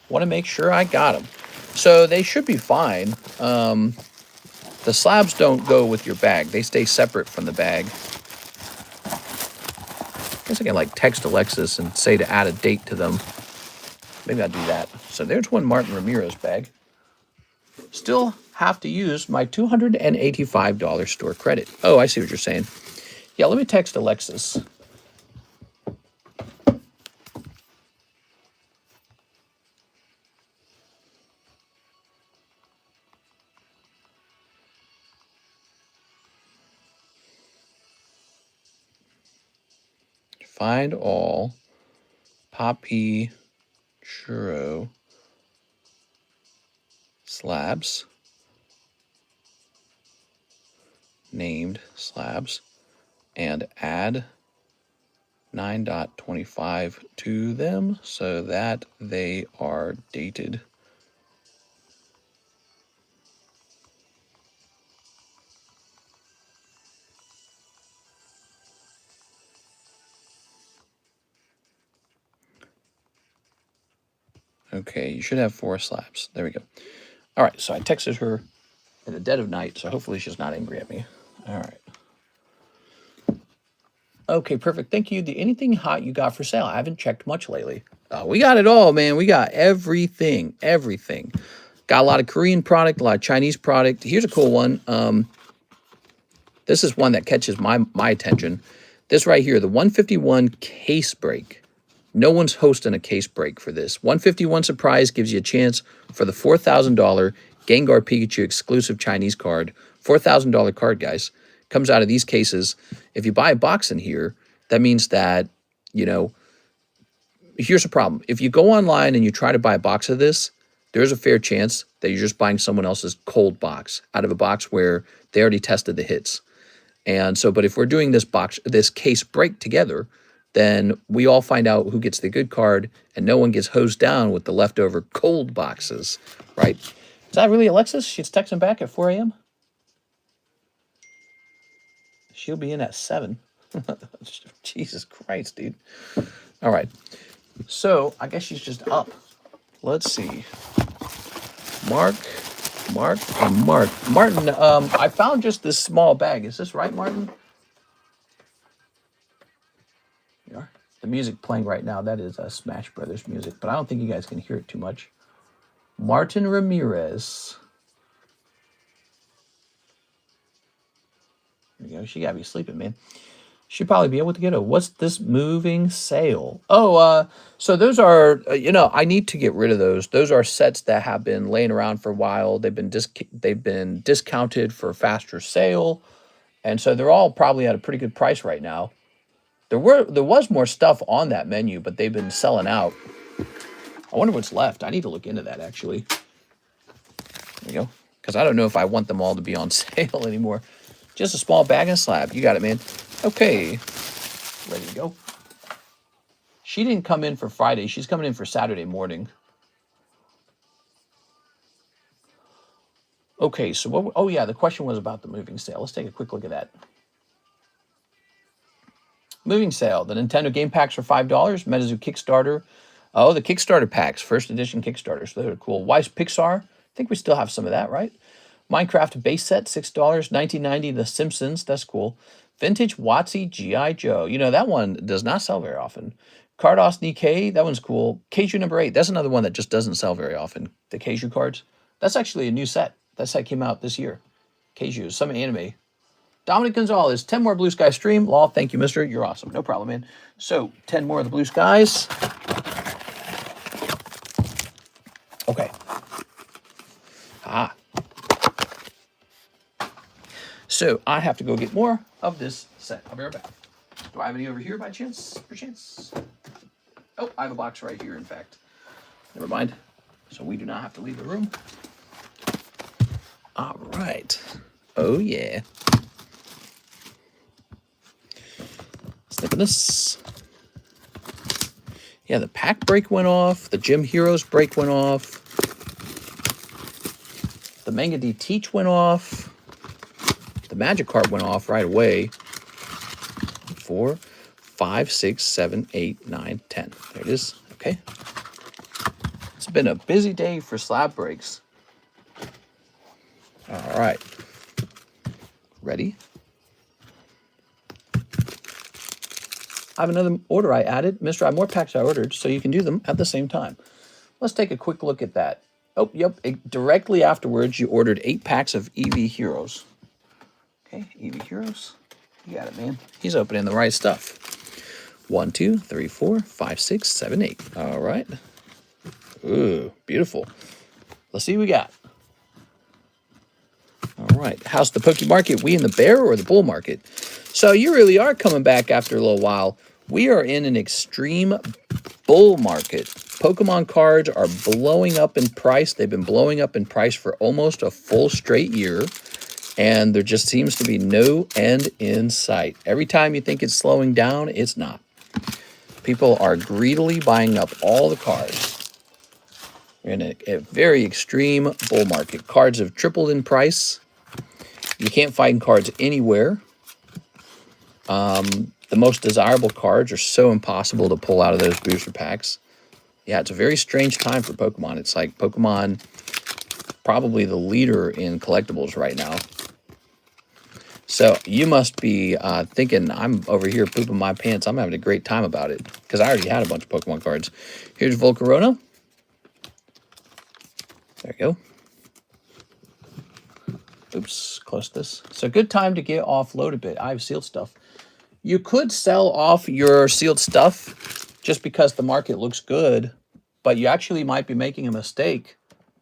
Want to make sure I got them. So they should be fine. The slabs don't go with your bag. They stay separate from the bag. I guess I can like text Alexis and say to add a date to them. Maybe I'll do that. So there's one Martin Ramirez bag. Still have to use my $285 store credit. Oh, I see what you're saying. Yeah, let me text Alexis. Find all Poppy Churro slabs, named slabs, and add 9.25 to them so that they are dated. Okay, you should have 4 slabs. There we go. All right, so I texted her in the dead of night, so hopefully she's not angry at me. All right. Okay, perfect. Thank you. Anything hot you got for sale? I haven't checked much lately. We got it all, man. We got everything. Everything. Got a lot of Korean product, a lot of Chinese product. Here's a cool one. This is one that catches my attention. This right here, the 151 case break. No one's hosting a case break for this. 151 Surprise gives you a chance for the $4,000 Gengar Pikachu exclusive Chinese card. $4,000 card, guys. Comes out of these cases. If you buy a box in here, that means that, you know, here's a problem. If you go online and you try to buy a box of this, there's a fair chance that you're just buying someone else's cold box out of a box where they already tested the hits. And so, but if we're doing this case break together, then we all find out who gets the good card, and no one gets hosed down with the leftover cold boxes, right? Is that really Alexis? She's texting back at 4 a.m.? She'll be in at 7. Jesus Christ, dude. All right. So, I guess she's just up. Let's see. Mark, and Mark. Martin, I found just this small bag. Is this right, Martin? You are. The music playing right now, that is Smash Brothers music, but I don't think you guys can hear it too much. Martin Ramirez. There you go. She gotta be sleeping, man. She'd probably be able to get a, what's this moving sale? Oh, so those are, you know, I need to get rid of those. Those are sets that have been laying around for a while. They've been discounted for a faster sale. And so they're all probably at a pretty good price right now. There was more stuff on that menu, but they've been selling out. I wonder what's left. I need to look into that, actually. There you go. Because I don't know if I want them all to be on sale anymore. Just a small bag and slab. You got it, man. Okay. Ready to go. She didn't come in for Friday. She's coming in for Saturday morning. Okay, so what... Oh, yeah, the question was about the moving sale. Let's take a quick look at that. Moving sale. The Nintendo game packs are $5. Metazoo Kickstarter. Oh, the Kickstarter packs. First edition Kickstarter. So they're cool. Weiss Pixar. I think we still have some of that, right? Minecraft base set, $6. 1990, The Simpsons. That's cool. Vintage WOTC GI Joe. You know, that one does not sell very often. Carddass Nikke. That one's cool. Kaiju number 8. That's another one that just doesn't sell very often. The Kaiju cards. That's actually a new set. That set came out this year. Kaiju. Some anime. Dominic Gonzalez, 10 more Blue Sky stream. Law, thank you, mister. You're awesome. No problem, man. So, 10 more of the Blue Skies. Okay. So, I have to go get more of this set. I'll be right back. Do I have any over here by chance? Perchance? Oh, I have a box right here, in fact. Never mind. So, we do not have to leave the room. All right. Oh, yeah. Look at this. Yeah, the pack break went off. The Gym Heroes break went off. The Manga D Teach went off. The Magic card went off right away. 4, 5, 6, 7, 8, 9, 10. There it is. Okay. It's been a busy day for slab breaks. All right. Ready? I have another order I added. Mister, I have more packs I ordered, so you can do them at the same time. Let's take a quick look at that. Oh, yep. Directly afterwards, you ordered 8 packs of EV Heroes. Okay, EV Heroes. You got it, man. He's opening the right stuff. 1, 2, 3, 4, 5, 6, 7, 8. All right. Ooh, beautiful. Let's see what we got. All right. How's the Poke Market? We in the bear or the bull market? So you really are coming back after a little while. We are in an extreme bull market. Pokemon cards are blowing up in price. They've been blowing up in price for almost a full straight year. And there just seems to be no end in sight. Every time you think it's slowing down, it's not. People are greedily buying up all the cards. We're in a very extreme bull market. Cards have tripled in price. You can't find cards anywhere. The most desirable cards are so impossible to pull out of those booster packs. Yeah, it's a very strange time for Pokemon. It's like Pokemon probably the leader in collectibles right now. So you must be thinking, I'm over here pooping my pants. I'm having a great time about it because I already had a bunch of Pokemon cards. Here's Volcarona. There you go. Oops, close this. So good time to get offload a bit. I have sealed stuff. You could sell off your sealed stuff just because the market looks good, but you actually might be making a mistake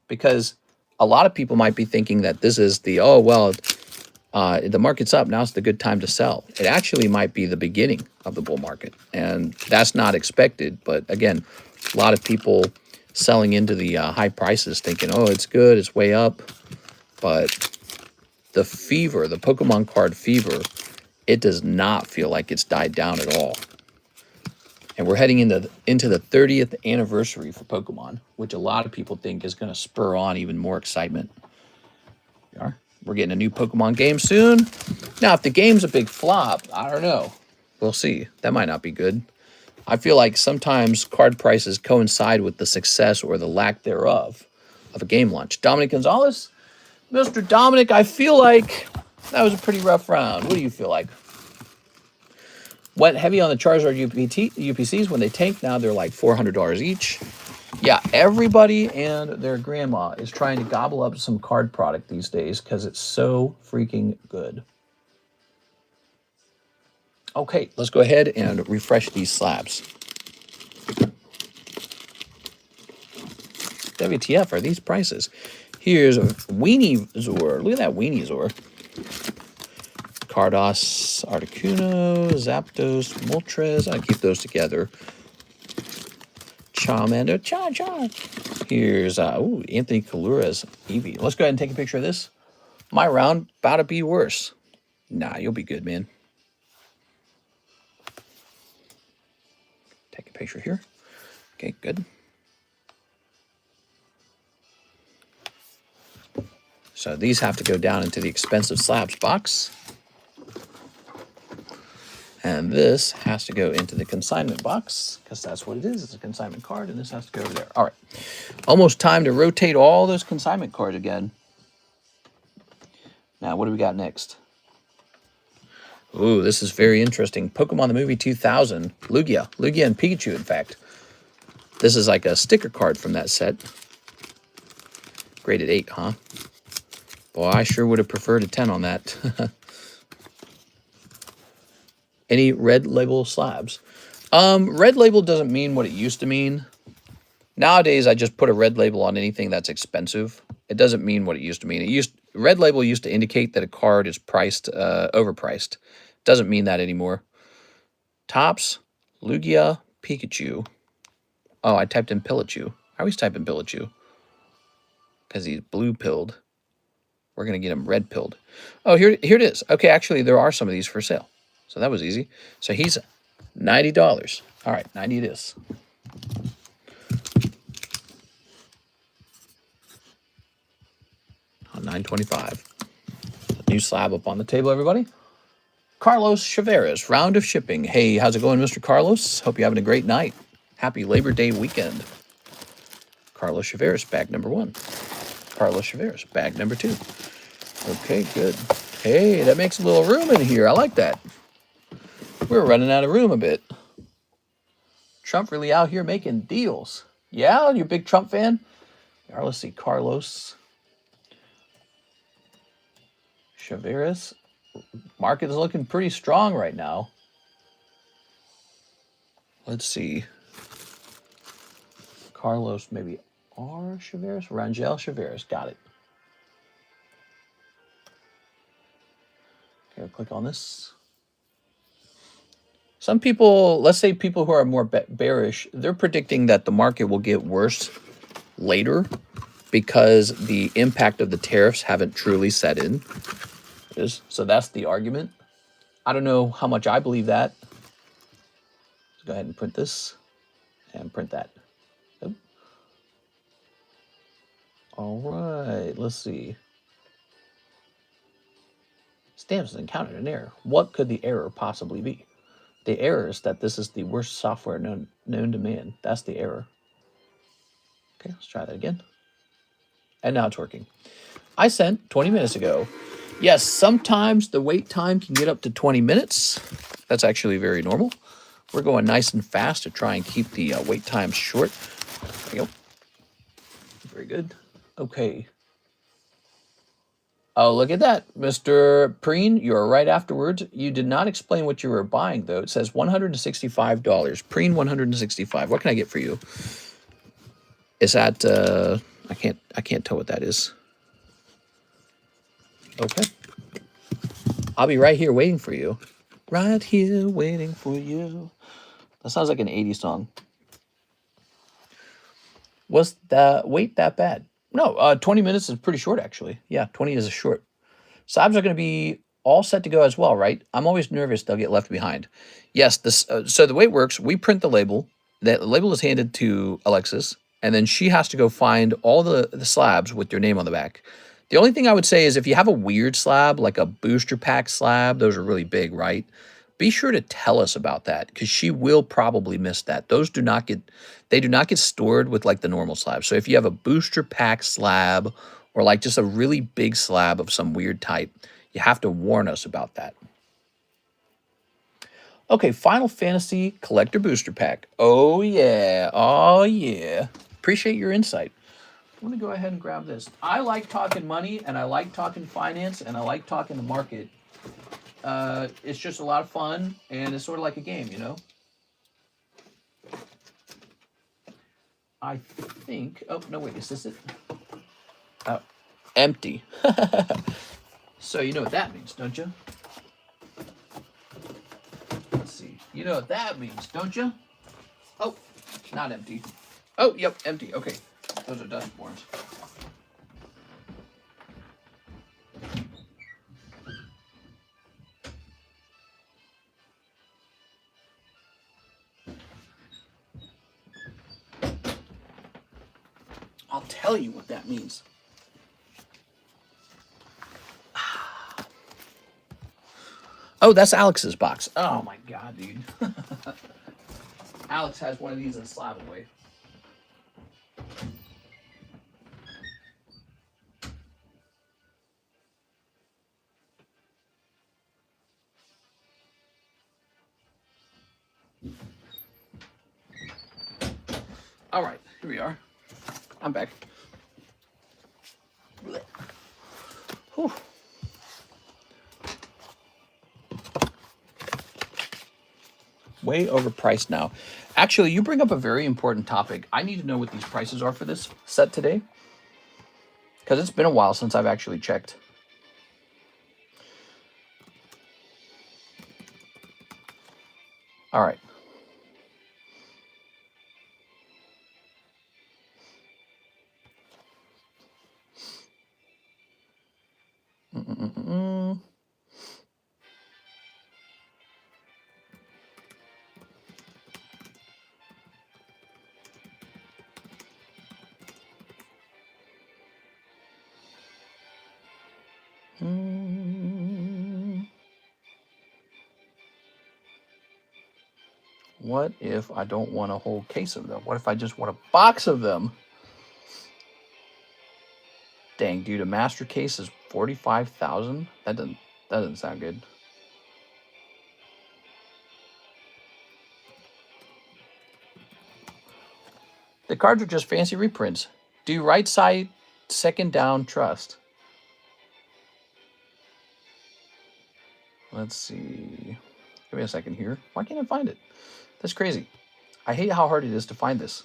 because a lot of people might be thinking that this is the, oh, well, the market's up. Now's the good time to sell. It actually might be the beginning of the bull market, and that's not expected. But again, a lot of people selling into the high prices thinking, oh, it's good, it's way up. But the fever, the Pokemon card fever, it does not feel like it's died down at all. And we're heading into the 30th anniversary for Pokemon, which a lot of people think is going to spur on even more excitement. We're getting a new Pokemon game soon. Now, if the game's a big flop, I don't know. We'll see. That might not be good. I feel like sometimes card prices coincide with the success or the lack thereof of a game launch. Dominic Gonzalez. Mr. Dominic, I feel like that was a pretty rough round. What do you feel like? Went heavy on the Charizard UPCs when they tanked. Now they're like $400 each. Yeah, everybody and their grandma is trying to gobble up some card product these days because it's so freaking good. Okay, let's go ahead and refresh these slabs. WTF are these prices? Here's a Weenie Zor. Look at that Weenie Zor. Carddass, Articuno, Zapdos, Moltres. I keep those together. Charmander, Cha. Here's Anthony Kalura's Eevee. Let's go ahead and take a picture of this. My round about to be worse. Nah, you'll be good, man. Take a picture here. Okay, good. So these have to go down into the expensive slabs box. And this has to go into the consignment box, because that's what it is. It's a consignment card, and this has to go over there. All right. Almost time to rotate all those consignment cards again. Now, what do we got next? Ooh, this is very interesting. Pokemon the Movie 2000. Lugia and Pikachu, in fact. This is like a sticker card from that set. Graded 8, huh? Boy, I sure would have preferred a 10 on that. Any red label slabs? Red label doesn't mean what it used to mean. Nowadays, I just put a red label on anything that's expensive. It doesn't mean what it used to mean. Red label used to indicate that a card is priced, overpriced. Doesn't mean that anymore. Tops, Lugia, Pikachu. Oh, I typed in Pillachu. I always type in Pillachu because he's blue-pilled. We're going to get him red-pilled. Oh, here it is. Okay, actually, there are some of these for sale. So that was easy. So he's $90. All right, 90 it is. $9.25. New slab up on the table, everybody. Carlos Chaveras, round of shipping. Hey, how's it going, Mr. Carlos? Hope you're having a great night. Happy Labor Day weekend. Carlos Chaveras, bag number 1. Carlos Chaveras, bag number 2. Okay, good. Hey, that makes a little room in here. I like that. We're running out of room a bit. Trump really out here making deals. Yeah, you a big Trump fan? All right, let's see. Carlos Chaveras. Market is looking pretty strong right now. Let's see. Carlos, maybe R. Chaveras? Rangel Chaveras. Got it. Okay, I'll click on this. Some people, let's say people who are more bearish, they're predicting that the market will get worse later because the impact of the tariffs haven't truly set in. So that's the argument. I don't know how much I believe that. Let's go ahead and print this and print that. Oh. All right, let's see. Stamps has encountered an error. What could the error possibly be? The error is that this is the worst software known to man. That's the error. Okay, let's try that again. And now it's working. I sent 20 minutes ago. Yes, sometimes the wait time can get up to 20 minutes. That's actually very normal. We're going nice and fast to try and keep the wait time short. There you go. Very good. Okay. Oh, look at that. Mr. Preen, you're right afterwards. You did not explain what you were buying, though. It says $165. Preen, $165. What can I get for you? Is that, I can't tell what that is. Okay. I'll be right here waiting for you. Right here waiting for you. That sounds like an 80s song. Was the wait that bad? No, 20 minutes is pretty short, actually. Yeah, 20 is short. Slabs are going to be all set to go as well, right? I'm always nervous they'll get left behind. Yes, this. So the way it works, we print the label. That label is handed to Alexis, and then she has to go find all the slabs with your name on the back. The only thing I would say is if you have a weird slab, like a booster pack slab, those are really big, right? Be sure to tell us about that because she will probably miss that. Those do not get, they do not get stored with like the normal slab. So if you have a booster pack slab or like just a really big slab of some weird type, you have to warn us about that. Okay, Final Fantasy Collector Booster Pack. Oh yeah, oh yeah. Appreciate your insight. I'm gonna go ahead and grab this. I like talking money and I like talking finance and I like talking the market. It's just a lot of fun and it's sort of like a game, you know? I think, oh no wait, is this it? Oh, empty. So you know what that means, don't you? Let's see. You know what that means, don't you? Oh, not empty. Oh, yep, empty. Okay, those are dust forms. I'll tell you what that means. Oh, that's Alex's box. Oh my god, dude. Alex has one of these in slab away. All right, here we are. I'm back. Whew. Way overpriced now. Actually, you bring up a very important topic. I need to know what these prices are for this set today. Because it's been a while since I've actually checked. All right. What if I don't want a whole case of them? What if I just want a box of them? Dang, dude, a master case is 45,000. That doesn't sound good. The cards are just fancy reprints. Do right side, second down, trust. Let's see. Give me a second here. Why can't I find it? That's crazy. I hate how hard it is to find this.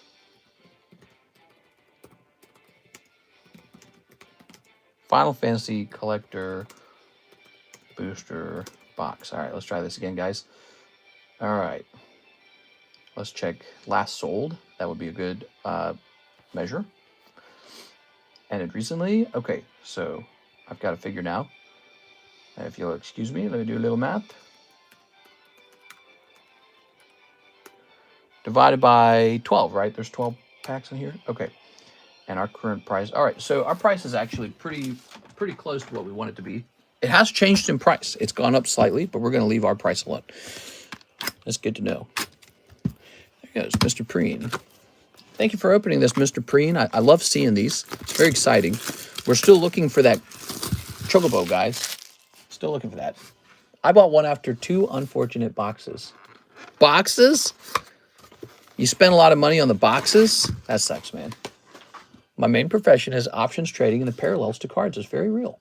Final Fantasy Collector Booster Box. All right, let's try this again, guys. All right. Let's check last sold. That would be a good measure. Ended recently. Okay, so I've got a figure now. If you'll excuse me, let me do a little math. Divided by 12, right? There's 12 packs in here. Okay. And our current price. All right, so our price is actually pretty close to what we want it to be. It has changed in price. It's gone up slightly, but we're going to leave our price alone. That's good to know. There goes Mr. Preen. Thank you for opening this, Mr. Preen. I love seeing these. It's very exciting. We're still looking for that Chocobo, guys. Still looking for that. I bought one after 2 unfortunate boxes. Boxes? You spent a lot of money on the boxes? That sucks, man. My main profession is options trading, and the parallels to cards is very real.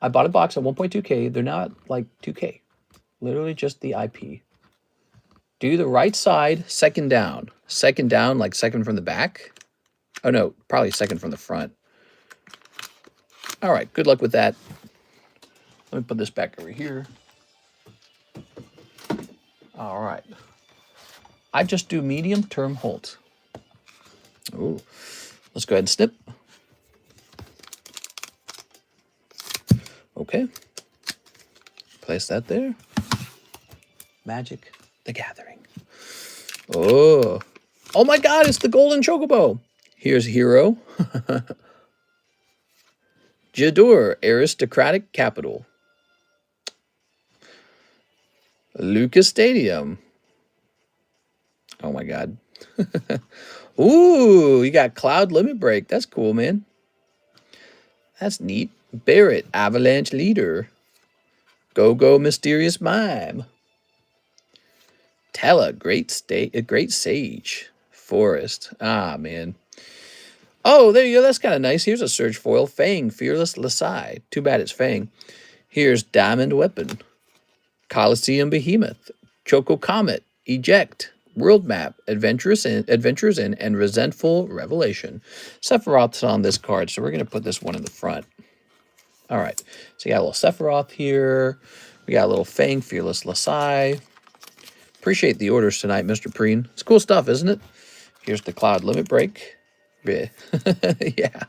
I bought a box at 1.2K. They're not like 2K. Literally just the IP. Do the right side, second down. Second down, like second from the back. Oh, no, probably second from the front. All right, good luck with that. Let me put this back over here. All right. I just do medium-term holds. Oh, let's go ahead and snip. Okay. Place that there. Magic the Gathering. Oh. Oh my God, it's the Golden Chocobo. Here's Hero. Jador, Aristocratic Capital. Lucas Stadium. Oh my God. Ooh, you got Cloud Limit Break. That's cool, man. That's neat. Barrett, Avalanche Leader. Go-Go Mysterious Mime. Tella, Great Sage. Forest. Ah, man. Oh, there you go. That's kind of nice. Here's a Surge Foil. Fang, Fearless Lasai. Too bad it's Fang. Here's Diamond Weapon. Coliseum Behemoth. Choco Comet. Eject. World Map. Adventures In, and Resentful Revelation. Sephiroth's on this card, so we're going to put this one in the front. All right. So you got a little Sephiroth here. We got a little Fang, Fearless Lasai. Appreciate the orders tonight, Mr. Preen. It's cool stuff, isn't it? Here's the Cloud Limit Break. Yeah. Yeah.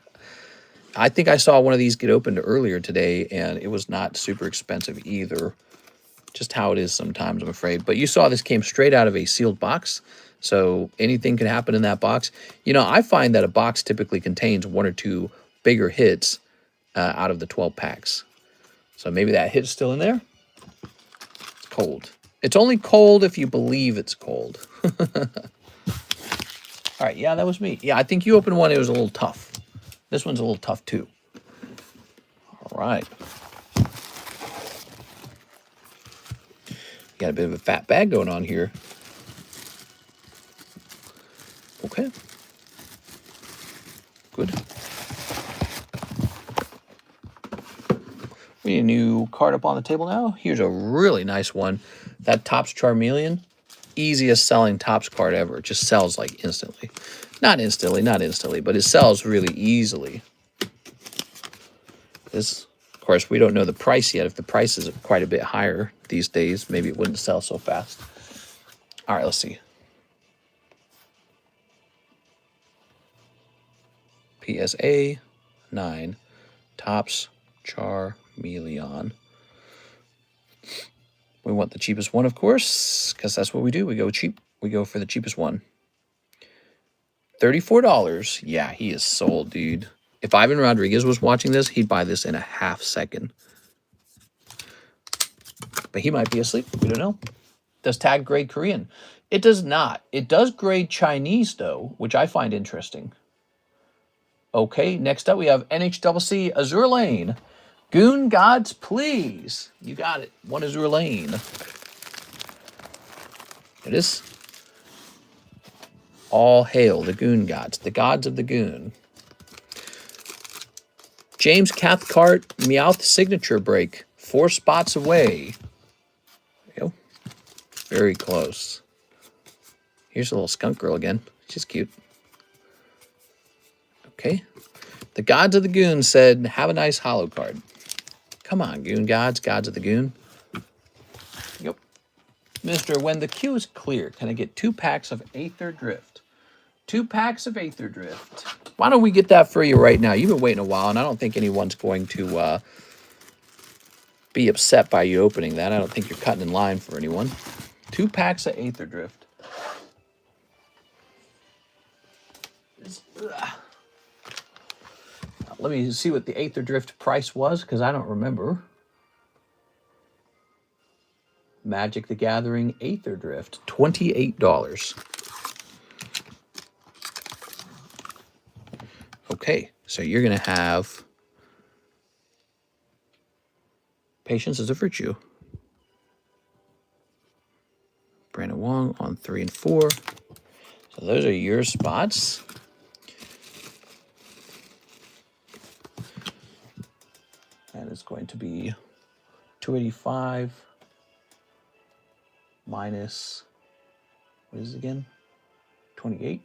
I think I saw one of these get opened earlier today, and it was not super expensive either. Just how it is sometimes, I'm afraid. But you saw this came straight out of a sealed box, so anything could happen in that box. You know, I find that a box typically contains 1 or 2 bigger hits out of the 12 packs. So maybe that hit's still in there. It's cold. It's only cold if you believe it's cold. All right, yeah, that was me. Yeah, I think you opened one. It was a little tough. This one's a little tough, too. All right. Got a bit of a fat bag going on here. Okay. Good. We need a new card up on the table now. Here's a really nice one. That Topps Charmeleon. Easiest selling Topps card ever. It just sells like instantly. Not instantly, but it sells really easily. This, of course, we don't know the price yet. If the price is quite a bit higher these days, maybe it wouldn't sell so fast. All right, let's see. PSA 9 Topps Charmeleon. We want the cheapest one, of course, because that's what we do. We go cheap. We go for the cheapest one. $34. Yeah, he is sold, dude. If Ivan Rodriguez was watching this, he'd buy this in a half second. But he might be asleep. We don't know. Does tag grade Korean? It does not. It does grade Chinese, though, which I find interesting. Okay, next up we have NHCC Azure Lane. Goon Gods, please. You got it. One Azure Lane. It is. All hail the Goon Gods, the gods of the Goon. James Cathcart, Meowth signature break. 4 spots away. There you go. Very close. Here's a little skunk girl again. She's cute. Okay. The gods of the Goon said, have a nice hollow card. Come on, Goon Gods, gods of the Goon. Yep. Mister, when the queue is clear, can I get 2 packs of Aether Drift? 2 packs of Aether Drift. Why don't we get that for you right now? You've been waiting a while, and I don't think anyone's going to be upset by you opening that. I don't think you're cutting in line for anyone. 2 packs of Aether Drift. Let me see what the Aether Drift price was, because I don't remember. Magic the Gathering Aether Drift, $28. Okay, so you're going to have Patience is a Virtue. Brandon Wong on 3 and 4. So those are your spots. And it's going to be 285 minus, what is it again? 28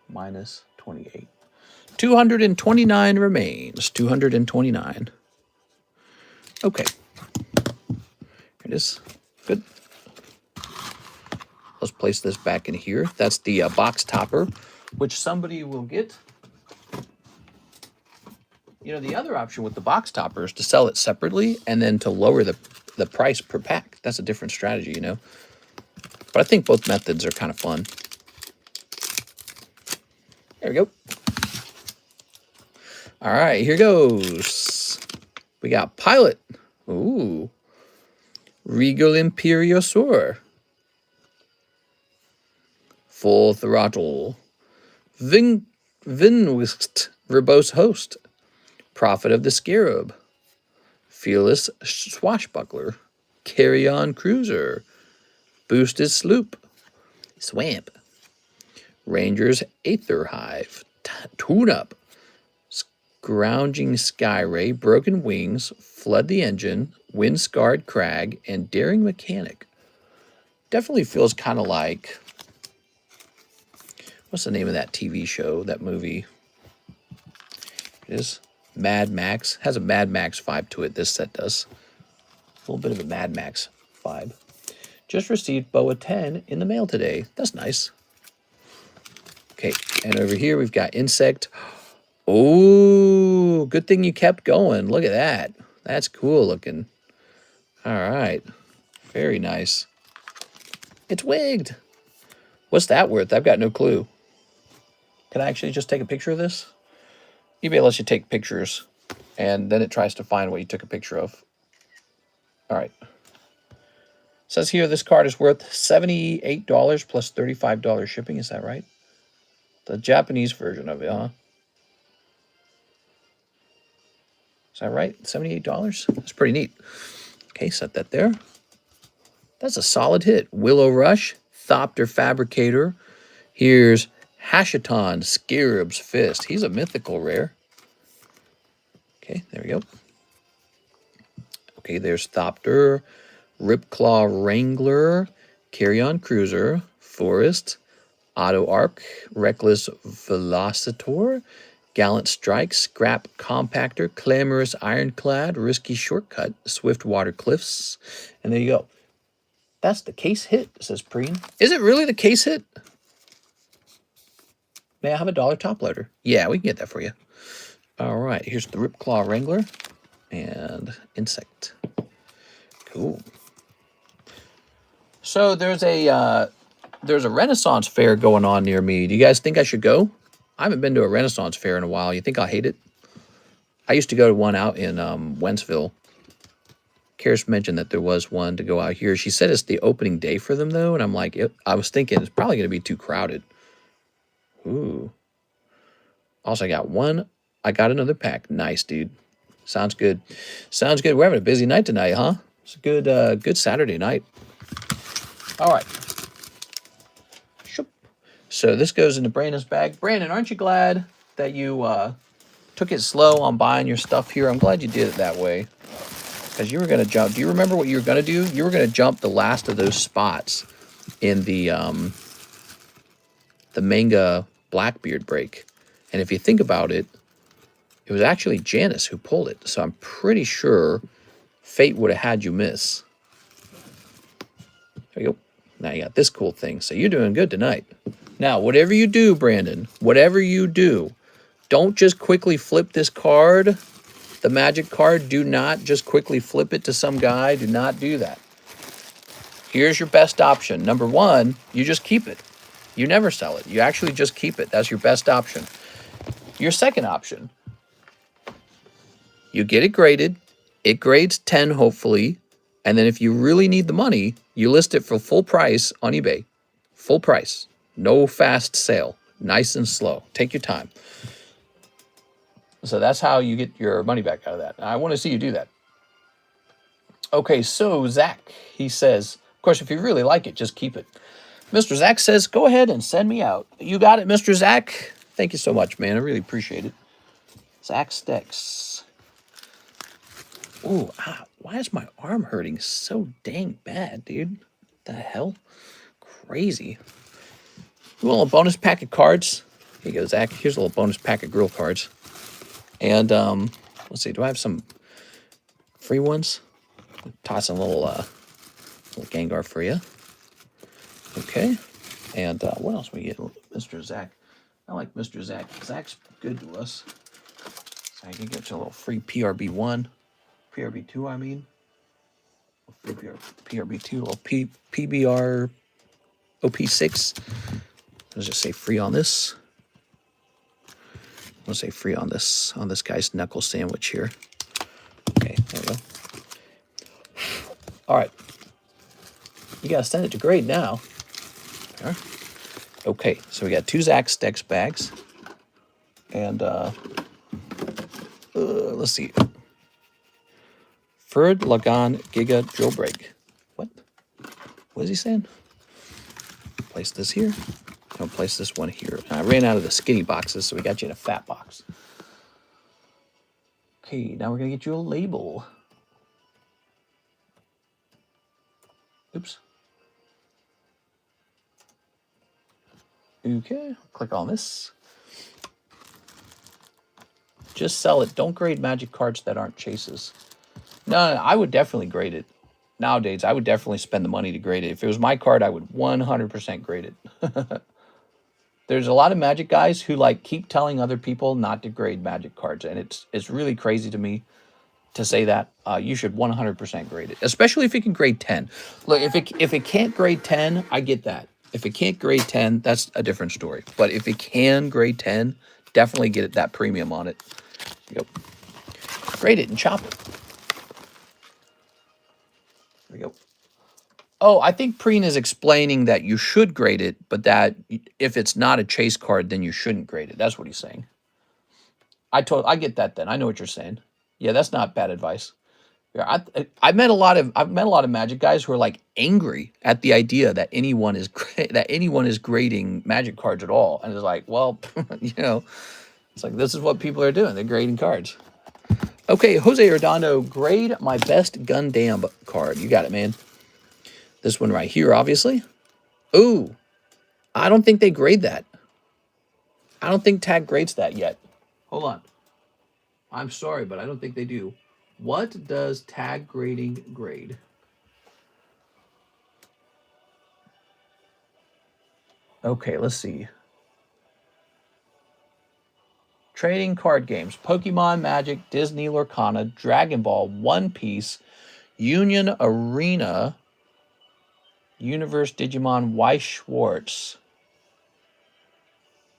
minus 28. 229 remains. 229. Okay. Here it is. Good. Let's place this back in here. That's the box topper which somebody will get. You know, the other option with the box topper is to sell it separately and then to lower the price per pack. That's a different strategy, you know. But I think both methods are kind of fun. There we go. All right, here goes. We got Pilot. Ooh. Regal Imperiosaur. Full Throttle. Vinwist Verbose Host. Prophet of the Scarab. Fearless Swashbuckler. Carry-On Cruiser. Boosted Sloop. Swamp. Ranger's Aether Hive. Tune-Up. Scrounging Skyray. Broken Wings. Flood the Engine. Wind-Scarred Crag. And Daring Mechanic. Definitely feels kind of like... What's the name of that TV show, that movie? It is Mad Max. Has a Mad Max vibe to it, this set does. A little bit of a Mad Max vibe. Just received BOA 10 in the mail today. That's nice. Okay, and over here we've got Insect. Oh, good thing you kept going. Look at that. That's cool looking. All right. Very nice. It's wigged. What's that worth? I've got no clue. Can I actually just take a picture of this? eBay lets you take pictures, and then it tries to find what you took a picture of. All right. Says here this card is worth $78 plus $35 shipping. Is that right? The Japanese version of it, huh? Is that right? $78? That's pretty neat. Okay, set that there. That's a solid hit. Willow Rush, Thopter Fabricator. Here's Hashiton, Scarab's Fist. He's a mythical rare. Okay, there we go. Okay, there's Thopter, Ripclaw Wrangler, Carry-On Cruiser, Forest, Auto Arc, Reckless Velocitor, Gallant Strike, Scrap Compactor, Clamorous Ironclad, Risky Shortcut, Swift Water Cliffs. And there you go. That's the case hit, says Preen. Is it really the case hit? May I have a $1 top loader? Yeah, we can get that for you. All right, here's the Ripclaw Wrangler and Insect. Cool. So there's a Renaissance fair going on near me. Do you guys think I should go? I haven't been to a Renaissance fair in a while. You think I'll hate it? I used to go to one out in Wentzville. Karis mentioned that there was one to go out here. She said it's the opening day for them, though, and I'm like, I was thinking it's probably going to be too crowded. Ooh. Also, I got one. I got another pack. Nice, dude. Sounds good. Sounds good. We're having a busy night tonight, huh? It's a good Saturday night. All right. So this goes into Brandon's bag. Brandon, aren't you glad that you took it slow on buying your stuff here? I'm glad you did it that way. Because you were going to jump. Do you remember what you were going to do? You were going to jump the last of those spots in the Manga Blackbeard break. And if you think about it, it was actually Janice who pulled it. So I'm pretty sure fate would have had you miss. There you go. Now you got this cool thing. So you're doing good tonight. Now, whatever you do, Brandon, whatever you do, don't just quickly flip this card, the magic card. Do not just quickly flip it to some guy. Do not do that. Here's your best option. Number one, you just keep it. You never sell it. You actually just keep it. That's your best option. Your second option, you get it graded. It grades 10, hopefully. And then if you really need the money, you list it for full price on eBay. Full price. No fast sale. Nice and slow. Take your time. So that's how you get your money back out of that. I want to see you do that. Okay, so Zach, he says, of course, if you really like it, just keep it. Mr. Zach says, go ahead and send me out. You got it, Mr. Zach. Thank you so much, man. I really appreciate it. Zach Stex. Ooh, why is my arm hurting so dang bad, dude? What the hell? Crazy. You want a bonus pack of cards? Here you go, Zach. Here's a little bonus pack of grill cards. And let's see, do I have some free ones? Toss a little Gengar for you. Okay. And what else we get, Mr. Zach? I like Mr. Zach. Zach's good to us. So I can get you a little free PRB1. PRB2, I mean. Free PRB2, a little PBR OP6. Let's just say free on this. Let's say free on this guy's knuckle sandwich here. Okay, there we go. All right. You gotta send it to grade now. There. Okay, so we got 2 Zach Stex bags. And let's see. Ferd Lagan Giga Drill Break. What? What is he saying? Place this here. I'll place this one here. I ran out of the skinny boxes, so we got you in a fat box. Okay, now we're gonna get you a label. Oops. Okay, click on this. Just sell it. Don't grade magic cards that aren't chases. No, I would definitely grade it. Nowadays, I would definitely spend the money to grade it. If it was my card, I would 100% grade it. There's a lot of Magic guys who like keep telling other people not to grade Magic cards, and it's really crazy to me to say that. You should 100% grade it, especially if it can grade 10. Look, if it can't grade 10, I get that. If it can't grade 10, that's a different story. But if it can grade 10, definitely get that premium on it. Yep. Grade it and chop it. There we go. Oh, I think Preen is explaining that you should grade it, but that if it's not a chase card, then you shouldn't grade it. That's what he's saying. I get that then. I know what you're saying. Yeah, that's not bad advice. Yeah, I've met a lot of Magic guys who are like angry at the idea that anyone is grading Magic cards at all, and it's like, well, you know, it's like this is what people are doing. They're grading cards. Okay, Jose Redondo, grade my best Gundam card. You got it, man. This one right here, obviously. Ooh, I don't think they grade that. I don't think Tag grades that yet. Hold on. I'm sorry, but I don't think they do. What does Tag grading grade? Okay, let's see. Trading card games. Pokemon, Magic, Disney, Lorcana, Dragon Ball, One Piece, Union Arena, Universe, Digimon, Weiss Schwartz.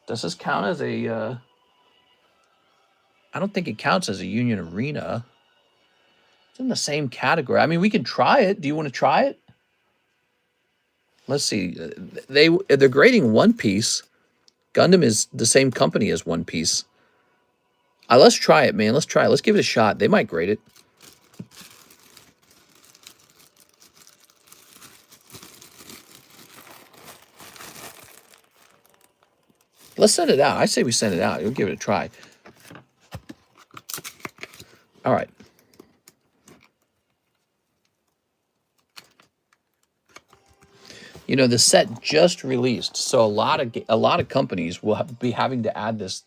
Does this count as a... I don't think it counts as a Union Arena. It's in the same category. I mean, we can try it. Do you want to try it? Let's see. They're grading One Piece. Gundam is the same company as One Piece. Let's try it, man. Let's try it. Let's give it a shot. They might grade it. Let's send it out. I say we send it out. We'll give it a try. All right. You know, the set just released, so a lot of companies will be having to add this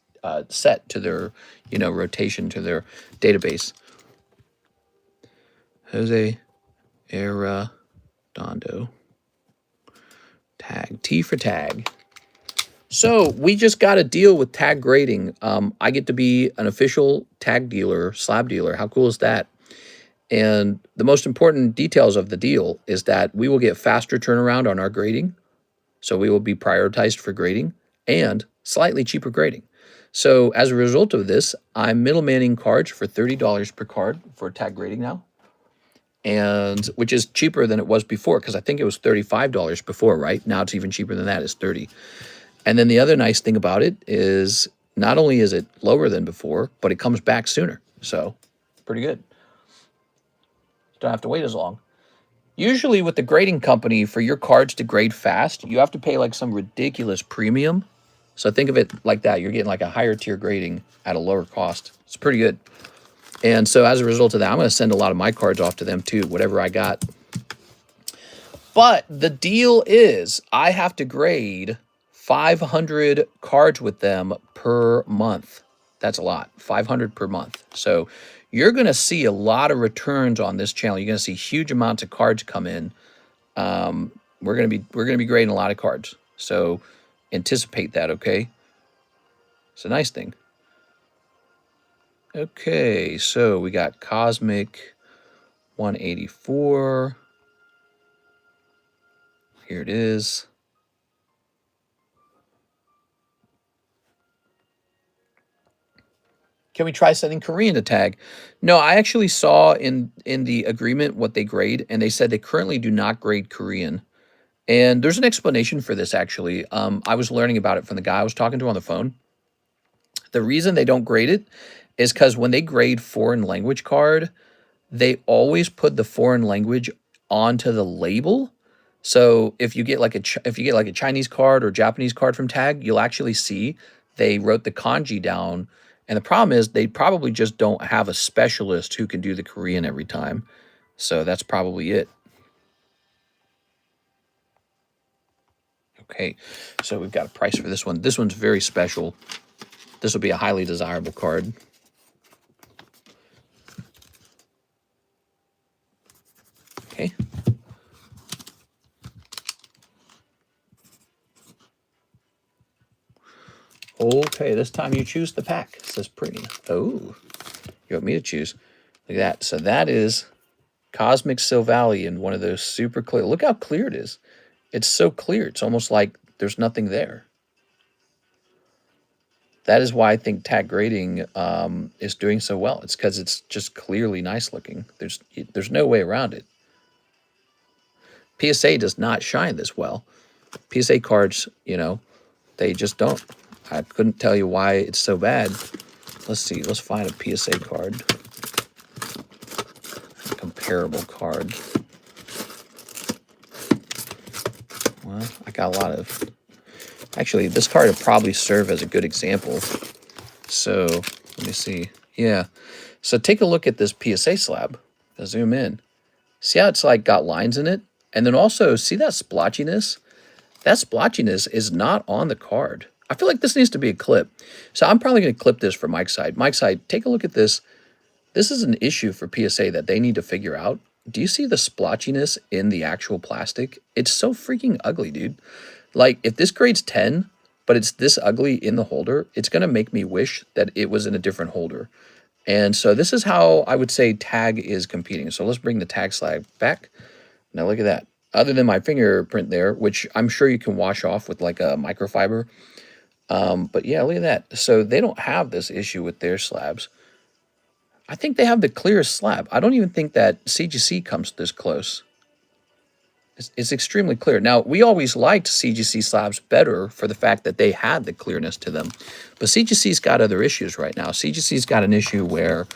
set to their, rotation, to their database. Jose Redondo. Tag. T for Tag. So we just got a deal with Tag Grading. I get to be an official tag dealer, slab dealer. How cool is that? And the most important details of the deal is that we will get faster turnaround on our grading. So we will be prioritized for grading and slightly cheaper grading. So as a result of this, I'm middlemaning cards for $30 per card for tag grading now. And which is cheaper than it was before, because I think it was $35 before, right? Now it's even cheaper than that. It's $30. And then the other nice thing about it is not only is it lower than before, but it comes back sooner. So pretty good. Don't have to wait as long. Usually with the grading company, for your cards to grade fast, you have to pay like some ridiculous premium. So think of it like that. You're getting like a higher tier grading at a lower cost. It's pretty good. And so as a result of that, I'm going to send a lot of my cards off to them too, whatever I got. But the deal is I have to grade 500 cards with them per month. That's a lot, 500 per month. So you're going to see a lot of returns on this channel. You're going to see huge amounts of cards come in. We're going to be grading a lot of cards. So anticipate that, okay? It's a nice thing. Okay, so we got Cosmic 184. Here it is. Can we try setting Korean to tag? No, I actually saw in the agreement what they grade, and they said they currently do not grade Korean. And there's an explanation for this, actually. I was learning about it from the guy I was talking to on the phone. The reason they don't grade it is because when they grade foreign language card, they always put the foreign language onto the label. So if you get like a Chinese card or Japanese card from Tag, you'll actually see they wrote the kanji down. And the problem is they probably just don't have a specialist who can do the Korean every time. So that's probably it. Okay, so we've got a price for this one. This one's very special. This will be a highly desirable card. Okay. Okay, this time you choose the pack. It says pretty. Oh, you want me to choose? Look at that. So that is Cosmic Sylvalian, one of those super clear. Look how clear it is. It's so clear. It's almost like there's nothing there. That is why I think tag grading is doing so well. It's because it's just clearly nice looking. There's no way around it. PSA does not shine this well. PSA cards, you know, they just don't. I couldn't tell you why it's so bad. Let's see. Let's find a PSA card. Comparable card. Well, I got a lot of... Actually, this card would probably serve as a good example. So, let me see. Yeah. So, take a look at this PSA slab. I'll zoom in. See how it's like got lines in it? And then also, see that splotchiness? That splotchiness is not on the card. I feel like this needs to be a clip. So, I'm probably going to clip this for Mike's side. Mike's side, take a look at this. This is an issue for PSA that they need to figure out. Do you see the splotchiness in the actual plastic? It's so freaking ugly, dude. Like, if this grade's 10, but it's this ugly in the holder, it's going to make me wish that it was in a different holder. And so this is how I would say tag is competing. So let's bring the tag slab back. Now look at that. Other than my fingerprint there, which I'm sure you can wash off with like a microfiber. But yeah, look at that. So they don't have this issue with their slabs. I think they have the clearest slab. I don't even think that CGC comes this close. It's extremely clear. Now, we always liked CGC slabs better for the fact that they had the clearness to them. But CGC's got other issues right now. CGC's got an issue where,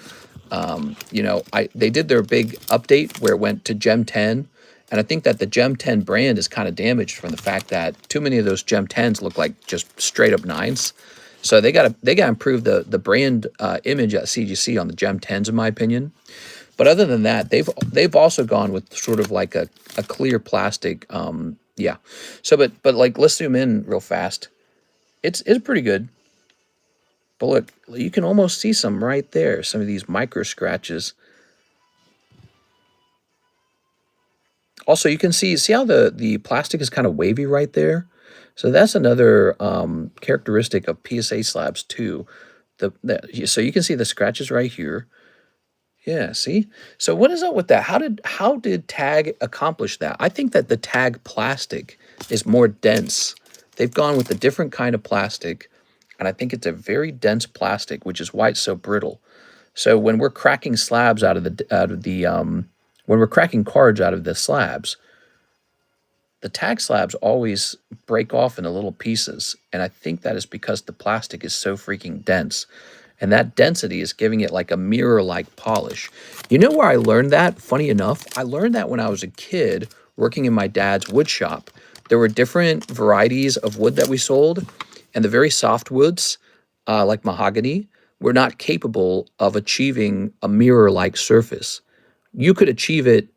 you know, they did their big update where it went to Gem 10. And I think that the Gem 10 brand is kind of damaged from the fact that too many of those Gem 10s look like just straight up 9s. So they got to improve the brand image at CGC on the Gem 10s, in my opinion. But other than that, they've also gone with sort of like a clear plastic. Yeah. So, but like, let's zoom in real fast. It's pretty good. But look, you can almost see some right there. Some of these micro scratches. Also, you can see how the plastic is kind of wavy right there. So that's another characteristic of PSA slabs too. So you can see the scratches right here. Yeah, see? So what is up with that? How did tag accomplish that? I think that the tag plastic is more dense. They've gone with a different kind of plastic, and I think it's a very dense plastic, which is why it's so brittle. So when we're cracking slabs when we're cracking cards out of the slabs, the tag slabs always break off into little pieces, and I think that is because the plastic is so freaking dense. And that density is giving it like a mirror-like polish. You know where I learned that? Funny enough, I learned that when I was a kid working in my dad's wood shop. There were different varieties of wood that we sold, and the very soft woods, like mahogany, were not capable of achieving a mirror-like surface. You could achieve it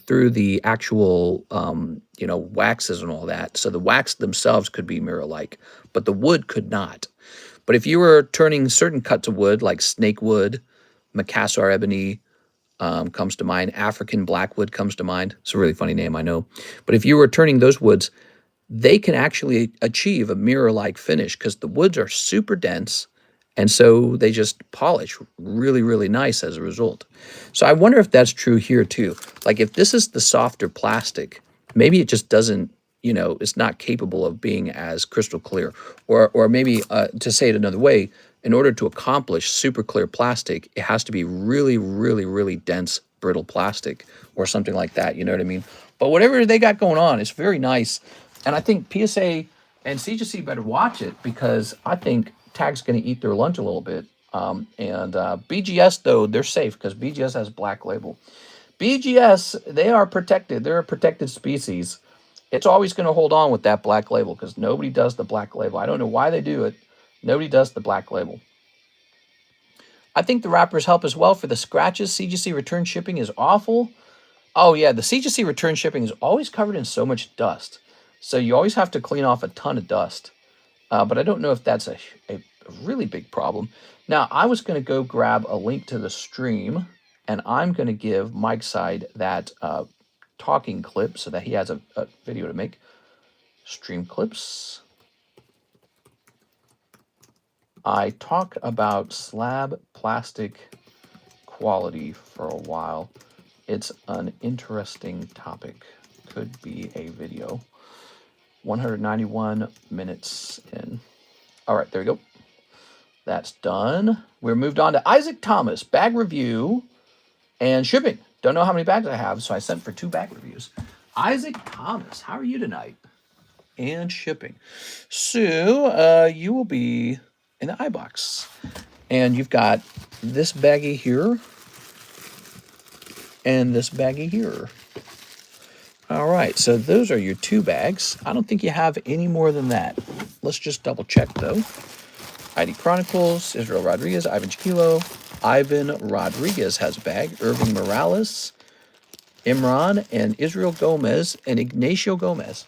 through the actual, you know, waxes and all that. So the wax themselves could be mirror-like, but the wood could not. But if you were turning certain cuts of wood, like snake wood, Macassar ebony comes to mind, African blackwood comes to mind. It's a really funny name, I know. But if you were turning those woods, they can actually achieve a mirror-like finish because the woods are super dense, and so they just polish really, really nice as a result. So I wonder if that's true here too. Like if this is the softer plastic, maybe it just doesn't, you know, it's not capable of being as crystal clear. Or maybe to say it another way, in order to accomplish super clear plastic, it has to be really, really, really dense, brittle plastic or something like that. You know what I mean? But whatever they got going on, it's very nice. And I think PSA and CGC better watch it because I think Tag's going to eat their lunch a little bit. BGS, though, they're safe because BGS has black label. BGS, they are protected. They're a protected species. It's always going to hold on with that black label because nobody does the black label. I don't know why they do it. Nobody does the black label. I think the wrappers help as well for the scratches. CGC return shipping is awful. Oh, yeah, the CGC return shipping is always covered in so much dust. So you always have to clean off a ton of dust. But I don't know if that's a really big problem. Now, I was going to go grab a link to the stream, and I'm going to give Mike's side that talking clip so that he has a video to make. Stream clips. I talk about slab plastic quality for a while. It's an interesting topic. Could be a video. 191 minutes in. All right, there we go. That's done. We're moved on to Isaac Thomas, bag review and shipping. Don't know how many bags I have, so I sent for 2 bag reviews. Isaac Thomas, how are you tonight? And shipping. So you will be in the iBox. And you've got this baggie here and this baggie here. All right, so those are your 2 bags. I don't think you have any more than that. Let's just double check though. ID Chronicles, Israel Rodriguez, Ivan Chiquilo. Ivan Rodriguez has a bag. Irving Morales, Imran, and Israel Gomez, and Ignacio Gomez.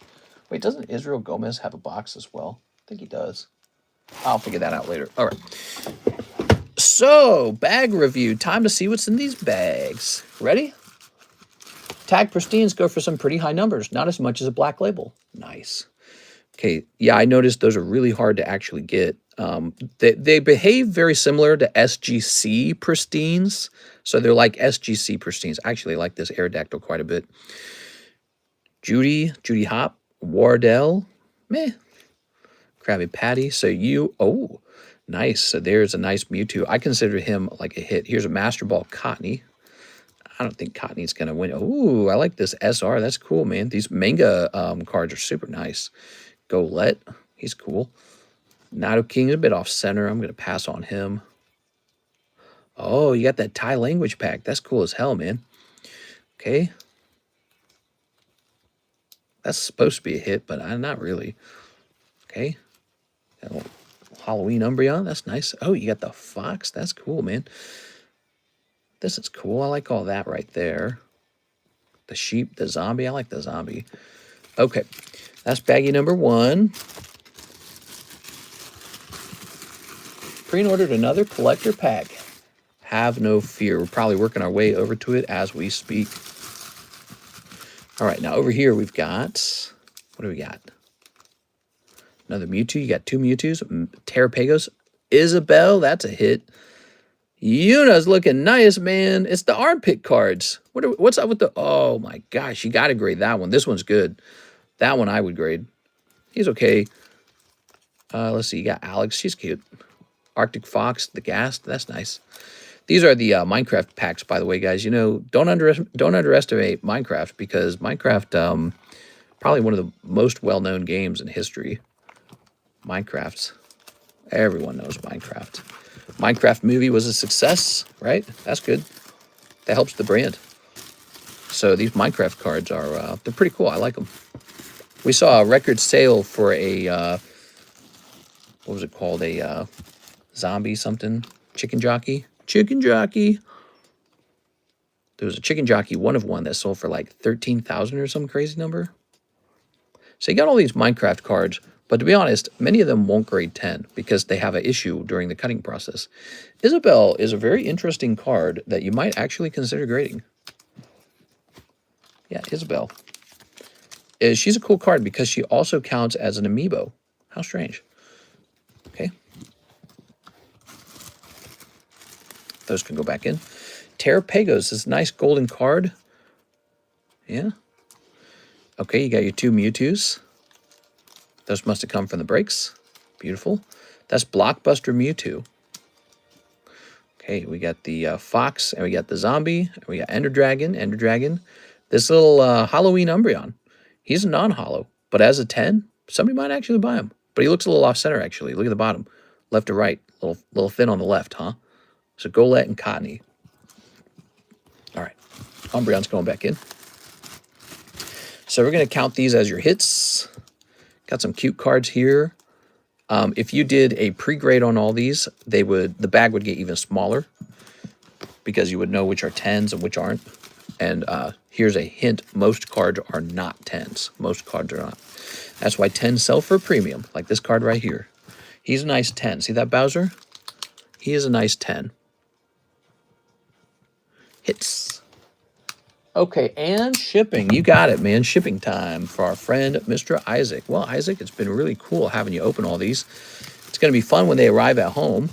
Wait, doesn't Israel Gomez have a box as well? I think he does. I'll figure that out later. All right. So, bag review. Time to see what's in these bags. Ready? Tag pristines go for some pretty high numbers. Not as much as a black label. Nice. Okay, yeah, I noticed those are really hard to actually get. They behave very similar to SGC pristines. So they're like SGC pristines. I actually like this Aerodactyl quite a bit. Judy Hop, Wardell, meh. Krabby Patty. So oh, nice. So there's a nice Mewtwo. I consider him like a hit. Here's a Master Ball Cottony. I don't think Cottony's going to win. Ooh, I like this SR. That's cool, man. These manga cards are super nice. Golett, he's cool. Nato King is a bit off center. I'm going to pass on him. Oh, you got that Thai language pack. That's cool as hell, man. Okay. That's supposed to be a hit, but not really. Okay. Halloween Umbreon. That's nice. Oh, you got the Fox. That's cool, man. This is cool. I like all that right there. The sheep, the zombie. I like the zombie. Okay. That's baggie number 1. Pre-ordered another collector pack. Have no fear. We're probably working our way over to it as we speak. All right, now over here we've got, what do we got? Another Mewtwo. You got 2 Mewtwo's. Terrapagos. Isabel, that's a hit. Yuna's looking nice, man. It's the armpit cards. What's up with the... Oh, my gosh. You got to grade that one. This one's good. That one I would grade. He's okay. Let's see. You got Alex. She's cute. Arctic Fox. The Ghast. That's nice. These are the Minecraft packs, by the way, guys. You know, don't underestimate Minecraft because Minecraft, probably one of the most well-known games in history. Minecraft. Everyone knows Minecraft. Minecraft movie was a success, right? That's good. That helps the brand. So these Minecraft cards are, they're pretty cool. I like them. We saw a record sale for a, what was it called? A zombie something? Chicken jockey? Chicken jockey. There was a chicken jockey 1 of 1 that sold for like 13,000 or some crazy number. So you got all these Minecraft cards. But to be honest, many of them won't grade 10 because they have an issue during the cutting process. Isabel is a very interesting card that you might actually consider grading. Yeah, Isabel. is she's a cool card because she also counts as an amiibo. How strange. Okay. Those can go back in. Terrapagos is a nice golden card. Yeah. Okay, you got your 2 Mewtwo's. Those must have come from the breaks. Beautiful. That's Blockbuster Mewtwo. Okay, we got the Fox, and we got the Zombie, and we got Ender Dragon. This little Halloween Umbreon. He's a non-hollow, but as a 10, somebody might actually buy him. But he looks a little off-center, actually. Look at the bottom. Left to right. Little thin on the left, huh? So Golett and Cottony. All right. Umbreon's going back in. So we're going to count these as your hits. Got some cute cards here. If you did a pre-grade on all these, the bag would get even smaller because you would know which are 10s and which aren't. And here's a hint. Most cards are not 10s. Most cards are not. That's why 10s sell for a premium, like this card right here. He's a nice 10. See that Bowser? He is a nice 10. Hits. Okay, and shipping. You got it, man. Shipping time for our friend, Mr. Isaac. Well, Isaac, it's been really cool having you open all these. It's going to be fun when they arrive at home.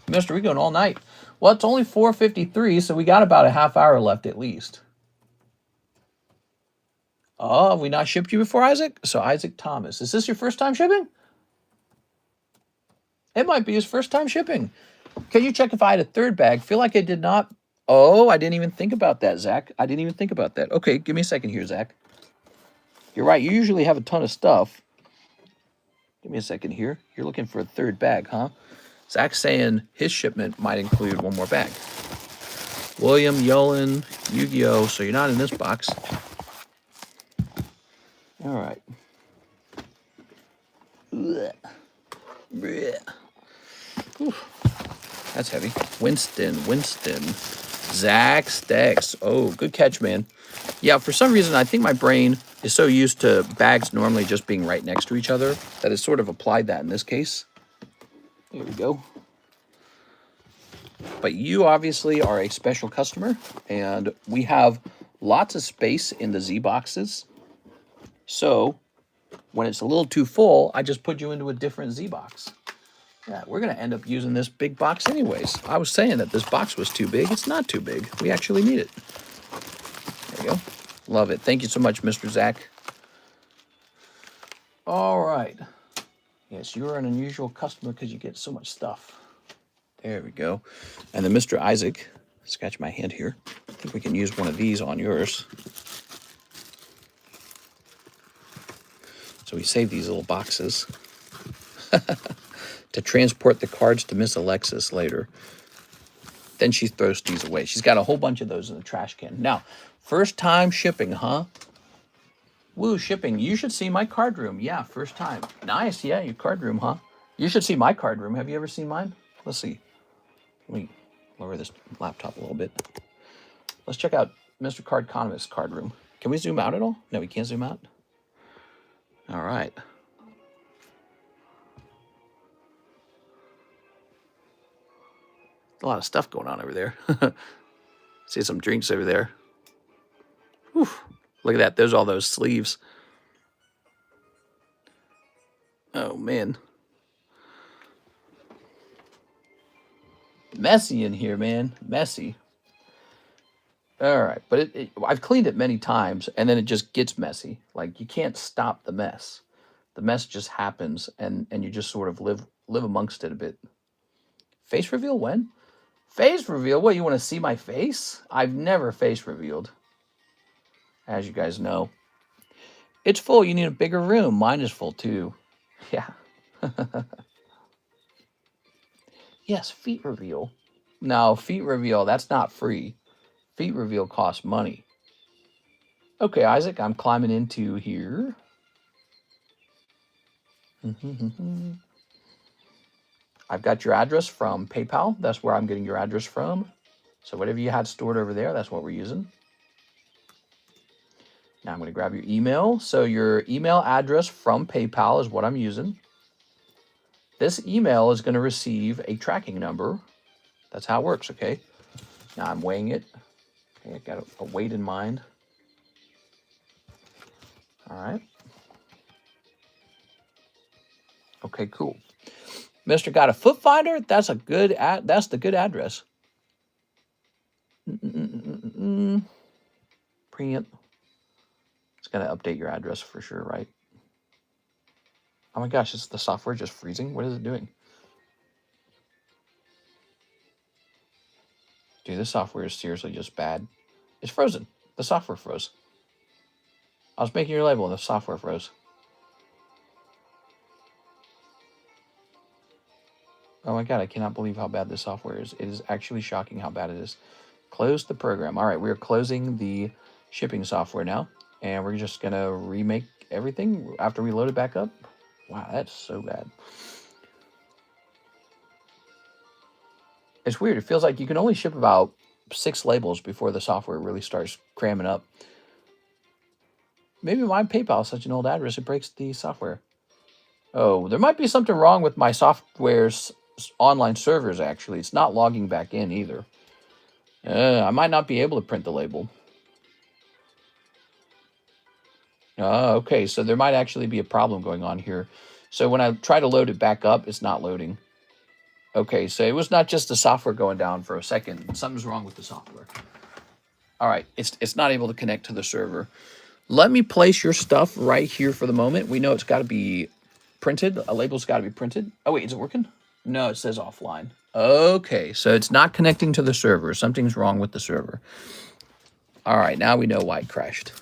Mister, we're going all night. Well, it's only 4:53, so we got about a half hour left at least. Oh, have we not shipped you before, Isaac? So, Isaac Thomas. Is this your first time shipping? It might be his first time shipping. Can you check if I had a third bag? Feel like I did not. Oh, I didn't even think about that, Zach. I didn't even think about that. Okay, give me a second here, Zach. You're right. You usually have a ton of stuff. Give me a second here. You're looking for a third bag, huh? Zach's saying his shipment might include one more bag. William, Yolan, Yu-Gi-Oh! So you're not in this box. All right. That's heavy. Winston. Zach Stex. Oh, good catch, man. Yeah, for some reason, I think my brain is so used to bags normally just being right next to each other that it sort of applied that in this case. There we go. But you obviously are a special customer, and we have lots of space in the Z boxes. So when it's a little too full, I just put you into a different Z box. Yeah, we're going to end up using this big box anyways. I was saying that this box was too big. It's not too big. We actually need it. There we go. Love it. Thank you so much, Mr. Zach. All right. Yes, you're an unusual customer because you get so much stuff. There we go. And then Mr. Isaac, scratch my hand here. I think we can use one of these on yours. So we save these little boxes to transport the cards to Miss Alexis later. Then she throws these away. She's got a whole bunch of those in the trash can. Now, first time shipping, huh? Woo, shipping. You should see my card room. Yeah, first time. Nice. Yeah, your card room, huh? You should see my card room. Have you ever seen mine? Let's see. Let me lower this laptop a little bit. Let's check out Mr. Cardconomist's card room. Can we zoom out at all? No, we can't zoom out. All right. A lot of stuff going on over there. See some drinks over there. Whew. Look at that. There's all those sleeves. Oh, man. Messy in here, man. Messy. All right. But I've cleaned it many times, and then it just gets messy. Like, you can't stop the mess. The mess just happens, and you just sort of live amongst it a bit. Face reveal when? Face reveal? What, you want to see my face? I've never face revealed, as you guys know. It's full. You need a bigger room. Mine is full, too. Yeah. Yes, feet reveal. No, feet reveal, that's not free. Feet reveal costs money. Okay, Isaac, I'm climbing into here. I've got your address from PayPal. That's where I'm getting your address from. So whatever you had stored over there, that's what we're using. Now I'm going to grab your email. So your email address from PayPal is what I'm using. This email is going to receive a tracking number. That's how it works, okay? Now I'm weighing it. Okay, I got a weight in mind. All right. Okay, cool. Mr. Got a Foot Finder? That's a good that's the good address. Preant. It's gonna update your address for sure, right? Oh my gosh, is the software just freezing? What is it doing? Dude, this software is seriously just bad. It's frozen. The software froze. I was making your label and the software froze. Oh my god, I cannot believe how bad this software is. It is actually shocking how bad it is. Close the program. All right, we're closing the shipping software now. And we're just going to remake everything after we load it back up. Wow, that's so bad. It's weird. It feels like you can only ship about 6 labels before the software really starts cramming up. Maybe my PayPal is such an old address, it breaks the software. Oh, there might be something wrong with my software's online servers, actually. It's not logging back in either. I might not be able to print the label. Okay, so there might actually be a problem going on here. So when I try to load it back up, it's not loading. Okay, so it was not just the software going down for a second. Something's wrong with the software. All right, it's not able to connect to the server. Let me place your stuff right here for the moment. We know it's got to be printed. A label's got to be printed. Oh, wait, is it working? No, it says offline. Okay, so it's not connecting to the server. Something's wrong with the server. All right, now we know why it crashed.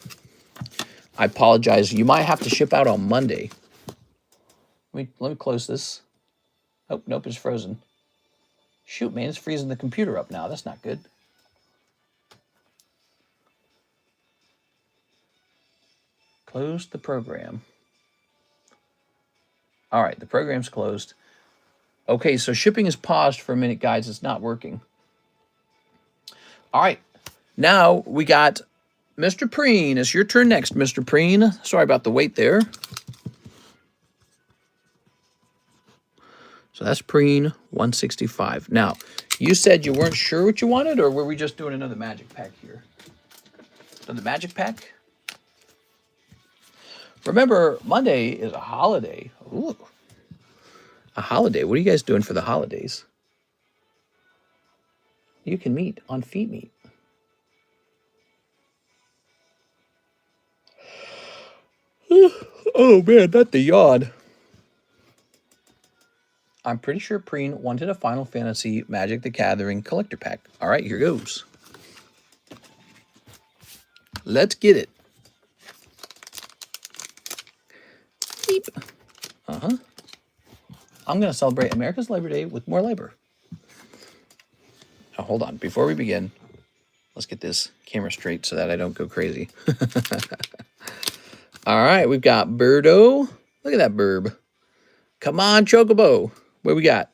I apologize. You might have to ship out on Monday. Let me close this. Oh, nope, it's frozen. Shoot, man, it's freezing the computer up now. That's not good. Close the program. All right, the program's closed. Okay, so shipping is paused for a minute, guys. It's not working. All right, now we got Mr. Preen. It's your turn next, Mr. Preen. Sorry about the wait there. So that's Preen 165. Now, you said you weren't sure what you wanted, or were we just doing another magic pack here? Another magic pack? Remember, Monday is a holiday. Ooh. A holiday. What are you guys doing for the holidays? You can meet on Feet Meet. Oh, man, not the yawn. I'm pretty sure Preen wanted a Final Fantasy Magic the Gathering collector pack. All right, here goes. Let's get it. Beep. Uh-huh. I'm going to celebrate America's Labor Day with more labor. Now, hold on. Before we begin, let's get this camera straight so that I don't go crazy. All right, we've got Birdo. Look at that burb. Come on, Chocobo. What we got?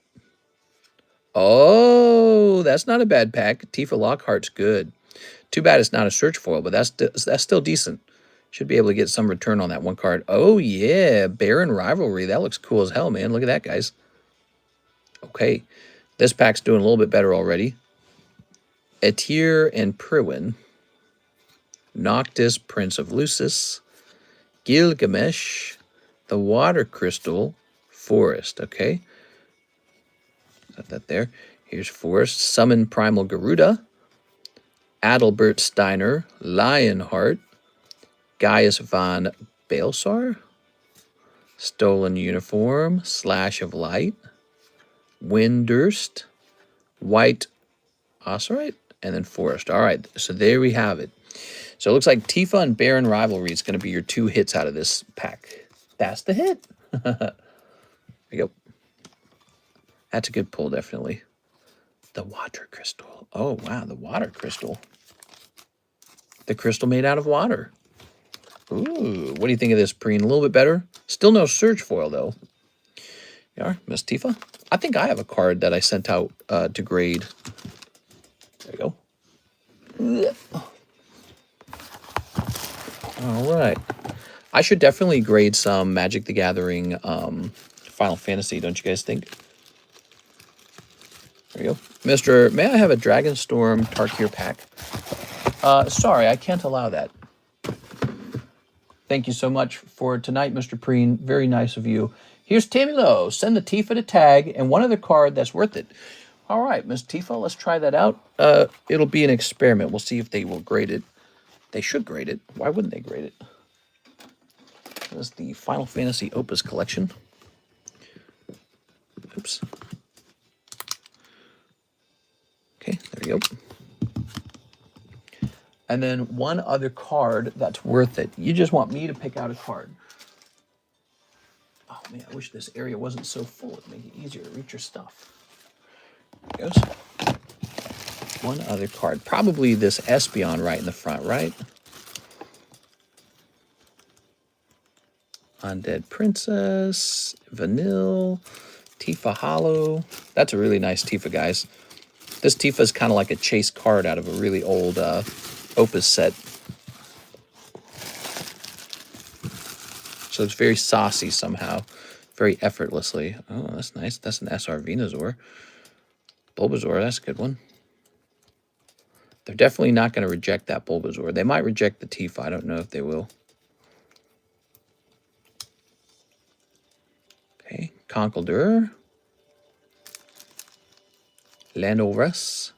Oh, that's not a bad pack. Tifa Lockhart's good. Too bad it's not a search foil, but that's still decent. Should be able to get some return on that one card. Oh, yeah. Baron Rivalry. That looks cool as hell, man. Look at that, guys. Okay. This pack's doing a little bit better already. Etir and Priwin. Noctis, Prince of Lucis. Gilgamesh. The Water Crystal. Forest. Okay. Got that there. Here's Forest. Summon Primal Garuda. Adalbert Steiner. Lionheart. Gaius von Balsar, Stolen Uniform, Slash of Light, Windurst, White Osirite, and then Forest. All right, so there we have it. So it looks like Tifa and Baron Rivalry is going to be your 2 hits out of this pack. That's the hit. There you go. That's a good pull, definitely. The Water Crystal. Oh, wow, the Water Crystal. The crystal made out of water. Ooh, what do you think of this, Preen? A little bit better? Still no search foil, though. Yeah, Miss Tifa. I think I have a card that I sent out to grade. There you go. All right. I should definitely grade some Magic the Gathering Final Fantasy, don't you guys think? There you go. Mr. May I have a Dragonstorm Tarkir pack? Sorry, I can't allow that. Thank you so much for tonight, Mr. Preen. Very nice of you. Here's Tammy Lowe. Send the Tifa to tag and one other card that's worth it. All right, Miss Tifa, let's try that out. It'll be an experiment. We'll see if they will grade it. They should grade it. Why wouldn't they grade it? This is the Final Fantasy Opus collection. Oops. Okay, there you go. And then one other card that's worth it. You just want me to pick out a card. Oh man, I wish this area wasn't so full. It'd make it easier to reach your stuff. There it goes. One other card. Probably this Espeon right in the front, right? Undead Princess, Vanille, Tifa Hollow. That's a really nice Tifa, guys. This Tifa is kind of like a chase card out of a really old Opus set. So it's very saucy somehow. Very effortlessly. Oh, that's nice. That's an SR Venusaur. Bulbasaur, that's a good one. They're definitely not going to reject that Bulbasaur. They might reject the Tifa. I don't know if they will. Okay, Conkeldurr. Landorus.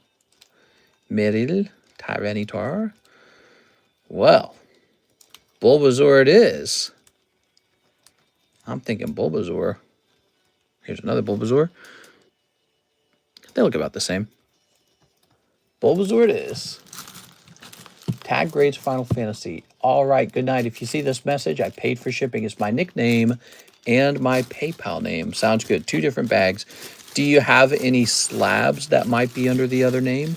Meryl. Tyranitar. Well, Bulbasaur it is. I'm thinking Bulbasaur. Here's another Bulbasaur. They look about the same. Bulbasaur it is. Tag grades Final Fantasy. All right, good night. If you see this message, I paid for shipping. It's my nickname and my PayPal name. Sounds good. 2 different bags. Do you have any slabs that might be under the other name?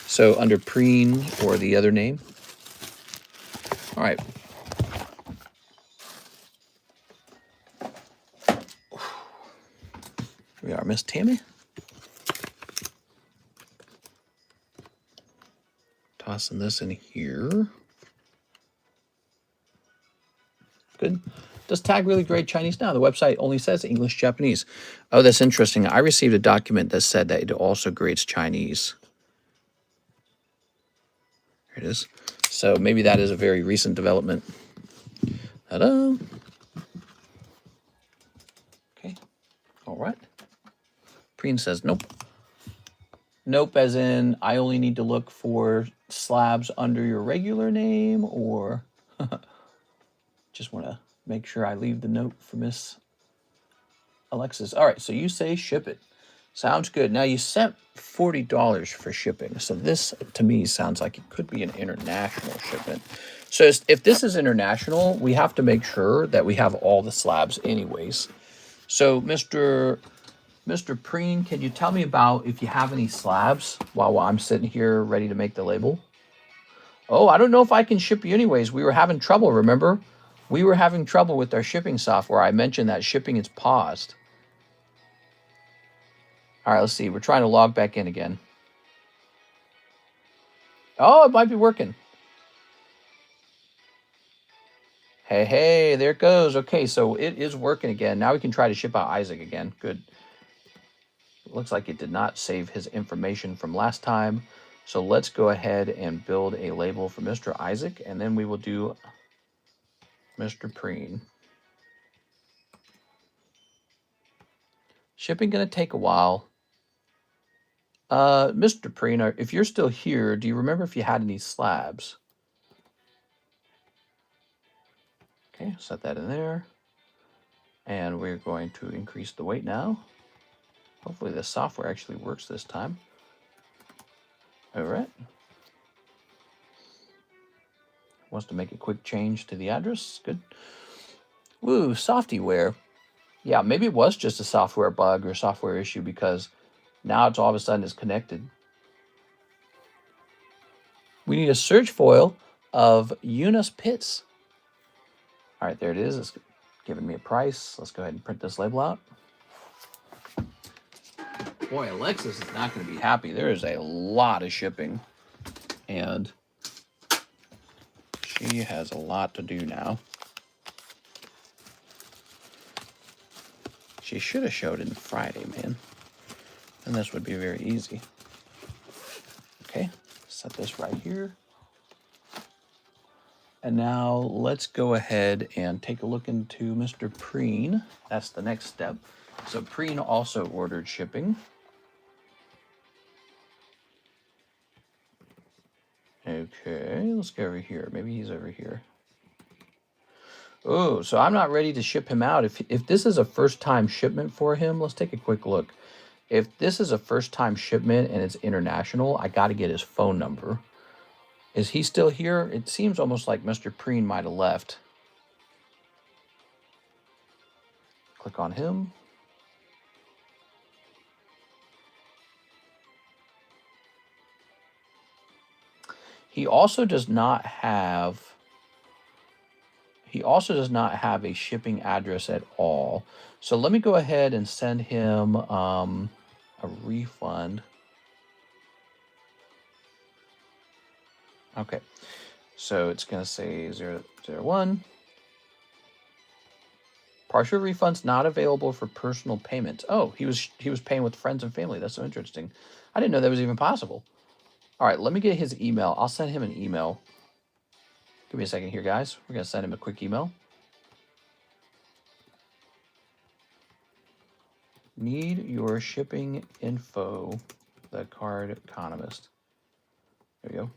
So under Preen or the other name? All right. Here we are, Miss Tammy. Tossing this in here. Good. Does tag really grade Chinese now? The website only says English, Japanese. Oh, that's interesting. I received a document that said that it also grades Chinese. Here it is. So maybe that is a very recent development. Hello. Okay. All right. Preen says nope. Nope, as in I only need to look for slabs under your regular name, or just want to make sure I leave the note for Miss Alexis. All right, so you say ship it. Sounds good. Now you sent $40 for shipping. So this to me sounds like it could be an international shipment. So if this is international, we have to make sure that we have all the slabs anyways. So Mr. Preen, can you tell me about if you have any slabs while I'm sitting here ready to make the label? Oh, I don't know if I can ship you anyways. We were having trouble, remember? We were having trouble with our shipping software. I mentioned that shipping is paused. All right, let's see. We're trying to log back in again. Oh, it might be working. Hey, there it goes. Okay, so it is working again. Now we can try to ship out Isaac again. Good. It looks like it did not save his information from last time. So let's go ahead and build a label for Mr. Isaac, and then we will do Mr. Preen. Shipping going to take a while. Mr. Preen, if you're still here, do you remember if you had any slabs? Okay, set that in there. And we're going to increase the weight now. Hopefully the software actually works this time. All right. Wants to make a quick change to the address. Good. Woo, software. Yeah, maybe it was just a software bug or software issue because now it's all of a sudden is connected. We need a search foil of Eunice Pitts. All right, there it is. It's giving me a price. Let's go ahead and print this label out. Boy, Alexis is not going to be happy. There is a lot of shipping, and she has a lot to do now. She should have showed in Friday, man. And this would be very easy. Okay, set this right here. And now let's go ahead and take a look into Mr. Preen. That's the next step. So Preen also ordered shipping. Okay, let's go over here. Maybe he's over here. Oh, so I'm not ready to ship him out. If this is a first-time shipment for him, let's take a quick look. If this is a first-time shipment and it's international, I got to get his phone number. Is he still here? It seems almost like Mr. Preen might have left. Click on him. He also does not have a shipping address at all. So let me go ahead and send him a refund. Okay, so it's going to say 001. Partial refunds not available for personal payments. Oh, he was paying with friends and family. That's so interesting. I didn't know that was even possible. All right, let me get his email. I'll send him an email. Give me a second here, guys. We're going to send him a quick email. Need your shipping info, the Card Economist. There we go.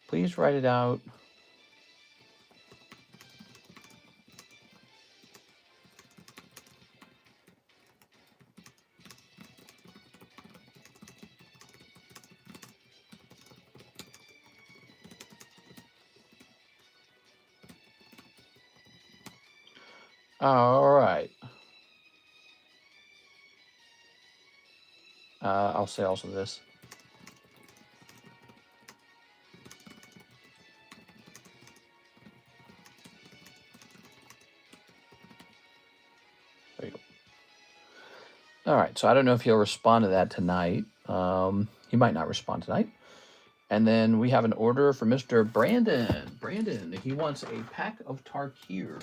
Please write it out. All right. I'll say also this. There you go. All right, so I don't know if he'll respond to that tonight. He might not respond tonight. And then we have an order for Mr. Brandon. Brandon, he wants a pack of Tarkir.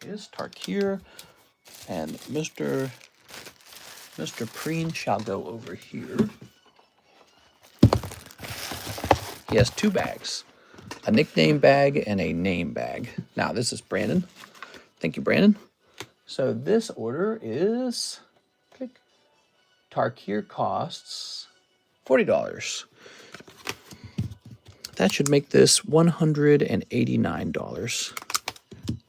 Here's Tarkir. And Mr. Preen shall go over here. He has 2 bags. A nickname bag and a name bag. Now, this is Brandon. Thank you, Brandon. So this order is, click, Tarkir costs $40. That should make this $189.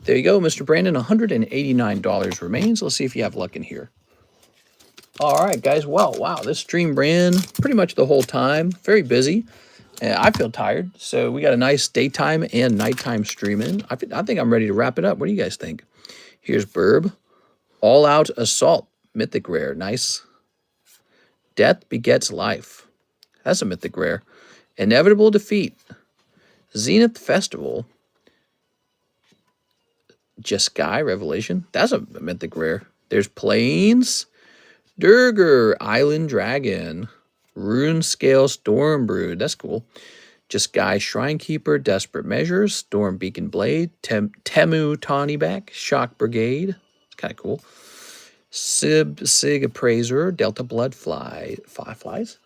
There you go, Mr. Brandon. $189 remains. Let's see if you have luck in here. All right, guys. Well, wow, this stream ran pretty much the whole time. Very busy. I feel tired, so we got a nice daytime and nighttime stream in. I think I'm ready to wrap it up. What do you guys think? Here's Burb. All Out Assault. Mythic Rare. Nice. Death Begets Life. That's a mythic rare. Inevitable Defeat. Zenith Festival. Jeskai Revelation. That's a mythic rare. There's Plains. Durger Island Dragon. Rune Scale Stormbrood. That's cool. Jeskai Shrinekeeper. Desperate Measures. Storm Beacon Blade. Temu Tawnyback. Shock Brigade. It's kind of cool. Sig Appraiser. Delta Bloodfly. Flies.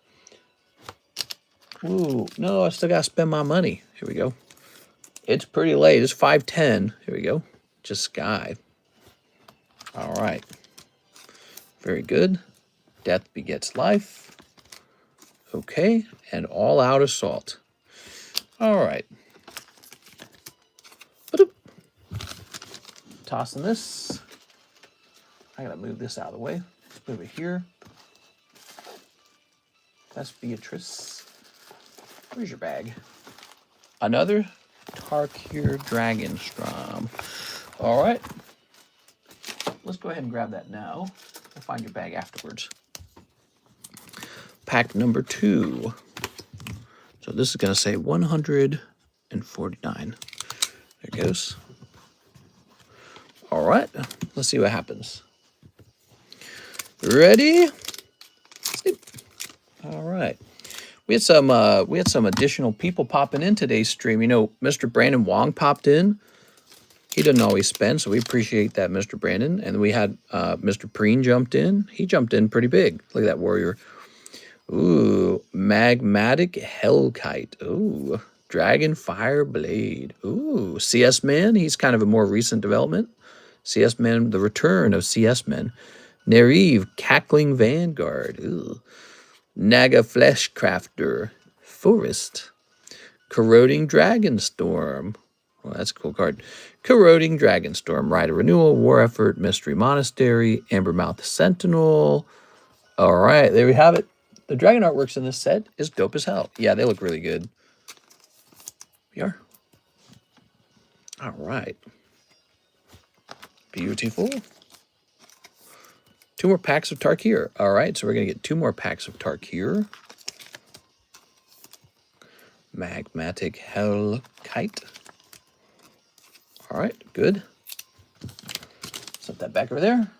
Ooh, no, I still got to spend my money. Here we go. It's pretty late. It's 5:10. Here we go. Jeskai. All right. Very good. Death Begets Life. Okay. And All Out Assault. All right. Tossing this. I got to move this out of the way. Let's move it here. That's Beatrice. Where's your bag? Another Tarkir Dragonstrom. All right. Let's go ahead and grab that now. We'll find your bag afterwards. Pack number 2. So this is going to say 149. There it goes. All right. Let's see what happens. Ready? right. All right. We had some additional people popping in today's stream. You know, Mr. Brandon Wong popped in. He doesn't always spend, so we appreciate that, Mr. Brandon. And we had Mr. Preen jumped in. He jumped in pretty big. Look at that warrior. Ooh, Magmatic Hellkite. Ooh, Dragon Fire Blade. Ooh, CS Man. He's kind of a more recent development. CS Man, the return of CS Men. Nerive, Cackling Vanguard. Ooh. Naga Fleshcrafter. Forest. Corroding Dragonstorm. Well, that's a cool card. Corroding Dragonstorm. Rider Renewal. War Effort. Mystery Monastery. Ambermouth Sentinel. All right, there we have it. The dragon artworks in this set is dope as hell. Yeah, they look really good. We are. All right. Beautiful. 2 more packs of Tarkir. All right, so we're going to get 2 more packs of Tarkir. Magmatic Hellkite. All right, good. Set that back over there.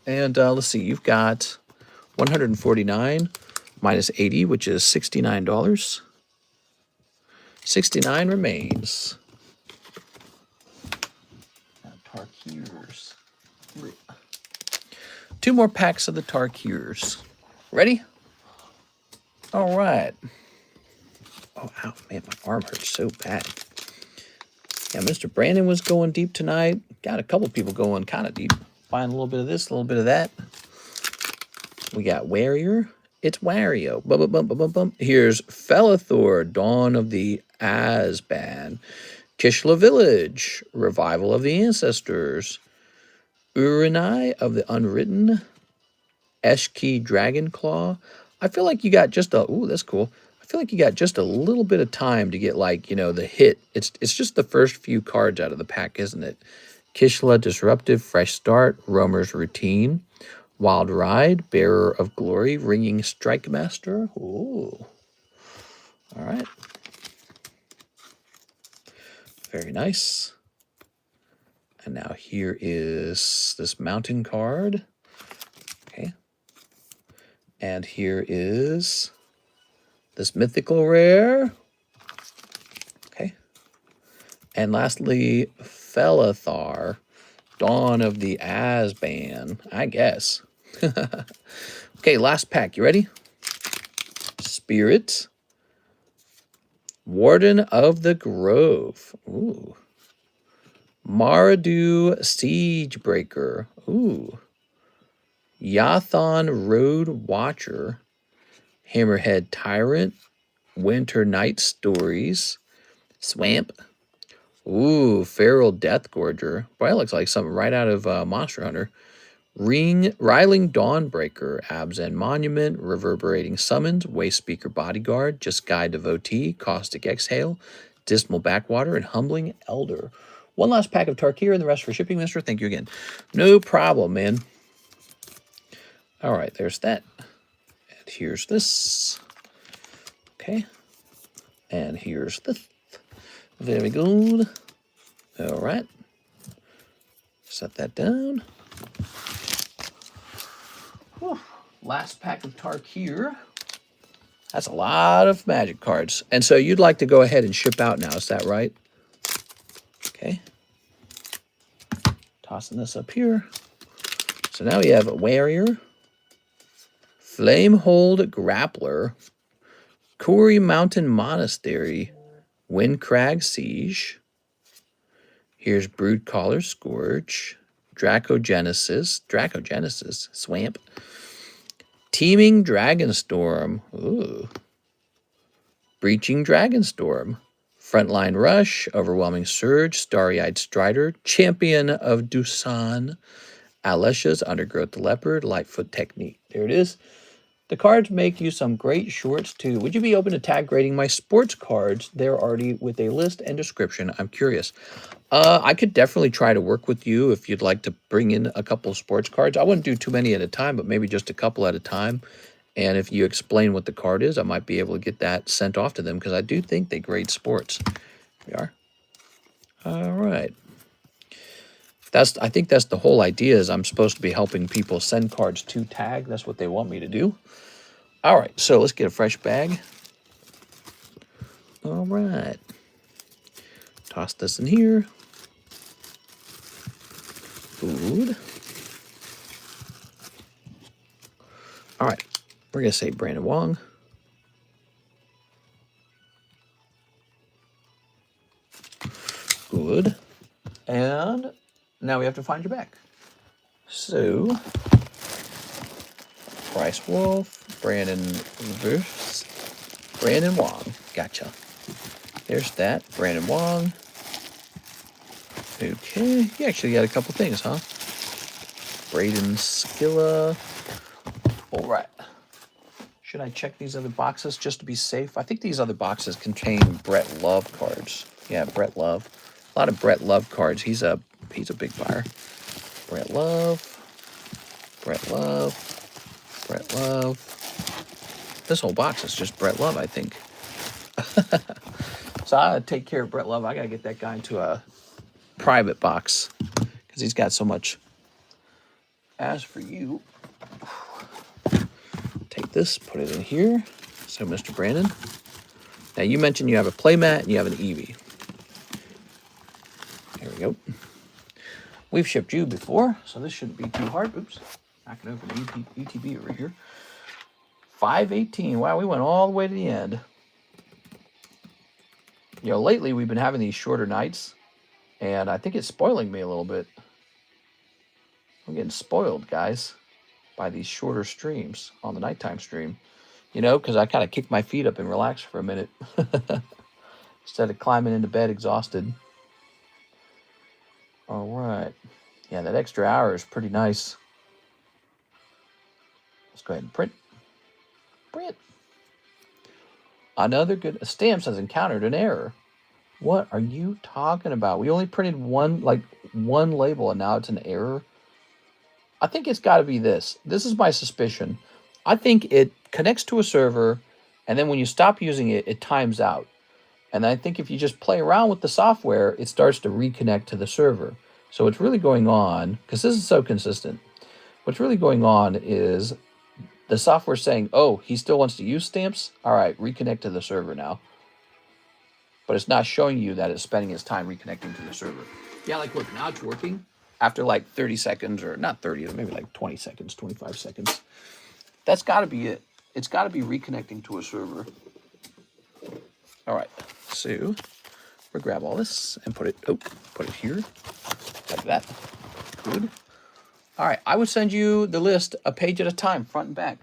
And let's see, you've got 149 minus 80, which is $69. 69 remains. Tarkirs. 2 more packs of the Tarkirs. Ready? All right. Oh, ow, man, my arm hurts so bad. Yeah, Mr. Brandon was going deep tonight. Got a couple people going kind of deep. Find a little bit of this, a little bit of that. We got Warrior. It's Wario. Bum, bum, bum, bum, bum, bum. Here's Felathor, Dawn of the Azban. Kishla Village, Revival of the Ancestors. Uranai of the Unwritten. Eshki Dragonclaw. I feel like you got just a... Ooh, that's cool. I feel like you got just a little bit of time to get, like, you know, the hit. It's just the first few cards out of the pack, isn't it? Kishla Disruptive, Fresh Start, Roamer's Routine. Wild Ride, Bearer of Glory, Ringing Strike Master. Ooh. All right. Very nice. And now here is this mountain card. Okay. And here is this mythical rare. Okay. And lastly, Felathar, Dawn of the Azban, I guess. Okay, last pack. You ready? Spirit. Warden of the Grove. Ooh. Maradu Siegebreaker. Ooh. Yathon Road Watcher. Hammerhead Tyrant. Winter Night Stories. Swamp. Ooh, Feral Deathgorger. Boy, that looks like something right out of Monster Hunter. Riling Dawnbreaker, Abzan Monument, Reverberating Summons, Waste Speaker Bodyguard, Just Guide Devotee, Caustic Exhale, Dismal Backwater, and Humbling Elder. One last pack of Tarkir and the rest for shipping, mister. Thank you again. No problem, man. All right, there's that. And here's this. Okay. And here's this. Very good. All right. Set that down. Whew. Last pack of Tarkir. That's a lot of magic cards. And so you'd like to go ahead and ship out now, is that right? Okay. Tossing this up here. So now we have a Warrior, Flamehold Grappler, Kori Mountain Monastery, Windcrag Siege. Here's Broodcaller Scourge, Dracogenesis, Swamp, Teeming Dragonstorm, ooh, Breaching Dragonstorm, Frontline Rush, Overwhelming Surge, Starry-Eyed Strider, Champion of Dusan, Alesha's Undergrowth Leopard, Lightfoot Technique. There it is. The cards make you some great shorts too. Would you be open to tag grading my sports cards? They're already with a list and description. I'm curious. I could definitely try to work with you if you'd like to bring in a couple of sports cards. I wouldn't do too many at a time, but maybe just a couple at a time. And if you explain what the card is, I might be able to get that sent off to them because I do think they grade sports. We are. All right. I think that's the whole idea is I'm supposed to be helping people send cards to tag. That's what they want me to do. All right, so let's get a fresh bag. All right. Toss this in here. Food. All right, we're going to say Brandon Wong. Good. And now we have to find your back. So, Bryce Wolf, Brandon Verse, Brandon Wong. Gotcha. There's that. Brandon Wong. Okay. You actually got a couple things, huh? Braden Skilla. All right. Should I check these other boxes just to be safe? I think these other boxes contain Brett Love cards. Yeah, Brett Love. A lot of Brett Love cards. He's a big buyer. Brett Love. Brett Love. Brett Love. This whole box is just Brett Love, I think. So I gotta take care of Brett Love. I gotta get that guy into a private box because he's got so much. As for you, take this, put it in here. So, Mr. Brandon. Now, you mentioned you have a playmat and you have an Eevee. There we go. We've shipped you before, so this shouldn't be too hard. Oops, knocking over the ETB over here. 518. Wow, we went all the way to the end. You know, lately we've been having these shorter nights, and I think it's spoiling me a little bit. I'm getting spoiled, guys, by these shorter streams on the nighttime stream. You know, because I kind of kick my feet up and relax for a minute instead of climbing into bed exhausted. All right. Yeah, that extra hour is pretty nice. Let's go ahead and print. Print. Another good. Stamps has encountered an error. What are you talking about? We only printed one label and now it's an error. I think it's got to be this. This is my suspicion. I think it connects to a server, and then when you stop using it, it times out. And I think if you just play around with the software, it starts to reconnect to the server. So what's really going on, because this is so consistent, what's really going on is the software saying, oh, he still wants to use stamps? All right, reconnect to the server now. But it's not showing you that it's spending its time reconnecting to the server. Yeah, like, look, now it's working after like 30 seconds, or not 30, maybe like 20 seconds, 25 seconds. That's got to be it. It's got to be reconnecting to a server. All right, so we'll grab all this and put it here, like that. Good. All right, I would send you the list a page at a time, front and back.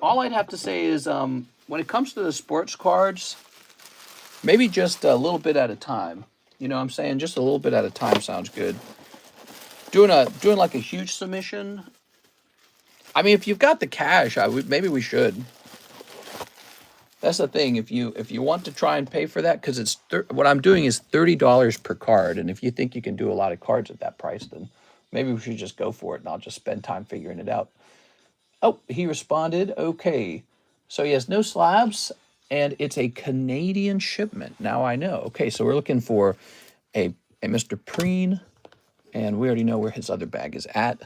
All I'd have to say is when it comes to the sports cards, maybe just a little bit at a time. You know what I'm saying? Just a little bit at a time sounds good. Doing like a huge submission. I mean, if you've got the cash, maybe we should. That's the thing. If you want to try and pay for that, because it's what I'm doing is $30 per card, and if you think you can do a lot of cards at that price, then maybe we should just go for it, and I'll just spend time figuring it out. Oh, he responded. Okay, so he has no slabs, and it's a Canadian shipment. Now I know. Okay, so we're looking for a Mr. Preen, and we already know where his other bag is at.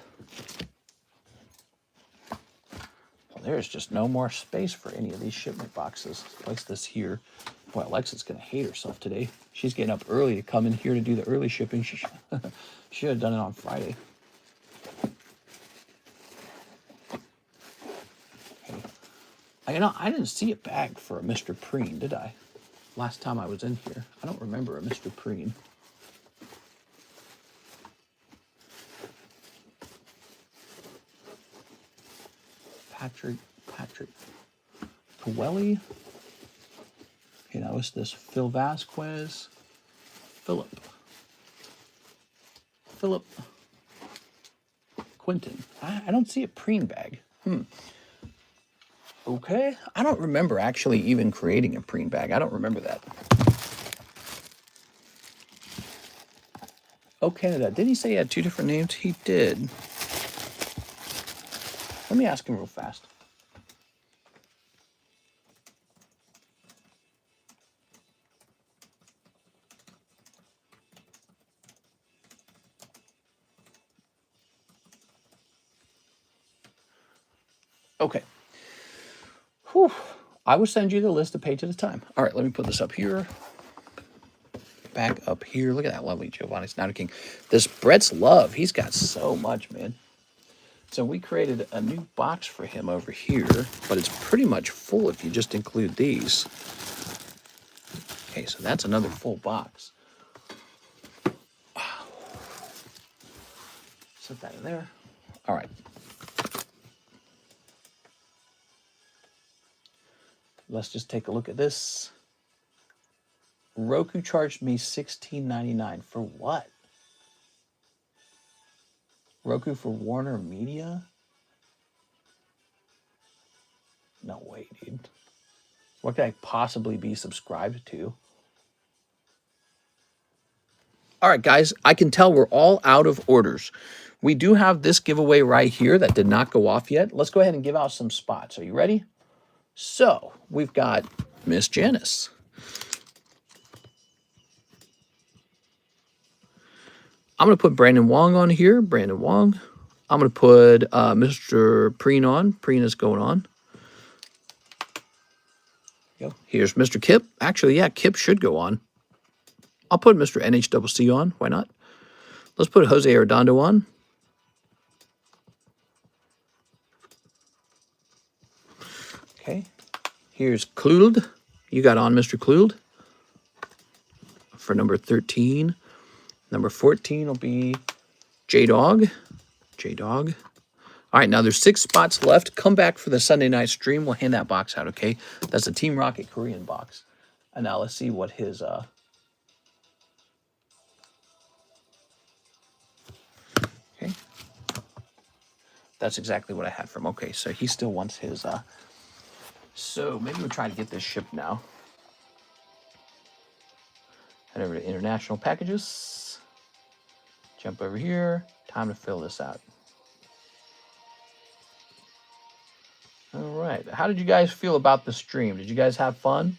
There's just no more space for any of these shipment boxes. Place this here. Boy, Alexa's going to hate herself today. She's getting up early to come in here to do the early shipping. She should have done it on Friday. Okay. You know, I didn't see a bag for a Mr. Preen, did I? Last time I was in here. I don't remember a Mr. Preen. Patrick Coelho. Okay, now it's this Phil Vasquez. Philip Quinton. I don't see a Preen bag. Okay. I don't remember actually even creating a Preen bag. I don't remember that. Oh, Canada. Did he say he had two different names? He did. Let me ask him real fast. Okay. Whew. I will send you the list a page at a time. All right, let me put this up here. Back up here. Look at that lovely Giovanni Snyder King. This Brett's Love. He's got so much, man. So we created a new box for him over here, but it's pretty much full if you just include these. Okay, so that's another full box. Set that in there. All right. Let's just take a look at this. Roku charged me $16.99 for what? Roku for Warner Media? No way, dude. What could I possibly be subscribed to? All right, guys, I can tell we're all out of orders. We do have this giveaway right here that did not go off yet. Let's go ahead and give out some spots. Are you ready? So we've got Miss Janice. I'm going to put Brandon Wong on here. Brandon Wong. I'm going to put Mr. Preen on. Preen is going on. Go. Here's Mr. Kip. Actually, yeah, Kip should go on. I'll put Mr. NHCC on. Why not? Let's put Jose Arredondo on. Okay. Here's Kluld. You got on Mr. Kluld for number 13. Number 14 will be J-Dog. J-Dog. All right, now there's 6 spots left. Come back for the Sunday night stream. We'll hand that box out, okay? That's a Team Rocket Korean box. And now let's see what his... Okay. That's exactly what I had from. Okay, so he still wants his... So maybe we'll try to get this shipped now. Head over to International Packages. Jump over here. Time to fill this out. All right. How did you guys feel about the stream? Did you guys have fun?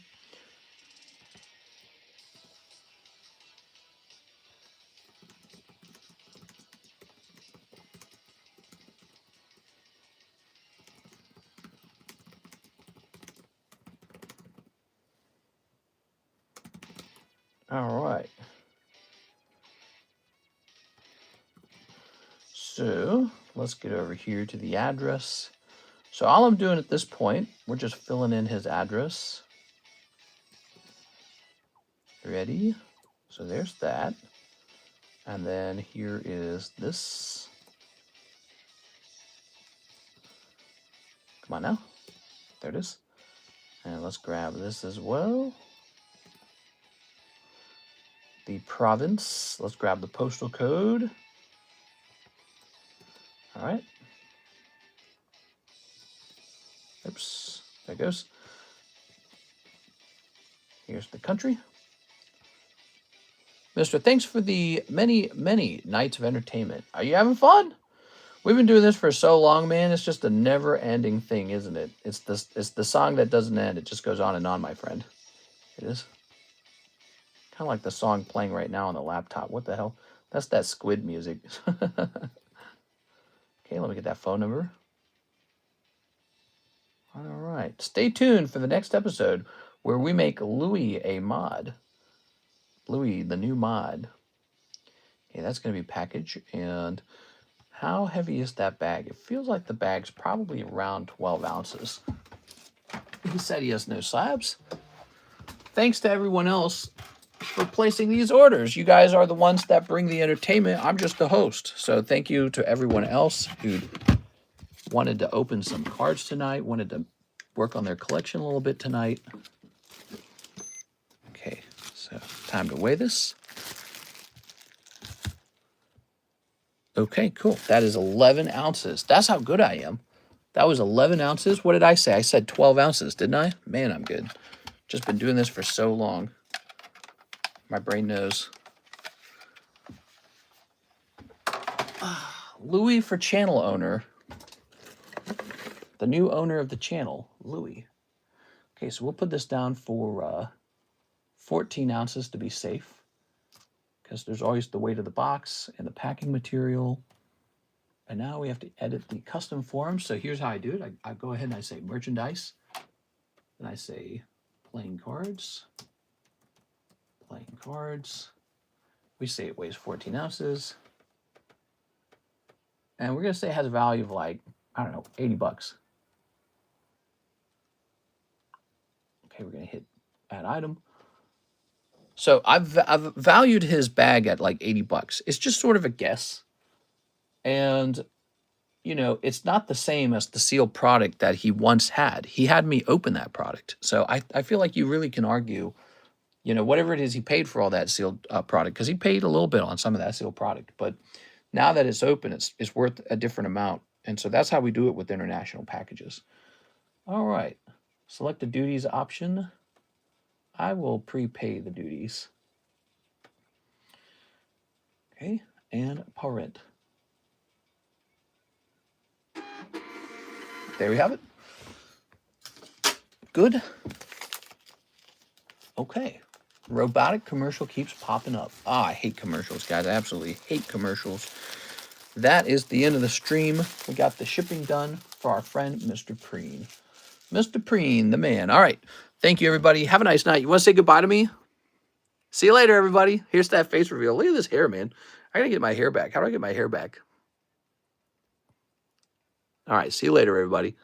All right. So let's get over here to the address. So all I'm doing at this point, we're just filling in his address. Ready? So there's that. And then here is this. Come on now. There it is. And let's grab this as well. The province. Let's grab the postal code. All right. Oops. There it goes. Here's the country. Mister, thanks for the many, many nights of entertainment. Are you having fun? We've been doing this for so long, man. It's just a never-ending thing, isn't it? It's the song that doesn't end. It just goes on and on, my friend. It is. Kind of like the song playing right now on the laptop. What the hell? That's that squid music. Okay, let me get that phone number. All right. Stay tuned for the next episode where we make Louis a mod. Louis, the new mod. Okay, that's going to be packaged. And how heavy is that bag? It feels like the bag's probably around 12 ounces. He said he has no slabs. Thanks to everyone else for placing these orders. You guys are the ones that bring the entertainment. I'm just the host. So thank you to everyone else who wanted to open some cards tonight, wanted to work on their collection a little bit tonight. Okay, so time to weigh this. Okay, cool. That is 11 ounces. That's how good I am. That was 11 ounces. What did I say? I said 12 ounces, didn't I? Man, I'm good. Just been doing this for so long. My brain knows. Louis for channel owner. The new owner of the channel, Louis. Okay, so we'll put this down for 14 ounces to be safe. Because there's always the weight of the box and the packing material. And now we have to edit the custom form. So here's how I do it. I go ahead and I say merchandise. And I say playing cards. Playing cards. We say it weighs 14 ounces. And we're going to say it has a value of like, I don't know, 80 bucks. Okay, we're going to hit add item. So I've valued his bag at like 80 bucks. It's just sort of a guess. And, you know, it's not the same as the sealed product that he once had. He had me open that product. So I feel like you really can argue, you know, whatever it is he paid for all that sealed product, because he paid a little bit on some of that sealed product. But now that it's open, it's worth a different amount. And so that's how we do it with international packages. All right. Select the duties option. I will prepay the duties. Okay. And parent. There we have it. Good. Okay. Robotic commercial keeps popping up. Ah, I hate commercials, guys. I absolutely hate commercials. That is the end of the stream. We got the shipping done for our friend, Mr. Preen. Mr. Preen, the man. All right. Thank you, everybody. Have a nice night. You want to say goodbye to me? See you later, everybody. Here's that face reveal. Look at this hair, man. I got to get my hair back. How do I get my hair back? All right. See you later, everybody.